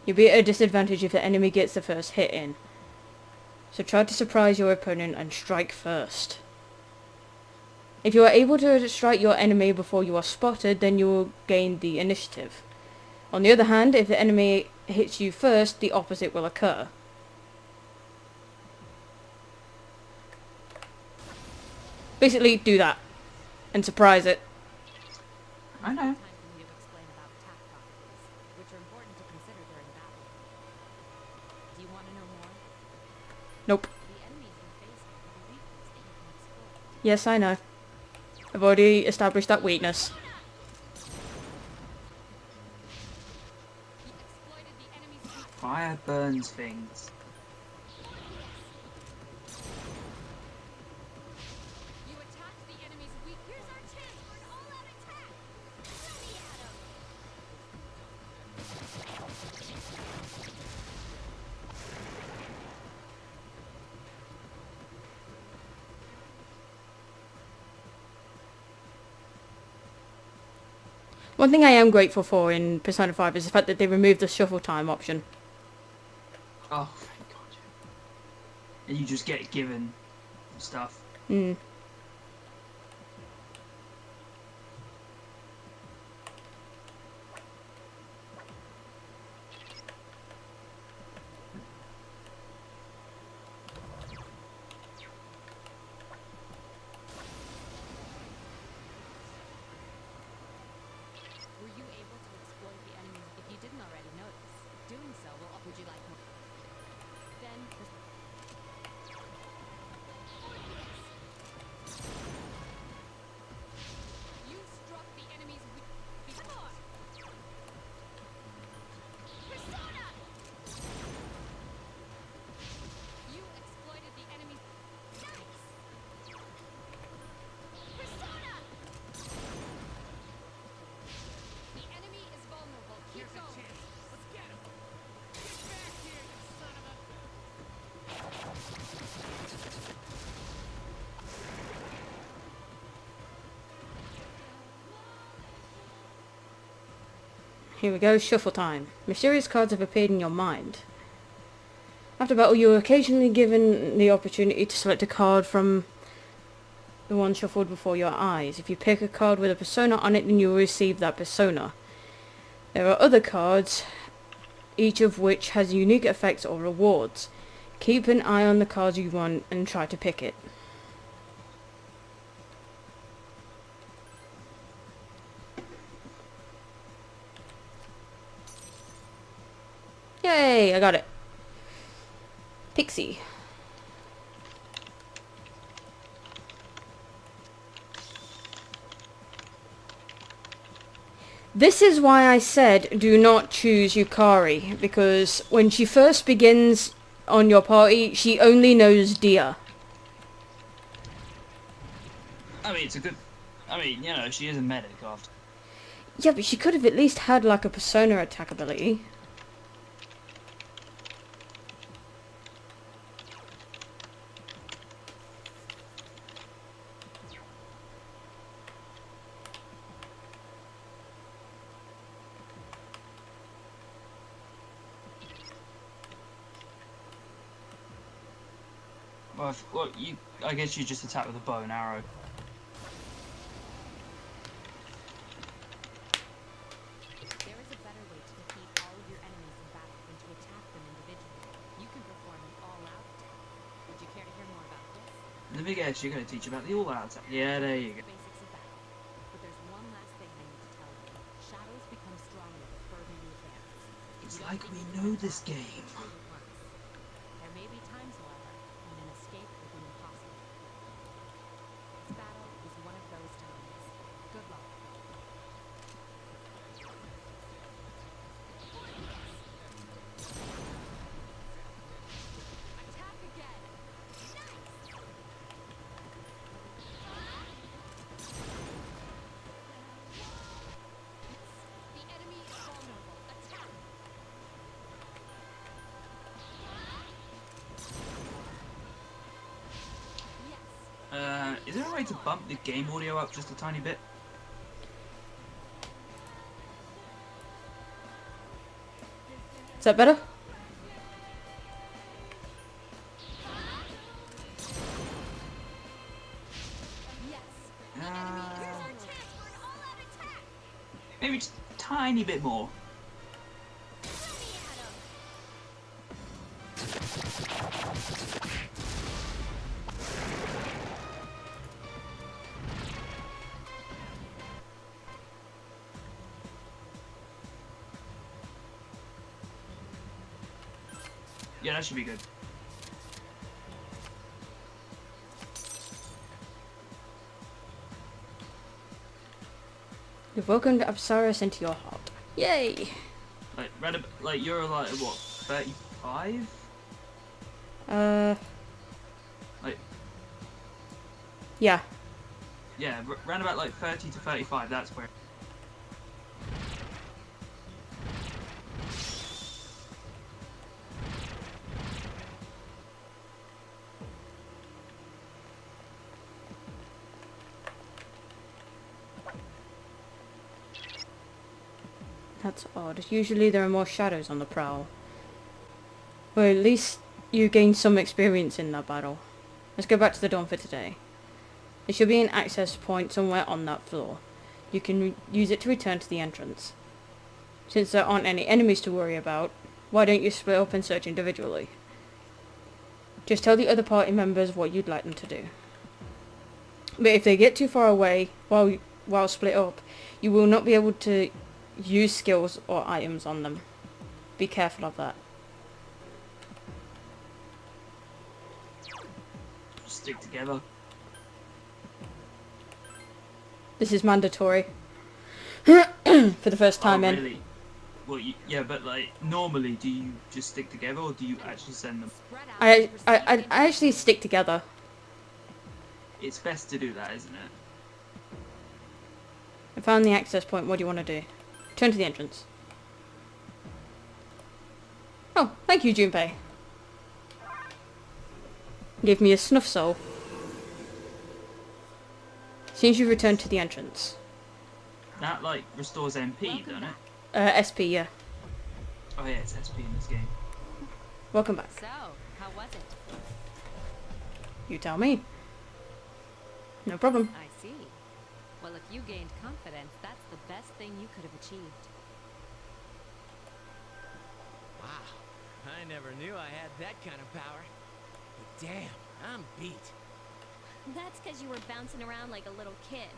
You'll be at a disadvantage if the enemy gets the first hit in. So try to surprise your opponent and strike first. If you are able to strike your enemy before you are spotted, then you will gain the initiative. On the other hand, if the enemy hits you first, the opposite will occur. Basically, do that. And surprise it. I know. Time for me to explain about attack properties, which are important to consider during battle. Do you want to know more? Nope. The enemies you face here have a weakness that you can exploit. Yes, I know. I've already established that weakness. He exploited the enemy's weakness. Fire burns things. You attacked the enemy's weak. Here's our chance for an all-out attack. Let me at 'em. One thing I am grateful for in Persona 5 is the fact that they removed the shuffle time option. Oh, thank God. Yeah. And you just get given stuff. Mm. Were you able to exploit the enemy? If you didn't already notice, doing so will. Would you like more? Then. You struck the enemy's weak. Before. Persona. You exploited the enemy's. Nice. Persona. The enemy is vulnerable. Keep going. Let's get him. Get back here, you son of a... Here we go, shuffle time. Mysterious cards have appeared in your mind. After battle, you are occasionally given the opportunity to select a card from the one shuffled before your eyes. If you pick a card with a persona on it, then you'll receive that persona. There are other cards, each of which has unique effects or rewards. Keep an eye on the cards you want and try to pick it. Yay, I got it. Pixie. This is why I said do not choose Yukari, because when she first begins on your party, she only knows Dia. I mean, it's a good. I mean, you know, she is a medic after. Yeah, but she could have at least had like a persona attack ability. Well, I guess you just attack with a bow and arrow. There is a better way to defeat all of your enemies in battle than to attack them individually. You can perform an all-out attack. Would you care to hear more about this? Let me guess, you're going to teach about the all-out attack. Yeah, there you go. The basics of battle. But there's one last thing I need to tell you. Shadows become stronger the further you advance. If It's you don't like think we it's know like this that, game. try it once. There may be times, however, when an escape will be impossible. This battle is one of those times. Good luck. Attack again! Nice! The enemy is vulnerable. Attack! Yes. Is there a way to bump the game audio up just a tiny bit? Is that better? Yes. Uh, maybe just a tiny bit more. Yeah, that should be good. You've welcomed Apsaris into your heart. Yay! Like you're like what, 35? Like Yeah. yeah, round about like 30 to 35. That's where. That's odd. Usually there are more shadows on the prowl. Well, at least you gained some experience in that battle. Let's go back to the dorm for today. There should be an access point somewhere on that floor. You can use it to return to the entrance. Since there aren't any enemies to worry about, why don't you split up and search individually? Just tell the other party members what you'd like them to do. But if they get too far away while split up, you will not be able to use skills or items on them. Be careful of that. Stick together. This is mandatory. For the first time in. Really? Well, yeah, but like normally, do you just stick together or do you actually send them? Spread out I and proceed actually stick together. It's best to do that, isn't it? I found the access point. What do you want to do? Turn to the entrance. Oh, thank you, Junpei. Gave me a snuff soul. Seems you've returned to the entrance. That like restores MP, don't it? SP, yeah. Oh yeah, it's SP in this game. Welcome back. So, how was it? You tell me. No problem. I see. Well, if you gained confidence, that's the best thing you could have achieved. Wow, I never knew I had that kind of power. But damn, I'm beat. That's because you were bouncing around like a little kid.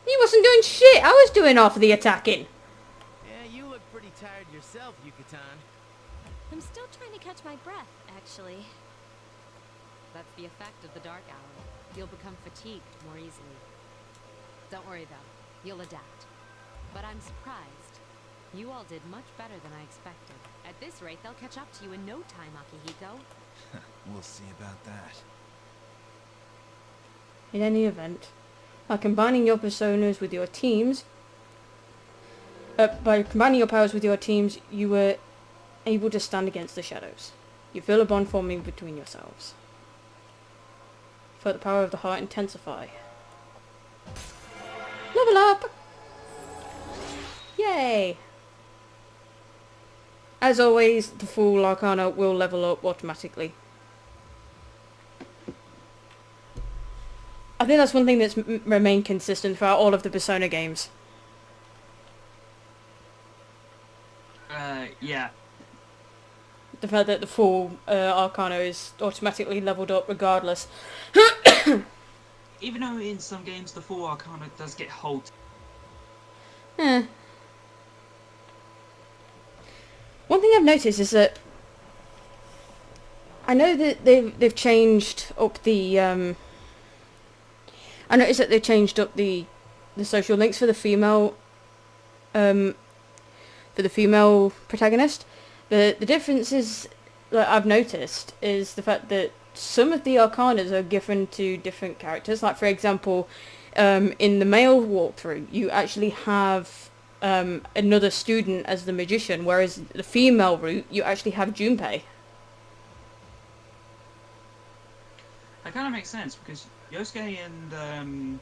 He wasn't doing shit. I was doing half of the attacking. Yeah, you look pretty tired yourself, Yucatan. I'm still trying to catch my breath, actually. That's the effect of the dark hour. You'll become fatigued more easily. Don't worry though, you'll adapt. But I'm surprised. You all did much better than I expected. At this rate, they'll catch up to you in no time, Akihiko. We'll see about that. In any event, by combining your personas with your teams, by combining your powers with your teams, you were able to stand against the shadows. You feel a bond forming between yourselves. Felt the power of the heart intensify. Level up! Yay! As always, the full Arcana will level up automatically. I think that's one thing that's remained consistent throughout all of the Persona games. Yeah. The fact that the full Arcana is automatically leveled up regardless. Even though in some games the full Arcana does get halted. One thing I've noticed is that I know that they've changed up the I noticed that they've changed up the social links for the female protagonist. The difference is that I've noticed is the fact that some of the Arcanas are given to different characters. Like for example, in the male walkthrough, you actually have another student as the magician, whereas the female route, you actually have Junpei. That kind of makes sense because Yosuke and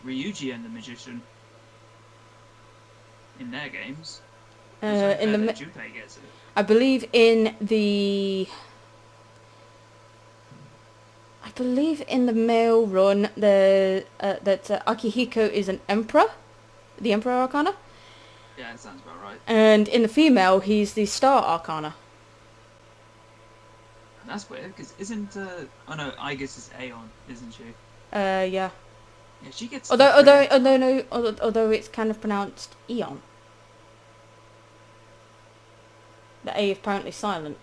Ryuji and the magician in their games. In the Junpei gets it. I believe in the male run, that Akihiko is an emperor, the Emperor Arcana. Yeah, that sounds about right. And in the female, he's the Star Arcana. And that's weird because isn't oh no, I guess it's Aeon, isn't she? Yeah. Yeah, she gets. Although it's kind of pronounced Eon. The A is apparently silent.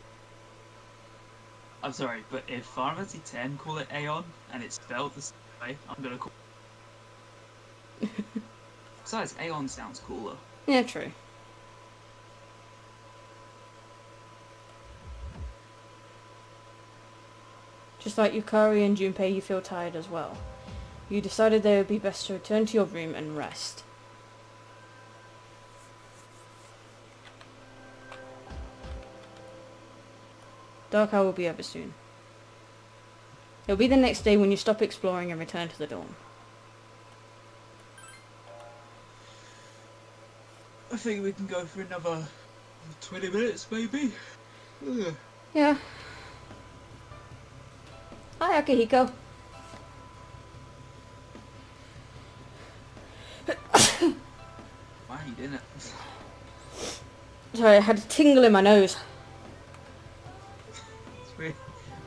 I'm sorry, but if Final Fantasy X call it Aeon and it's spelled the same way, I'm gonna call. Besides, Aeon sounds cooler. Yeah, true. Just like Yukari and Junpei, you feel tired as well. You decided that it would be best to return to your room and rest. Dark hour will be over soon. It'll be the next day when you stop exploring and return to the dawn. I think we can go for another 20 minutes, maybe. Ugh. Yeah. Hi, Akihiko. Why are you doing it? Sorry, I had a tingle in my nose. It's weird.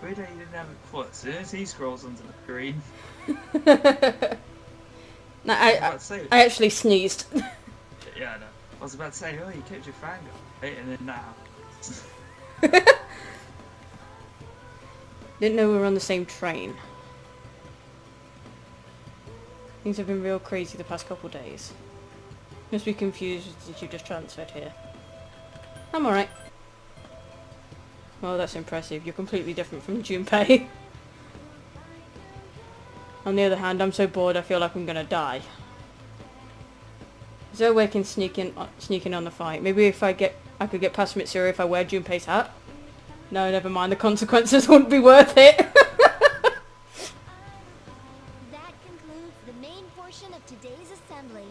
Weird how you didn't have it before. As soon as he scrolls onto the screen. No, I was about to say, I actually sneezed. yeah, I know. I was about to say, oh, you kept your fan going. And then now. Didn't know we were on the same train. Things have been real crazy the past couple days. Must be confused that you just transferred here. I'm alright. Well, that's impressive. You're completely different from Junpei. On the other hand, I'm so bored I feel like I'm gonna die. Is there a way I can sneak in on the fight? Maybe if I could get past Mitsuru if I wear Junpei's hat? No, never mind. The consequences wouldn't be worth it. That concludes the main portion of today's assembly.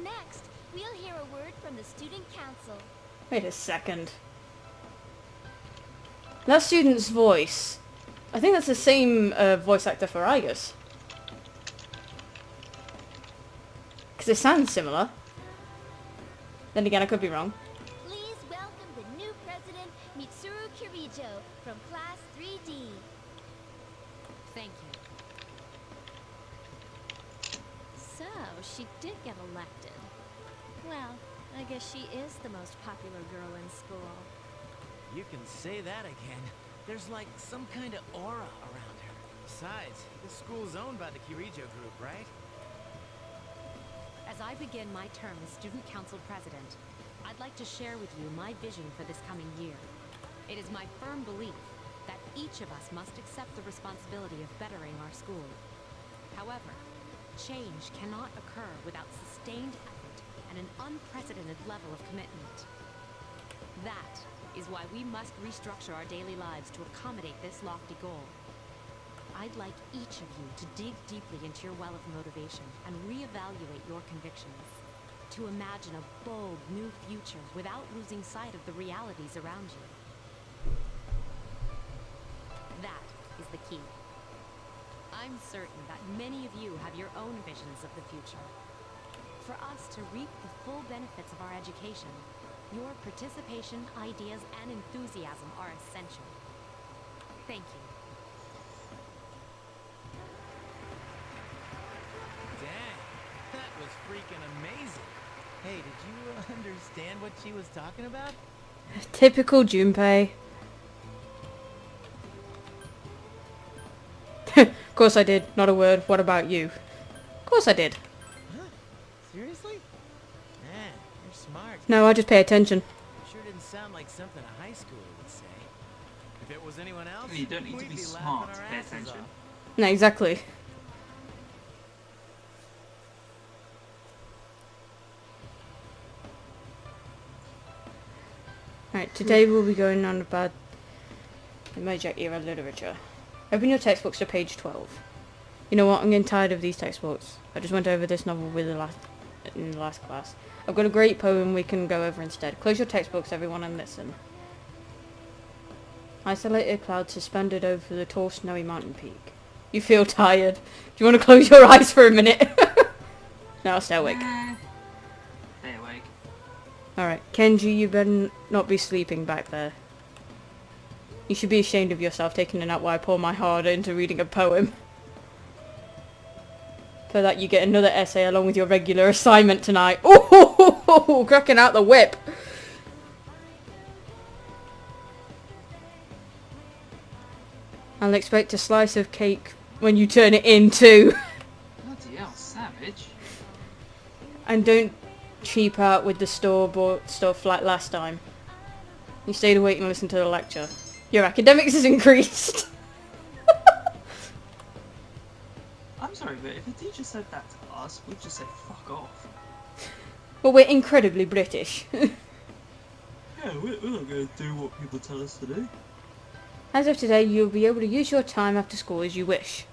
Next, we'll hear a word from the student council. Wait a second. That student's voice. I think that's the same voice actor for Igus. Because it sounds similar. Then again, I could be wrong. Please welcome the new president, Mitsuru Kirijo, from Class 3D. Thank you. So, she did get elected. Well, I guess she is the most popular girl in school. You can say that again. There's like some kind of aura around her. Besides, this school's owned by the Kirijo group, right? As I begin my term as Student Council President, I'd like to share with you my vision for this coming year. It is my firm belief that each of us must accept the responsibility of bettering our school. However, change cannot occur without sustained effort and an unprecedented level of commitment. That is why we must restructure our daily lives to accommodate this lofty goal. I'd like each of you to dig deeply into your well of motivation and reevaluate your convictions. To imagine a bold, new future without losing sight of the realities around you. That is the key. I'm certain that many of you have your own visions of the future. For us to reap the full benefits of our education, your participation, ideas, and enthusiasm are essential. Thank you. Dang, that was freaking amazing. Hey, did you understand what she was talking about? Typical Junpei. Of course I did. Not a word. What about you? Of course I did. Huh? Seriously? Man, you're smart. No, I just pay attention. Sure didn't sound like something a high schooler would say. If it was anyone else, You don't need to we'd be laughing smart our to pay asses attention. off. No, exactly. Right, today we'll be going on about the Meiji era literature. Open your textbooks to page 12. You know what, I'm getting tired of these textbooks. I just went over this novel with in the last class. I've got a great poem we can go over instead. Close your textbooks, everyone, and listen. Isolated cloud suspended over the tall snowy mountain peak. You feel tired. Do you want to close your eyes for a minute? No, stay awake. Stay awake. Alright, Kenji, you better not be sleeping back there. You should be ashamed of yourself taking a nap while I pour my heart into reading a poem. For that you get another essay along with your regular assignment tonight. Ooh, cracking out the whip. I'll expect a slice of cake when you turn it in too. Bloody hell, savage. And don't cheap out with the store-bought stuff like last time. You stayed awake and listened to the lecture. Your academics has increased. I'm sorry, but if a teacher said that to us, we'd just say fuck off. Well, we're incredibly British. Yeah, we're not going to do what people tell us to do. As of today, you'll be able to use your time after school as you wish.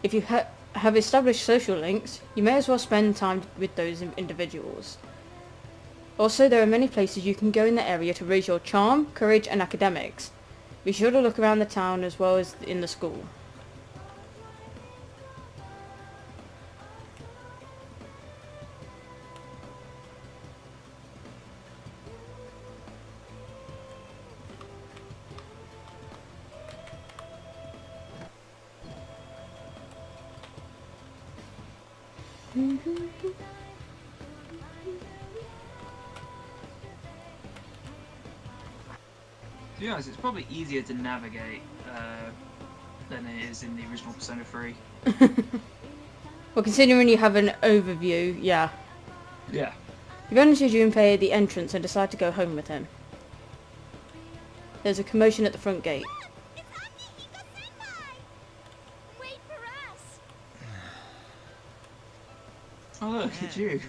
If you have established social links, you may as well spend time with those individuals. Also, there are many places you can go in the area to raise your charm, courage, and academics. Be sure to look around the town as well as in the school. To be honest, it's probably easier to navigate than it is in the original Persona 3. Well, considering you have an overview, yeah. Yeah. You run into Junpei at the entrance and decide to go home with him. There's a commotion at the front gate. It's Akihiko-senpai! Wait for us! Oh look, it's you.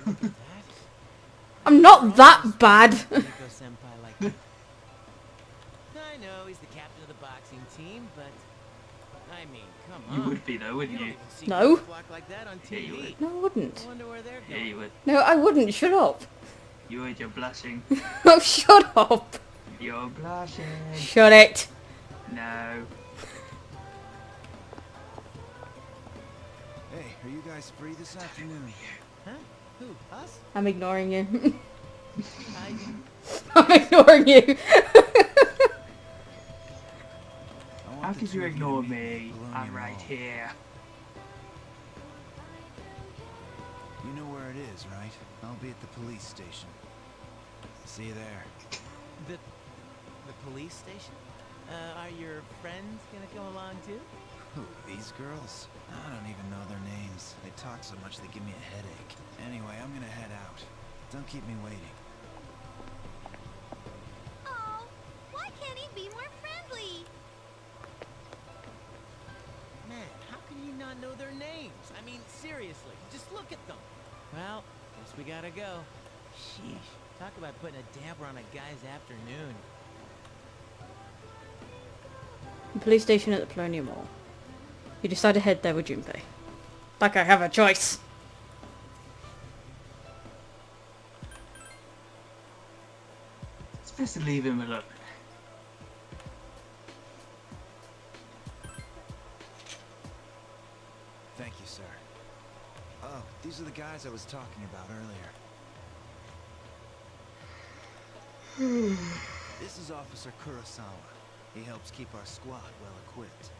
I'm not that bad. Akihiko-senpai like that. I know he's the captain of the boxing team, but I mean, come on. You would be though, wouldn't don't you? even see No. guys walk like that on Yeah, you TV. would. No, I wouldn't. I wonder where they're Yeah, going. you would. No, I wouldn't. Shut up. You would, you're blushing. Oh, shut up. You're blushing. Shut it. No. Are you guys free this afternoon? Huh? Who? Us? I'm ignoring you. I... I'm ignoring you. I want How the could two you of to ignore meet at me? Bologna I'm right Mall. here. You know where it is, right? I'll be at the police station. See you there. The police station? Are your friends gonna come along too? Who, these girls? I don't even know their names. They talk so much they give me a headache. Anyway, I'm gonna head out. Don't keep me waiting. Oh, why can't he be more friendly? Man, how can you not know their names? I mean, seriously, just look at them. Well, guess we gotta go. Sheesh, talk about putting a damper on a guy's afternoon. Police station at the Bologna Mall. You decide to head there with Junpei. Like I have a choice. It's best to leave him alone. Thank you, sir. Oh, these are the guys I was talking about earlier. This is Officer Kurosawa. He helps keep our squad well equipped.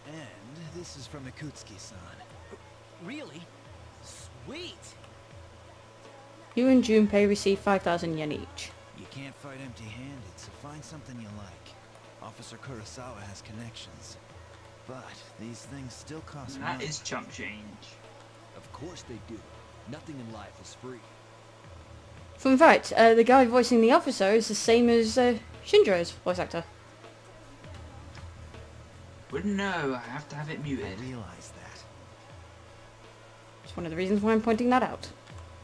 And this is from Ikutsuki-san. Really? Sweet! You and Junpei receive 5,000 yen each. You can't fight empty-handed, so find something you like. Officer Kurosawa has connections. But these things still cost That money. is chump change. Of course they do. Nothing in life is free. Fun fact, the guy voicing the officer is the same as Shinjo's voice actor. Wouldn't know. I have to have it I muted. realize that. It's one of the reasons why I'm pointing that out.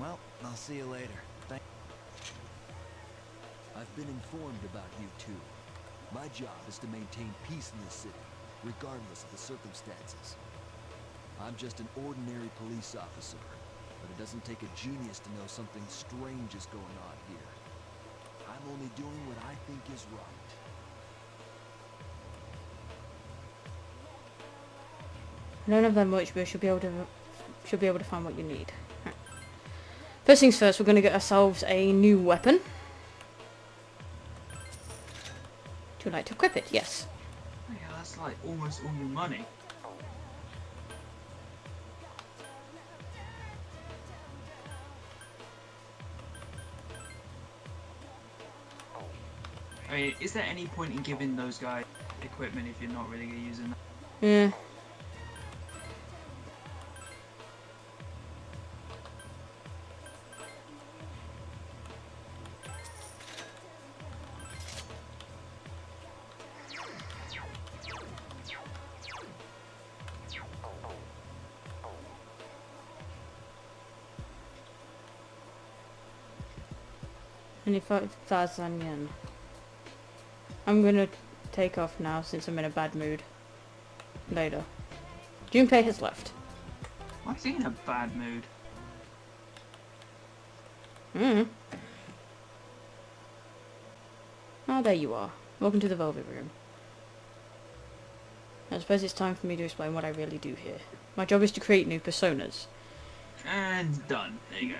Well, I'll see you later. I've been informed about you two. My job is to maintain peace in this city, regardless of the circumstances. I'm just an ordinary police officer, but it doesn't take a genius to know something strange is going on here. I'm only doing what I think is right. I don't have that much, but I should be able to find what you need. Right. First things first, we're going to get ourselves a new weapon. Do you like to equip it? Yes. Oh, yeah, that's like almost all your money. I mean, is there any point in giving those guys equipment if you're not really going to use them? Yeah. And 5,000 yen. I'm gonna take off now since I'm in a bad mood. Later. Junpei has left. Why is he in a bad mood? Oh, there you are. Welcome to the Velvet Room. I suppose it's time for me to explain what I really do here. My job is to create new personas. And done. There you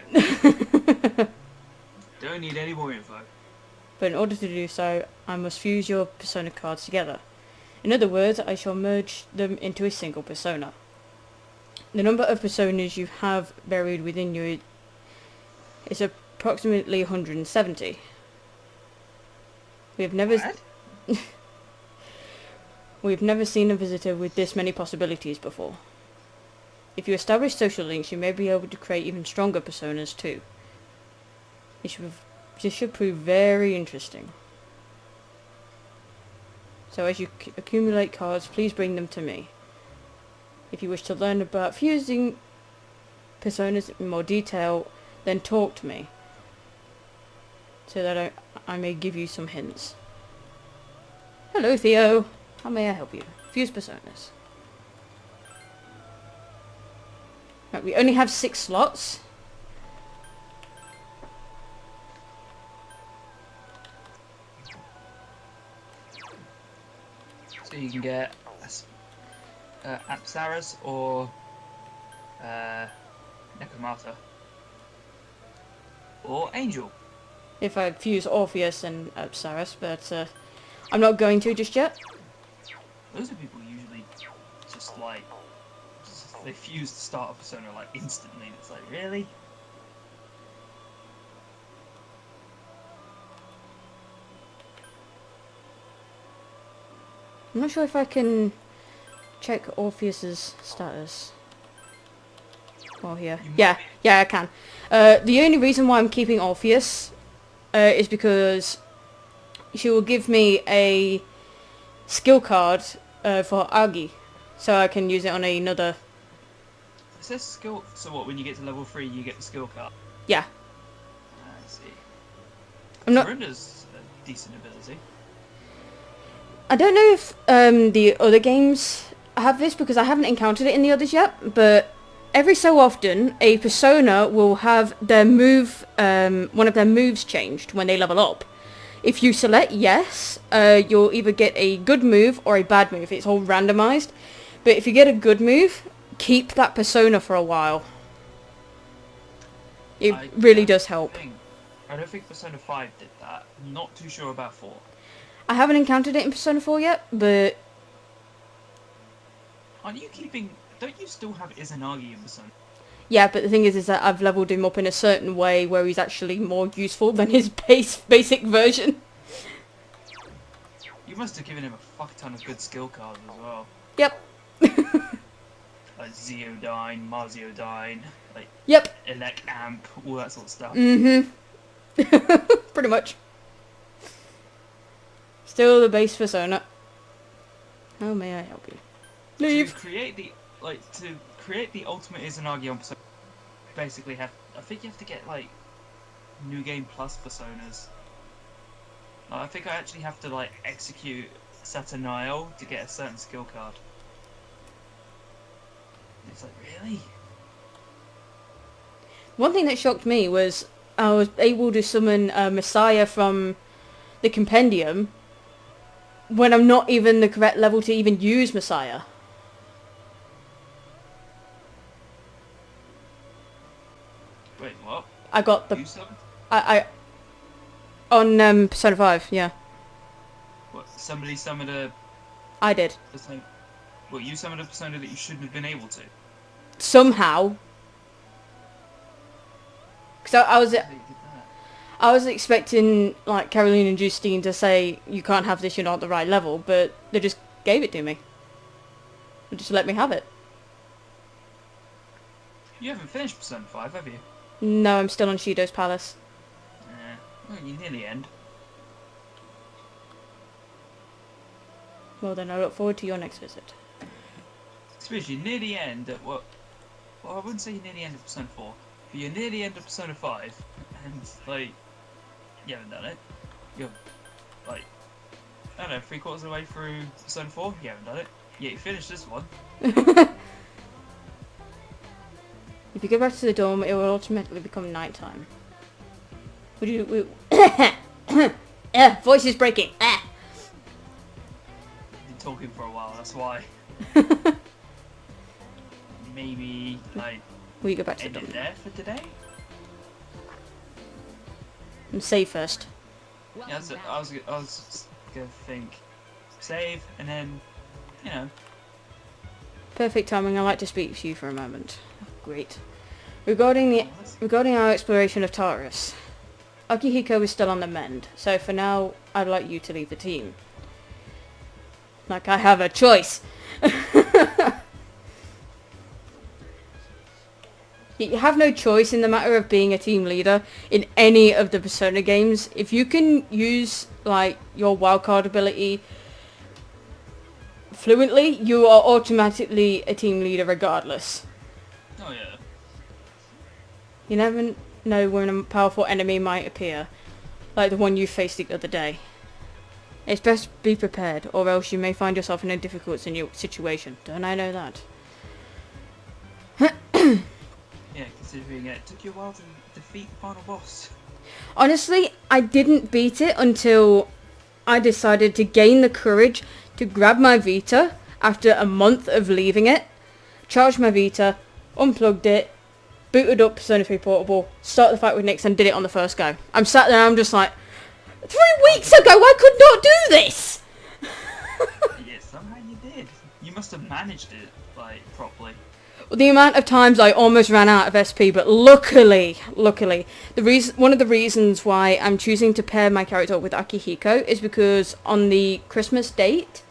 go. Don't need any more info. But in order to do so, I must fuse your persona cards together. In other words, I shall merge them into a single persona. The number of personas you have buried within you is approximately 170. We have never What? We've never seen a visitor with this many possibilities before. If you establish social links, you may be able to create even stronger personas too. This should prove very interesting. So as you accumulate cards, please bring them to me. If you wish to learn about fusing personas in more detail, then talk to me, so that I may give you some hints. Hello, Theo. How may I help you? Fuse personas. Right, we only have 6 slots. So you can get Apsaras or Nekomata. Or Angel. If I fuse Orpheus and Saris, but I'm not going to just yet. Those are people usually just like... they fuse the start of Persona like instantly. And it's like, really? I'm not sure if I can check Orpheus's status. Oh, here. Yeah, I can. The only reason why I'm keeping Orpheus is because she will give me a skill card for Agi, so I can use it on another. It says skill. So what? When you get to level 3, you get the skill card. Yeah. I see. I'm not. Surrender's a decent ability. I don't know if the other games have this because I haven't encountered it in the others yet, but every so often a persona will have their move, one of their moves changed when they level up. If you select yes, you'll either get a good move or a bad move. It's all randomized. But if you get a good move, keep that persona for a while. It really does help. I don't think Persona 5 did that. Not too sure about 4. I haven't encountered it in Persona 4 yet, but... Aren't you keeping... Don't you still have Izanagi in Persona? Yeah, but the thing is that I've leveled him up in a certain way where he's actually more useful than his basic version. You must have given him a fuck ton of good skill cards as well. Yep. Like Zeodyne, Marziodyne, like Yep. Elec Amp, all that sort of stuff. Pretty much. Still the base persona. How may I help you? Leave. To create the ultimate Izanagi on Persona, you basically have. I think you have to get like New Game Plus personas. Like, I think I actually have to like execute Saturnile to get a certain skill card. It's like, really? One thing that shocked me was I was able to summon Messiah from the compendium when I'm not even the correct level to even use Messiah. Wait, what? I got the... You summoned? I on Persona 5, yeah. What? Somebody summoned a I did. persona? Well, you summoned a persona that you shouldn't have been able to. Somehow. Because I was... How you did that? I was expecting, like, Caroline and Justine to say, you can't have this, you're not at the right level, but they just gave it to me. They just let me have it. You haven't finished Persona 5, have you? No, I'm still on Shido's Palace. Well, you're near the end. Well then, I look forward to your next visit. Especially you're near the end at what... Well, I wouldn't say you're near the end of Persona 4, but you're near the end of Persona 5, and, like, you haven't done it. You're, like, I don't know, 3/4 of the way through Persona 4, you haven't done it. Yeah, you finished this one. If you go back to the dorm, it will automatically become nighttime. Would you... voice is breaking. You've been talking for a while, that's why. Maybe, like, Will you go back to the end dorm? it there for today? And save first. Yeah, that's it. I was just gonna think, save, and then, you know. Perfect timing. I'd like to speak to you for a moment. Great. Regarding our exploration of Taurus, Akihiko is still on the mend, so for now, I'd like you to leave the team. Like I have a choice. You have no choice in the matter of being a team leader in any of the Persona games. If you can use, like, your wildcard ability fluently, you are automatically a team leader regardless. Oh yeah. You never know when a powerful enemy might appear, like the one you faced the other day. It's best to be prepared, or else you may find yourself in a difficult situation. Don't I know that? Yeah, considering it took you a while to defeat the final boss. Honestly, I didn't beat it until I decided to gain the courage to grab my Vita after a month of leaving it, charge my Vita, unplugged it, booted up Persona 3 Portable, started the fight with Nyx and did it on the first go. I'm sat there and I'm just like, 3 weeks ago I could not do this! Yeah, somehow you did. You must have managed it, like, properly. The amount of times I almost ran out of SP, but luckily, one of the reasons why I'm choosing to pair my character up with Akihiko is because on the Christmas date,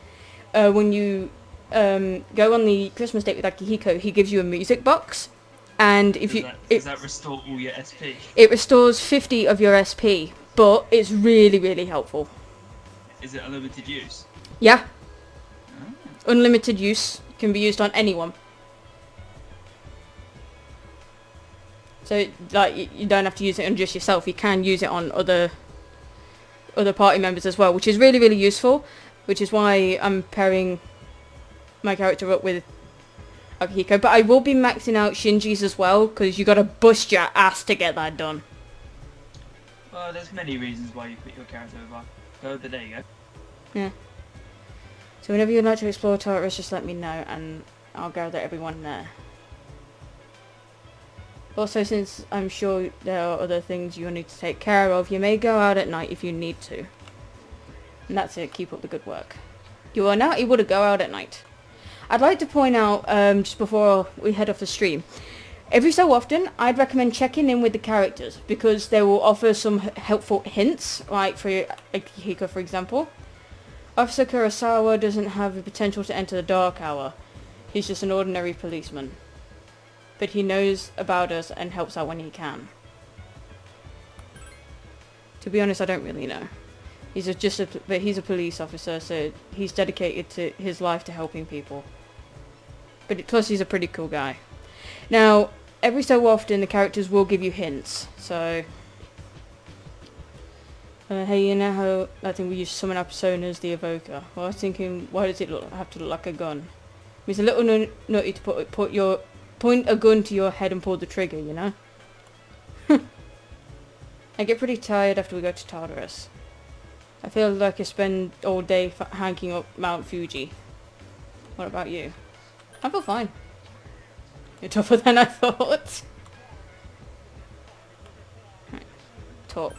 when you go on the Christmas date with Akihiko, he gives you a music box, and if Does that restore all your SP? it restores 50 of your SP, but it's really, really helpful. Is it unlimited use? Yeah. Unlimited use, can be used on anyone. So, like, you don't have to use it on just yourself. You can use it on other party members as well, which is really, really useful. Which is why I'm pairing my character up with Akihiko. But I will be maxing out Shinji's as well, because you got to bust your ass to get that done. Well, there's many reasons why you put your character over. But there you go. Yeah. So whenever you'd like to explore Tartarus, just let me know, and I'll gather everyone there. Also, since I'm sure there are other things you'll need to take care of, you may go out at night if you need to. And that's it, keep up the good work. You are now able to go out at night. I'd like to point out, just before we head off the stream, every so often I'd recommend checking in with the characters, because they will offer some helpful hints, like for Akihiko for example. Officer Kurosawa doesn't have the potential to enter the Dark Hour. He's just an ordinary policeman. But he knows about us and helps out when he can. To be honest, I don't really know. But he's a police officer, so he's dedicated to his life to helping people. But plus, he's a pretty cool guy. Now, every so often, the characters will give you hints. So, hey, you know how I think we used to summon our personas, the evoker. Well, I was thinking, why does it have to look like a gun? It's a little nutty to point a gun to your head and pull the trigger, you know? I get pretty tired after we go to Tartarus. I feel like I spend all day hanking up Mount Fuji. What about you? I feel fine. You're tougher than I thought. Right. Talk.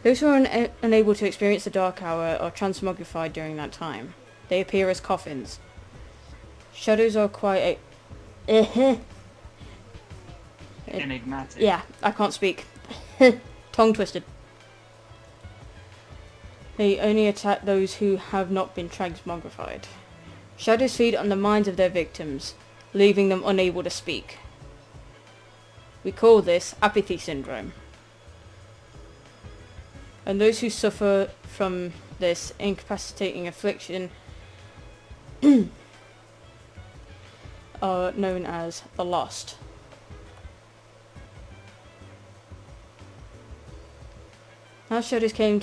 Those who are unable to experience the Dark Hour are transmogrified during that time. They appear as coffins. Shadows are quite Enigmatic. Yeah, I can't speak. Tongue twisted. They only attack those who have not been transmogrified. Shadows feed on the minds of their victims, leaving them unable to speak. We call this apathy syndrome. And those who suffer from this incapacitating affliction are known as the Lost. How Shadows came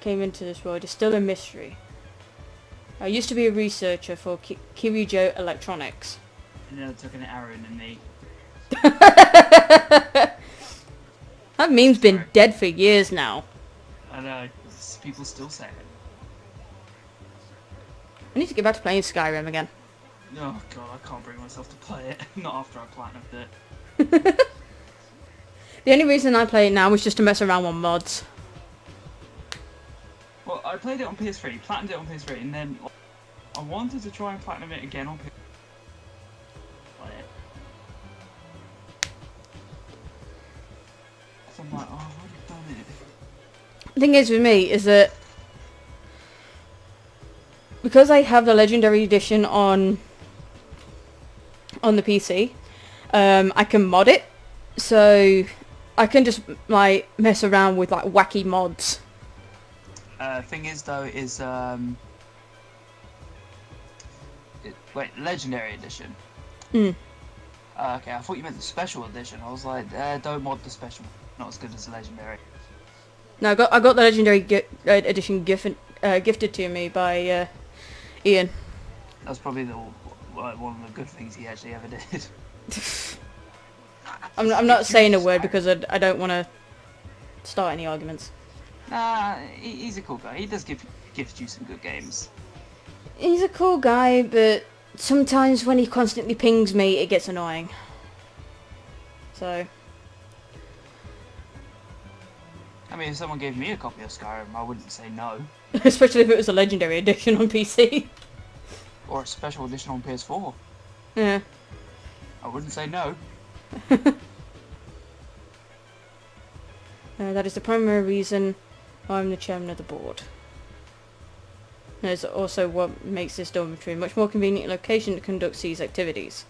into this world is still a mystery. I used to be a researcher for Kirijo Electronics. And then I took an arrow in the knee. That meme's been dead for years now. I know, people still say it. I need to get back to playing Skyrim again. Oh god, I can't bring myself to play it. Not after I platinumed it. The only reason I play it now is just to mess around on mods. Well, I played it on PS3, platinumed it on PS3, and then I wanted to try and platinum it again on PS3. So I'm like, oh, I've already done it. The thing is with me is that because I have the Legendary Edition on the PC, I can mod it, so I can just like mess around with like wacky mods. Thing is though, is wait, Legendary Edition. Mm. Okay, I thought you meant the Special Edition. I was like, don't mod the Special. Not as good as the Legendary. No, I got the Legendary Edition gifted to me by Ian. That's probably one of the good things he actually ever did. I'm not saying a word because I don't want to start any arguments. Nah, he's a cool guy. He does gift you some good games. He's a cool guy, but sometimes when he constantly pings me, it gets annoying. So, I mean, if someone gave me a copy of Skyrim, I wouldn't say no. especially if it was a legendary edition on PC. Or a special edition on PS4. Yeah. I wouldn't say no. That is the primary reason I'm the chairman of the board. And it's also what makes this dormitory a much more convenient location to conduct these activities.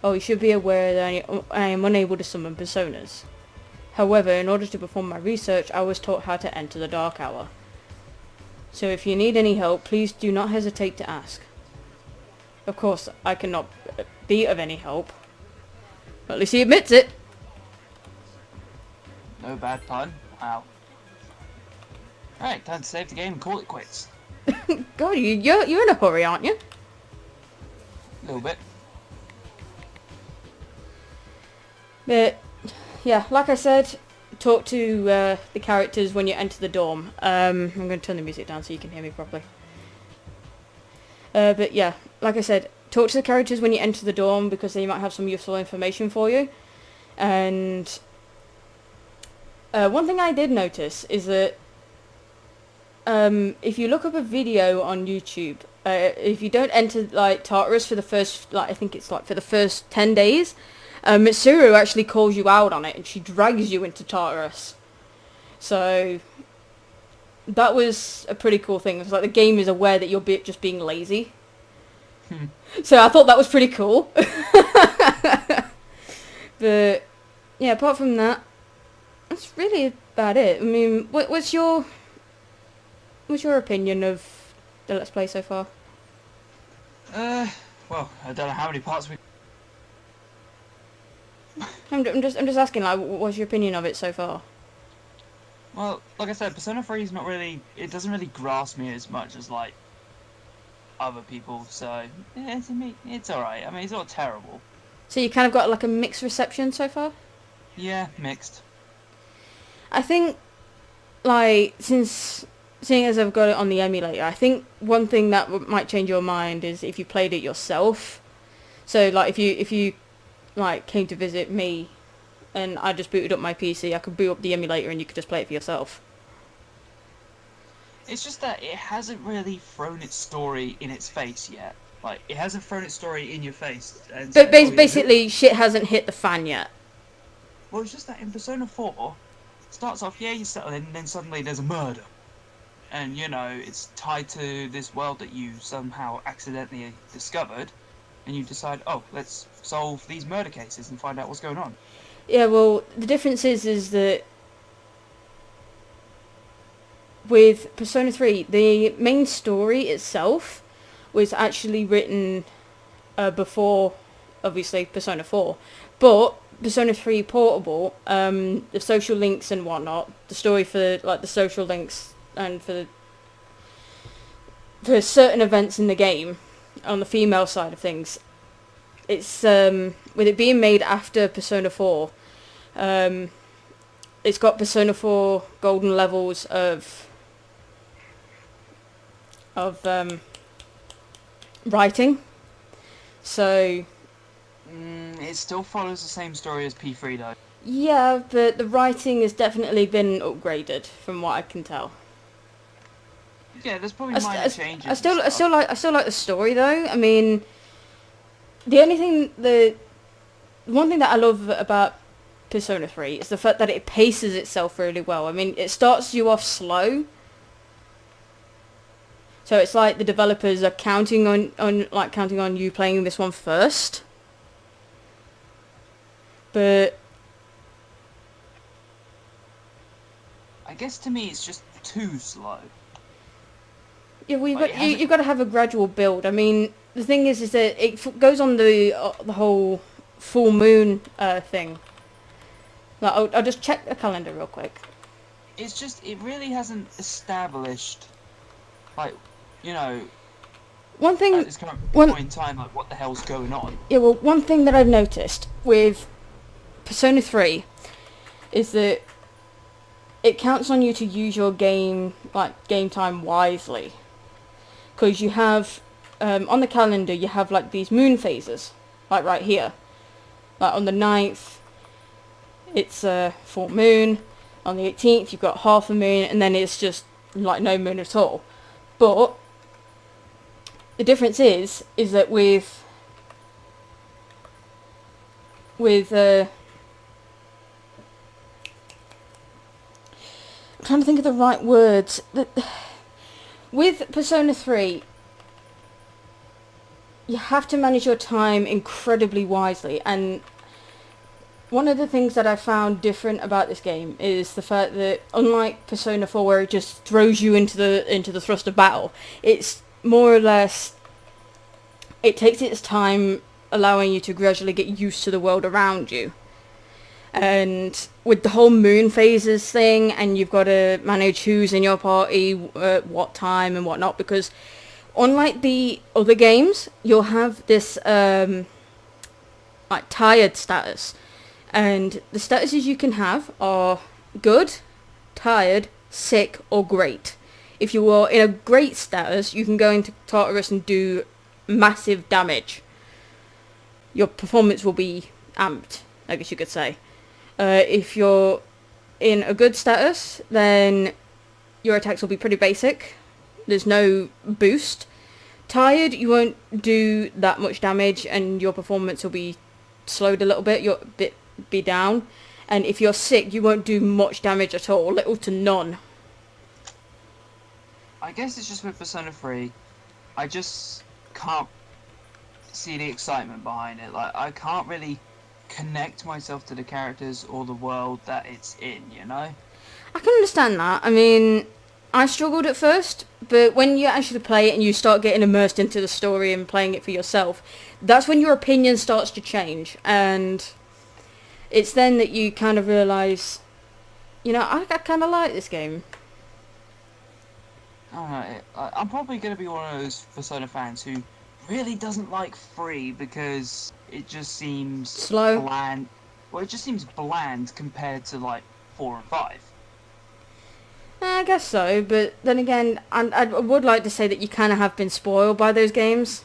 Oh, you should be aware that I am unable to summon personas. However, in order to perform my research, I was taught how to enter the Dark Hour. So if you need any help, please do not hesitate to ask. Of course, I cannot be of any help. At least he admits it. No bad pun. Wow. Right, time to save the game and call it quits. God, you're in a hurry, aren't you? A little bit. But, yeah, like I said, talk to the characters when you enter the dorm. I'm going to turn the music down so you can hear me properly. But yeah, like I said, talk to the characters when you enter the dorm because they might have some useful information for you. And one thing I did notice is that if you look up a video on YouTube, if you don't enter like Tartarus for the first, like I think it's like for the first 10 days, Mitsuru actually calls you out on it and she drags you into Tartarus. So that was a pretty cool thing. It's like the game is aware that you're just being lazy. So I thought that was pretty cool. But yeah, apart from that, that's really about it. I mean, what's your opinion of the Let's Play so far? Well, I don't know how many parts we... I'm just asking, like, what's your opinion of it so far? Well, like I said, Persona 3 is not really... It doesn't really grasp me as much as, like, other people, so... Yeah, it's alright. I mean, it's not terrible. So you kind of got, like, a mixed reception so far? Yeah, mixed. I think, like, seeing as I've got it on the emulator, I think one thing that might change your mind is if you played it yourself. So, like, if you like, came to visit me and I just booted up my PC, I could boot up the emulator and you could just play it for yourself. It's just that it hasn't really thrown its story in its face yet. Like, it hasn't thrown its story in your face. And But said, "Oh, yeah, basically, shit hasn't hit the fan yet. Well, it's just that in Persona 4, it starts off, yeah, you settle in, and then suddenly there's a murder. And, you know, it's tied to this world that you somehow accidentally discovered, and you decide, oh, let's solve these murder cases and find out what's going on. Yeah, well, the difference is that with Persona 3, the main story itself was actually written before, obviously, Persona 4. But Persona 3 Portable, the social links and whatnot, the story for, like, the social links and for certain events in the game, on the female side of things, it's, with it being made after Persona 4, it's got Persona 4 golden levels of writing. So It still follows the same story as P3 though. yeah, but the writing has definitely been upgraded from what I can tell. Yeah, there's probably minor changes. I still like the story though. I mean, the one thing that I love about Persona 3 is the fact that it paces itself really well. I mean, it starts you off slow. So it's like the developers are counting on you playing this one first. But I guess to me it's just too slow. yeah, Like, you've got to have a gradual build. I mean, the thing is that it goes on the whole full moon thing. Like, I'll just check the calendar real quick. It's just, it really hasn't established, like, you know, One thing, at this current point in time, like, what the hell's going on. yeah, well, one thing that I've noticed with Persona 3 is that it counts on you to use your game time wisely. Because you have on the calendar you have like these moon phases, like right here. Like on the 9th, it's a full moon. On the 18th, you've got half a moon, and then it's just like no moon at all. But the difference is that with I'm trying to think of the right words. With Persona 3, you have to manage your time incredibly wisely, and one of the things that I found different about this game is the fact that, unlike Persona 4 where it just throws you into the thrust of battle, it's more or less, it takes its time, allowing you to gradually get used to the world around you. And with the whole moon phases thing, and you've got to manage who's in your party at what time and whatnot, because unlike the other games, you'll have this like tired status. And the statuses you can have are good, tired, sick, or great. If you are in a great status, you can go into Tartarus and do massive damage. Your performance will be amped, I guess you could say. If you're in a good status, then your attacks will be pretty basic. There's no boost. Tired, you won't do that much damage, and your performance will be slowed a little bit. You'll be down. And if you're sick, you won't do much damage at all, little to none. I guess it's just with Persona 3, I just can't see the excitement behind it. Like, I can't really connect myself to the characters or the world that it's in, you know? I can understand that. I mean, I struggled at first, but when you actually play it and you start getting immersed into the story and playing it for yourself, that's when your opinion starts to change. And it's then that you kind of realise, you know, I kind of like this game. I'm probably going to be one of those Persona fans who really doesn't like 3 because it just seems slow, bland. Well, it just seems bland compared to like 4 and 5. I guess so, but then again, I would like to say that you kind of have been spoiled by those games.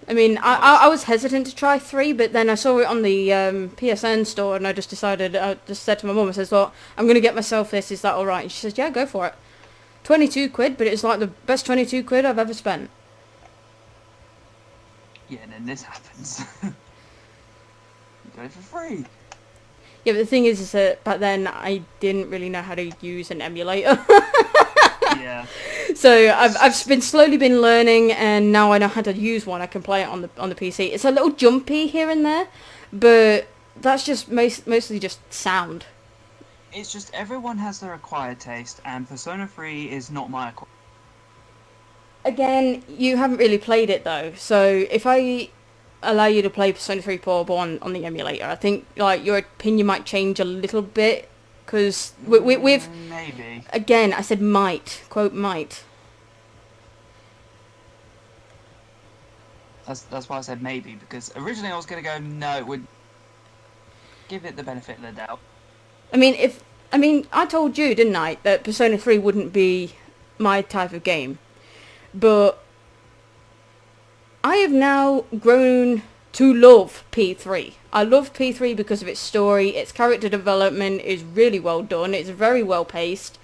I mean, I was hesitant to try 3, but then I saw it on the PSN store, and I just decided, I just said to my mum, I says, well, I'm going to get myself this, is that alright? And she says, yeah, go for it. 22 quid, but it's like the best 22 quid I've ever spent. Yeah, and then this happens. You got it for free. Yeah, but the thing is that back then I didn't really know how to use an emulator. Yeah. So I've been slowly learning, and now I know how to use one. I can play it on the PC. It's a little jumpy here and there, but that's just mostly just sound. It's just everyone has their acquired taste, and Persona 3 is not my acquired. Again, you haven't really played it though, so if I allow you to play Persona 3 Portable on the emulator, I think like your opinion might change a little bit, because with maybe, again, I said might, quote might. That's why I said maybe, because originally I was going to go no, it would give it the benefit of the doubt. I mean, I told you, didn't I, that Persona 3 wouldn't be my type of game. But I have now grown to love P3. I love P3 because of its story, its character development is really well done, it's very well paced.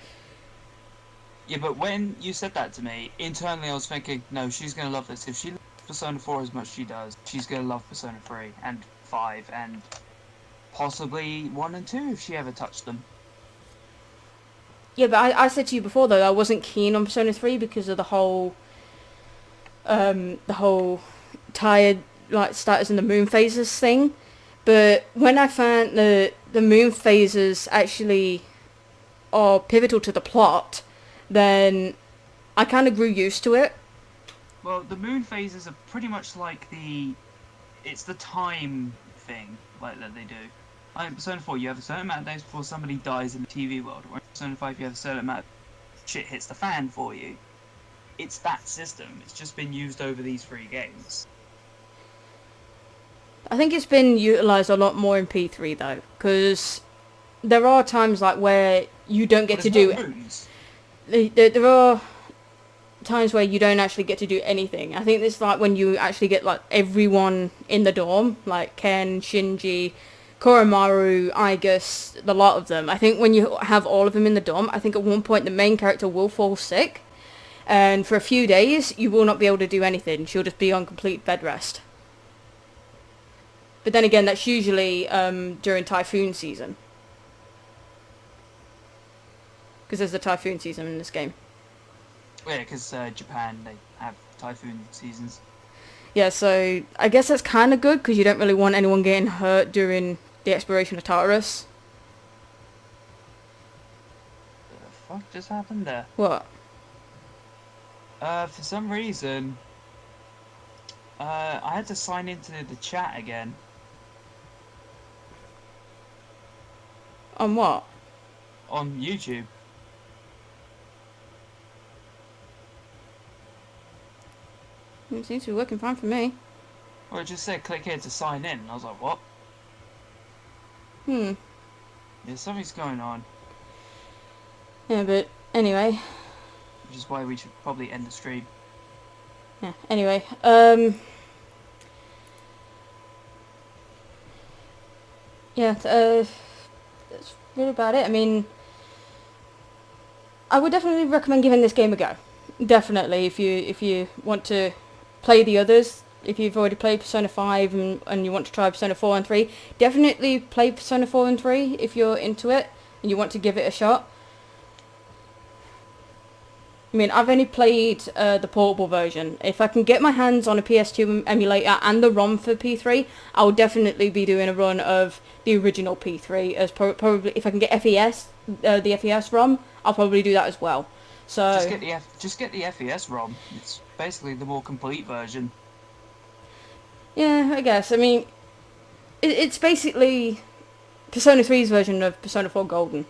Yeah, but when you said that to me, internally I was thinking, no, she's going to love this. If she loves Persona 4 as much as she does, she's going to love Persona 3 and 5 and possibly 1 and 2 if she ever touched them. Yeah, but I said to you before though, I wasn't keen on Persona 3 because of the whole tired like status and the moon phases thing. But when I found the moon phases actually are pivotal to the plot, then I kind of grew used to it. Well, the moon phases are pretty much like it's the time thing like that they do. Like in Persona 4, you have a certain amount of days before somebody dies in the TV world, or in Persona 5, you have a certain amount of shit hits the fan for you. It's that system. It's just been used over these 3 games. I think it's been utilised a lot more in P3 though, because there are times like where you don't get to do it. Moons. There are times where you don't actually get to do anything. I think it's like when you actually get like everyone in the dorm, like Ken, Shinji, Koromaru, Igus, the lot of them. I think when you have all of them in the dorm, I think at one point the main character will fall sick, and for a few days you will not be able to do anything. She'll just be on complete bed rest. But then again, that's usually during typhoon season, because there's a typhoon season in this game. Yeah, because Japan, they have typhoon seasons. Yeah, so I guess that's kind of good, because you don't really want anyone getting hurt during the exploration of Tartarus. What the fuck just happened there? What? For some reason, I had to sign into the chat again. On what? On YouTube. It seems to be working fine for me. Well, it just said click here to sign in, and I was like, what? Yeah, Yeah, something's going on. but anyway. Which is why we should probably end the stream. Yeah, anyway. Yeah, that's really about it. I mean, I would definitely recommend giving this game a go. Definitely, if you want to play the others, if you've already played Persona 5 and you want to try Persona 4 and 3, definitely play Persona 4 and 3 if you're into it and you want to give it a shot. I mean, I've only played the portable version. If I can get my hands on a PS2 emulator and the ROM for P3, I'll definitely be doing a run of the original P3. As probably, if I can get FES, the FES ROM, I'll probably do that as well. So Just get the FES ROM. It's basically the more complete version. yeah, I guess. I mean, it's basically Persona 3's version of Persona 4 Golden.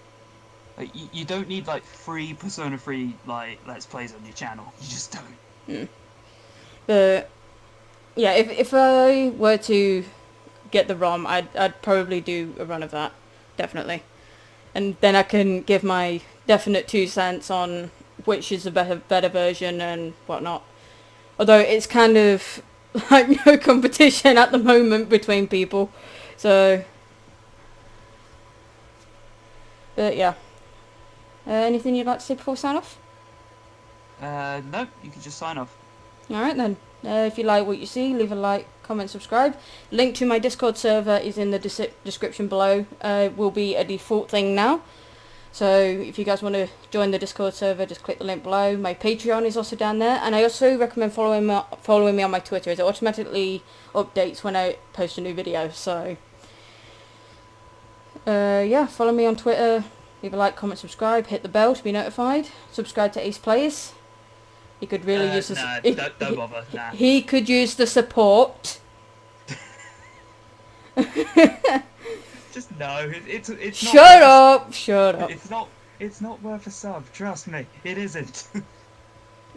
Like, you don't need like 3 Persona 3 like Let's Plays on your channel. You just don't. But yeah, if I were to get the ROM, I'd probably do a run of that, definitely, and then I can give my definite 2 cents on which is the better version and whatnot. Although it's kind of like no competition at the moment between people, so. But yeah. Anything you'd like to say before we sign off? No, you can just sign off. Alright then. If you like what you see, leave a like, comment, subscribe. Link to my Discord server is in the description below. Will be a default thing now. So if you guys want to join the Discord server, just click the link below. My Patreon is also down there. And I also recommend following me on my Twitter, as it automatically updates when I post a new video. So yeah, follow me on Twitter. Leave a like, comment, subscribe, hit the bell to be notified. Subscribe to Ace Plays. He could really use the don't bother. Nah. He could use the support. Just no. It's Shut up! Shut up. It's not worth a sub. Trust me, it isn't.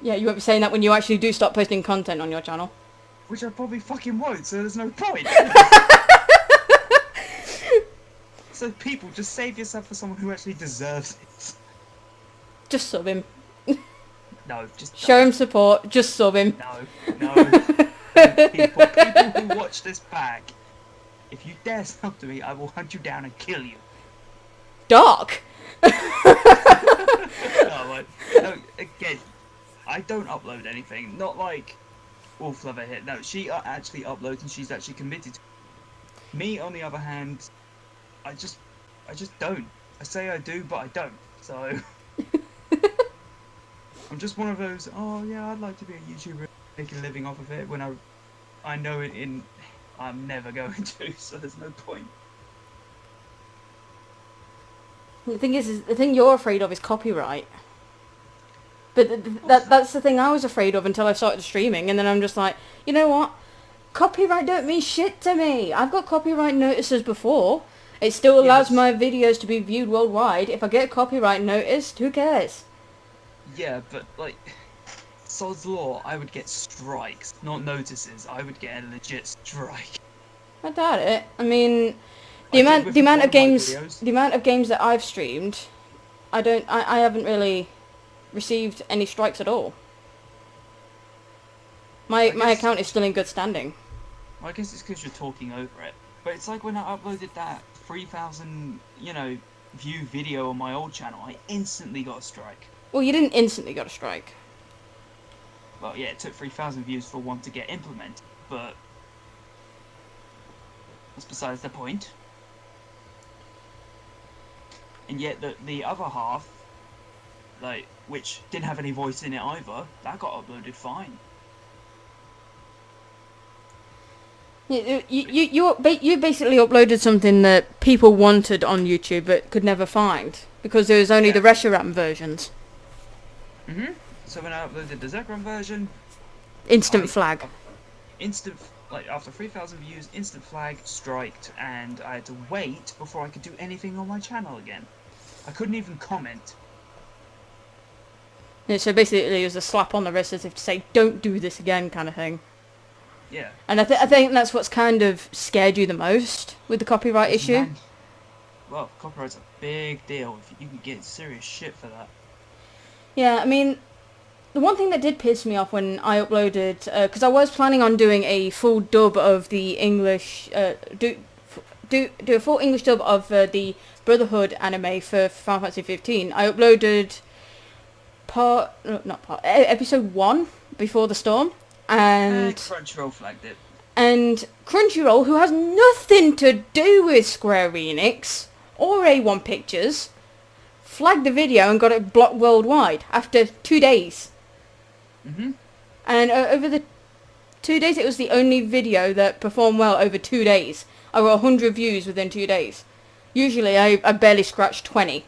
Yeah, you won't be saying that when you actually do stop posting content on your channel. Which I probably fucking won't. So there's no point. So people, just save yourself for someone who actually deserves it. Just sub him. No, just Show him support. Just sub him. No. people who watch this back, if you dare sub to me, I will hunt you down and kill you. Dark. No, again, I don't upload anything. Not like Wolf Lover Hit. No, she actually uploads and she's actually committed to it. Me, on the other hand, I just don't. I say I do, but I don't. So I'm just one of those. Oh yeah, I'd like to be a YouTuber, make a living off of it. When I know I'm never going to. So there's no point. The thing is the thing you're afraid of is copyright. But that's the thing I was afraid of until I started streaming, and then I'm just like, you know what? Copyright don't mean shit to me. I've got copyright notices before. It still allows my videos to be viewed worldwide. If I get a copyright notice, who cares? Yeah, but like, Sod's Law, I would get strikes, not notices. I would get a legit strike. I doubt it. I mean, the amount of games that I've streamed, I haven't really received any strikes at all. My guess- account is still in good standing. Well, I guess it's because you're talking over it. But it's like when I uploaded that 3,000, view video on my old channel, I instantly got a strike. Well, you didn't instantly get a strike. Well, yeah, it took 3,000 views for one to get implemented, but that's besides the point. And yet the other half, like, which didn't have any voice in it either, that got uploaded fine. You basically uploaded something that people wanted on YouTube but could never find because there was only the Reshiram versions. So when I uploaded the Zekrom version, Instant flag. Like after 3,000 views, instant flag, striked, and I had to wait before I could do anything on my channel again. I couldn't even comment. Yeah, so basically it was a slap on the wrist as if to say, don't do this again kind of thing. Yeah. And I think that's what's kind of scared you the most with the copyright issue. Man, well, copyright's a big deal. If you can get serious shit for that. Yeah, I mean, the one thing that did piss me off when I uploaded, because I was planning on doing a full dub of the English, do a full English dub of the Brotherhood anime for Final Fantasy 15. I uploaded episode 1 before the storm, and Crunchyroll flagged it. And Crunchyroll, who has nothing to do with Square Enix or A1 Pictures, flagged the video and got it blocked worldwide after 2 days. And over the 2 days, it was the only video that performed well over 2 days. I got 100 views within 2 days. Usually, I barely scratch 20.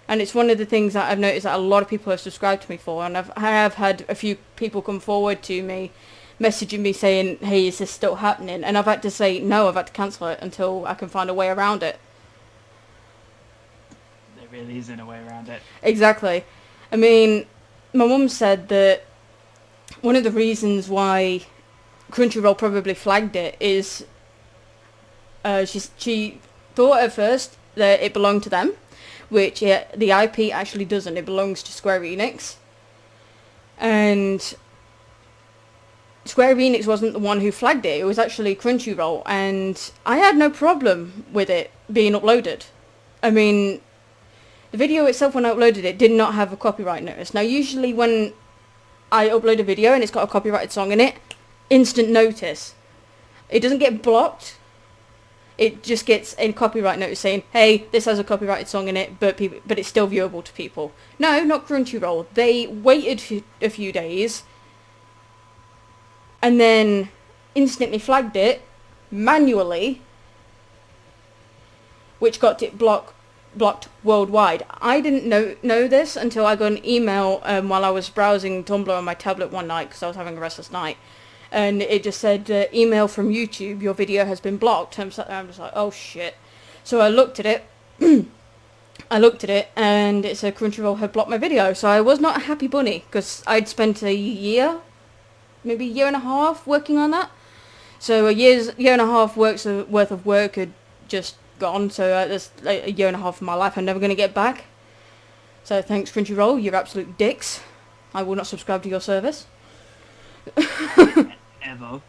And it's one of the things that I've noticed that a lot of people have subscribed to me for, and I have had a few people come forward to me, messaging me saying, hey, is this still happening? And I've had to say, no, I've had to cancel it until I can find a way around it. There really isn't a way around it. Exactly. I mean, my mum said that one of the reasons why Crunchyroll probably flagged it is she thought at first that it belonged to them, which the IP actually doesn't. It belongs to Square Enix. And Square Enix wasn't the one who flagged it. It was actually Crunchyroll. And I had no problem with it being uploaded. I mean, the video itself, when I uploaded it, did not have a copyright notice. Now, usually when I upload a video and it's got a copyrighted song in it, instant notice. It doesn't get blocked. It just gets a copyright notice saying, hey, this has a copyrighted song in it, but it's still viewable to people. No, not Crunchyroll. They waited a few days and then instantly flagged it manually, which got it blocked worldwide. I didn't know this until I got an email while I was browsing Tumblr on my tablet one night because I was having a restless night. And it just said, email from YouTube, your video has been blocked. I'm just like, oh shit. So I looked at it. And it said Crunchyroll had blocked my video. So I was not a happy bunny because I'd spent a year, maybe a year and a half working on that. So a year and a half worth of work had just gone. So that's like a year and a half of my life I'm never going to get back. So thanks Crunchyroll, you're absolute dicks. I will not subscribe to your service.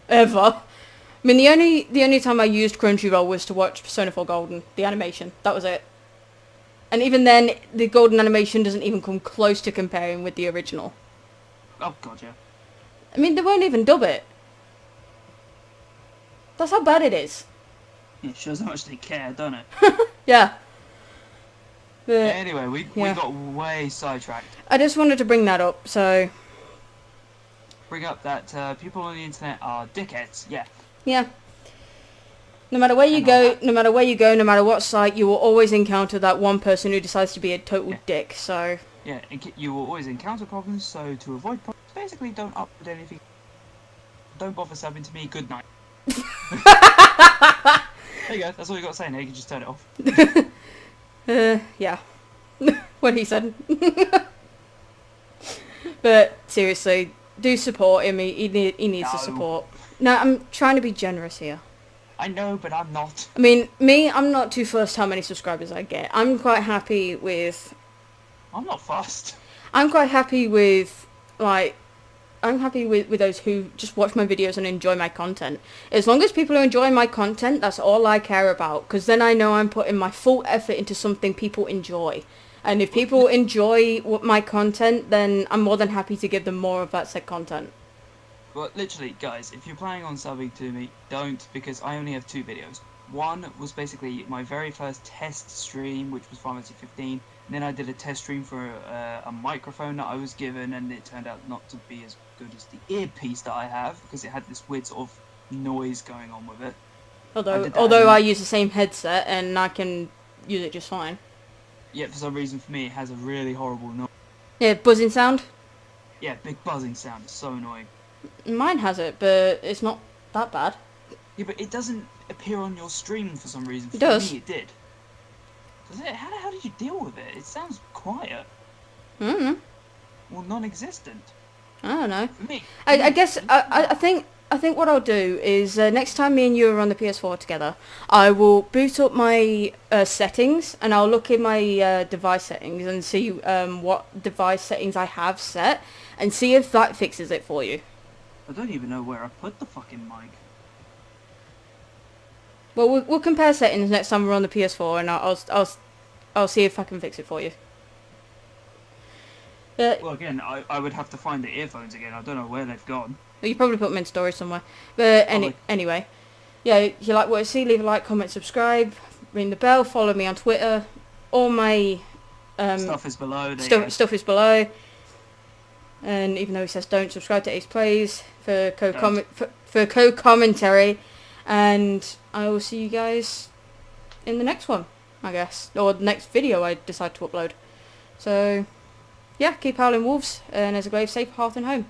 Ever. I mean, the only time I used Crunchyroll was to watch Persona 4 Golden, the animation. That was it. And even then, the Golden animation doesn't even come close to comparing with the original. Oh god, yeah. I mean, they won't even dub it. That's how bad it is. It shows how much they care, don't it? Yeah. But, Anyway, we got way sidetracked. I just wanted to bring that up, so... Bring up that people on the internet are dickheads, yeah. Yeah. No matter where you go, no matter what site, you will always encounter that one person who decides to be a total dick, so... Yeah, you will always encounter problems, so to avoid problems, basically don't upload anything. Don't bother subbing to me, good night. There you go, that's all you got to say now, you can just turn it off. Yeah. What he said. But, seriously, do support him, he needs the support. No, I'm trying to be generous here. I know, but I'm not. I mean, I'm not too fussed how many subscribers I get. I'm quite happy with... I'm not fussed. I'm quite happy with, like, I'm happy with those who just watch my videos and enjoy my content. As long as people are enjoying my content, that's all I care about. Because then I know I'm putting my full effort into something people enjoy. And if people enjoy my content, then I'm more than happy to give them more of that said content. Well, literally, guys, if you're planning on subbing to me, don't, because I only have 2 videos. One was basically my very first test stream, which was Final Fantasy 15. And then I did a test stream for a microphone that I was given, and it turned out not to be as good as the earpiece that I have, because it had this weird sort of noise going on with it. Although I use the same headset and I can use it just fine. Yeah, for some reason for me it has a really horrible noise. Yeah, buzzing sound. Yeah, big buzzing sound. It's so annoying. Mine has it, but it's not that bad. Yeah, but it doesn't appear on your stream for some reason. It does. For me, it did. Does it? How the hell did you deal with it? It sounds quiet. I don't know. Well, non-existent. I don't know. For me. I guess I think what I'll do is next time me and you are on the PS4 together, I will boot up my settings and I'll look in my device settings and see what device settings I have set and see if that fixes it for you. I don't even know where I put the fucking mic. Well, we'll compare settings next time we're on the PS4 and I'll see if I can fix it for you. Well, again, I would have to find the earphones again. I don't know where they've gone. You probably put them in storage somewhere. But Probably. anyway, yeah, if you like what you see, leave a like, comment, subscribe, ring the bell, follow me on Twitter. All my Stuff is below. There you go. stuff is below. And even though he says don't, subscribe to Ace Plays for co-commentary. And I will see you guys in the next one, I guess. Or the next video I decide to upload. So, yeah, keep howling wolves, and as a grave safe, hearth and home.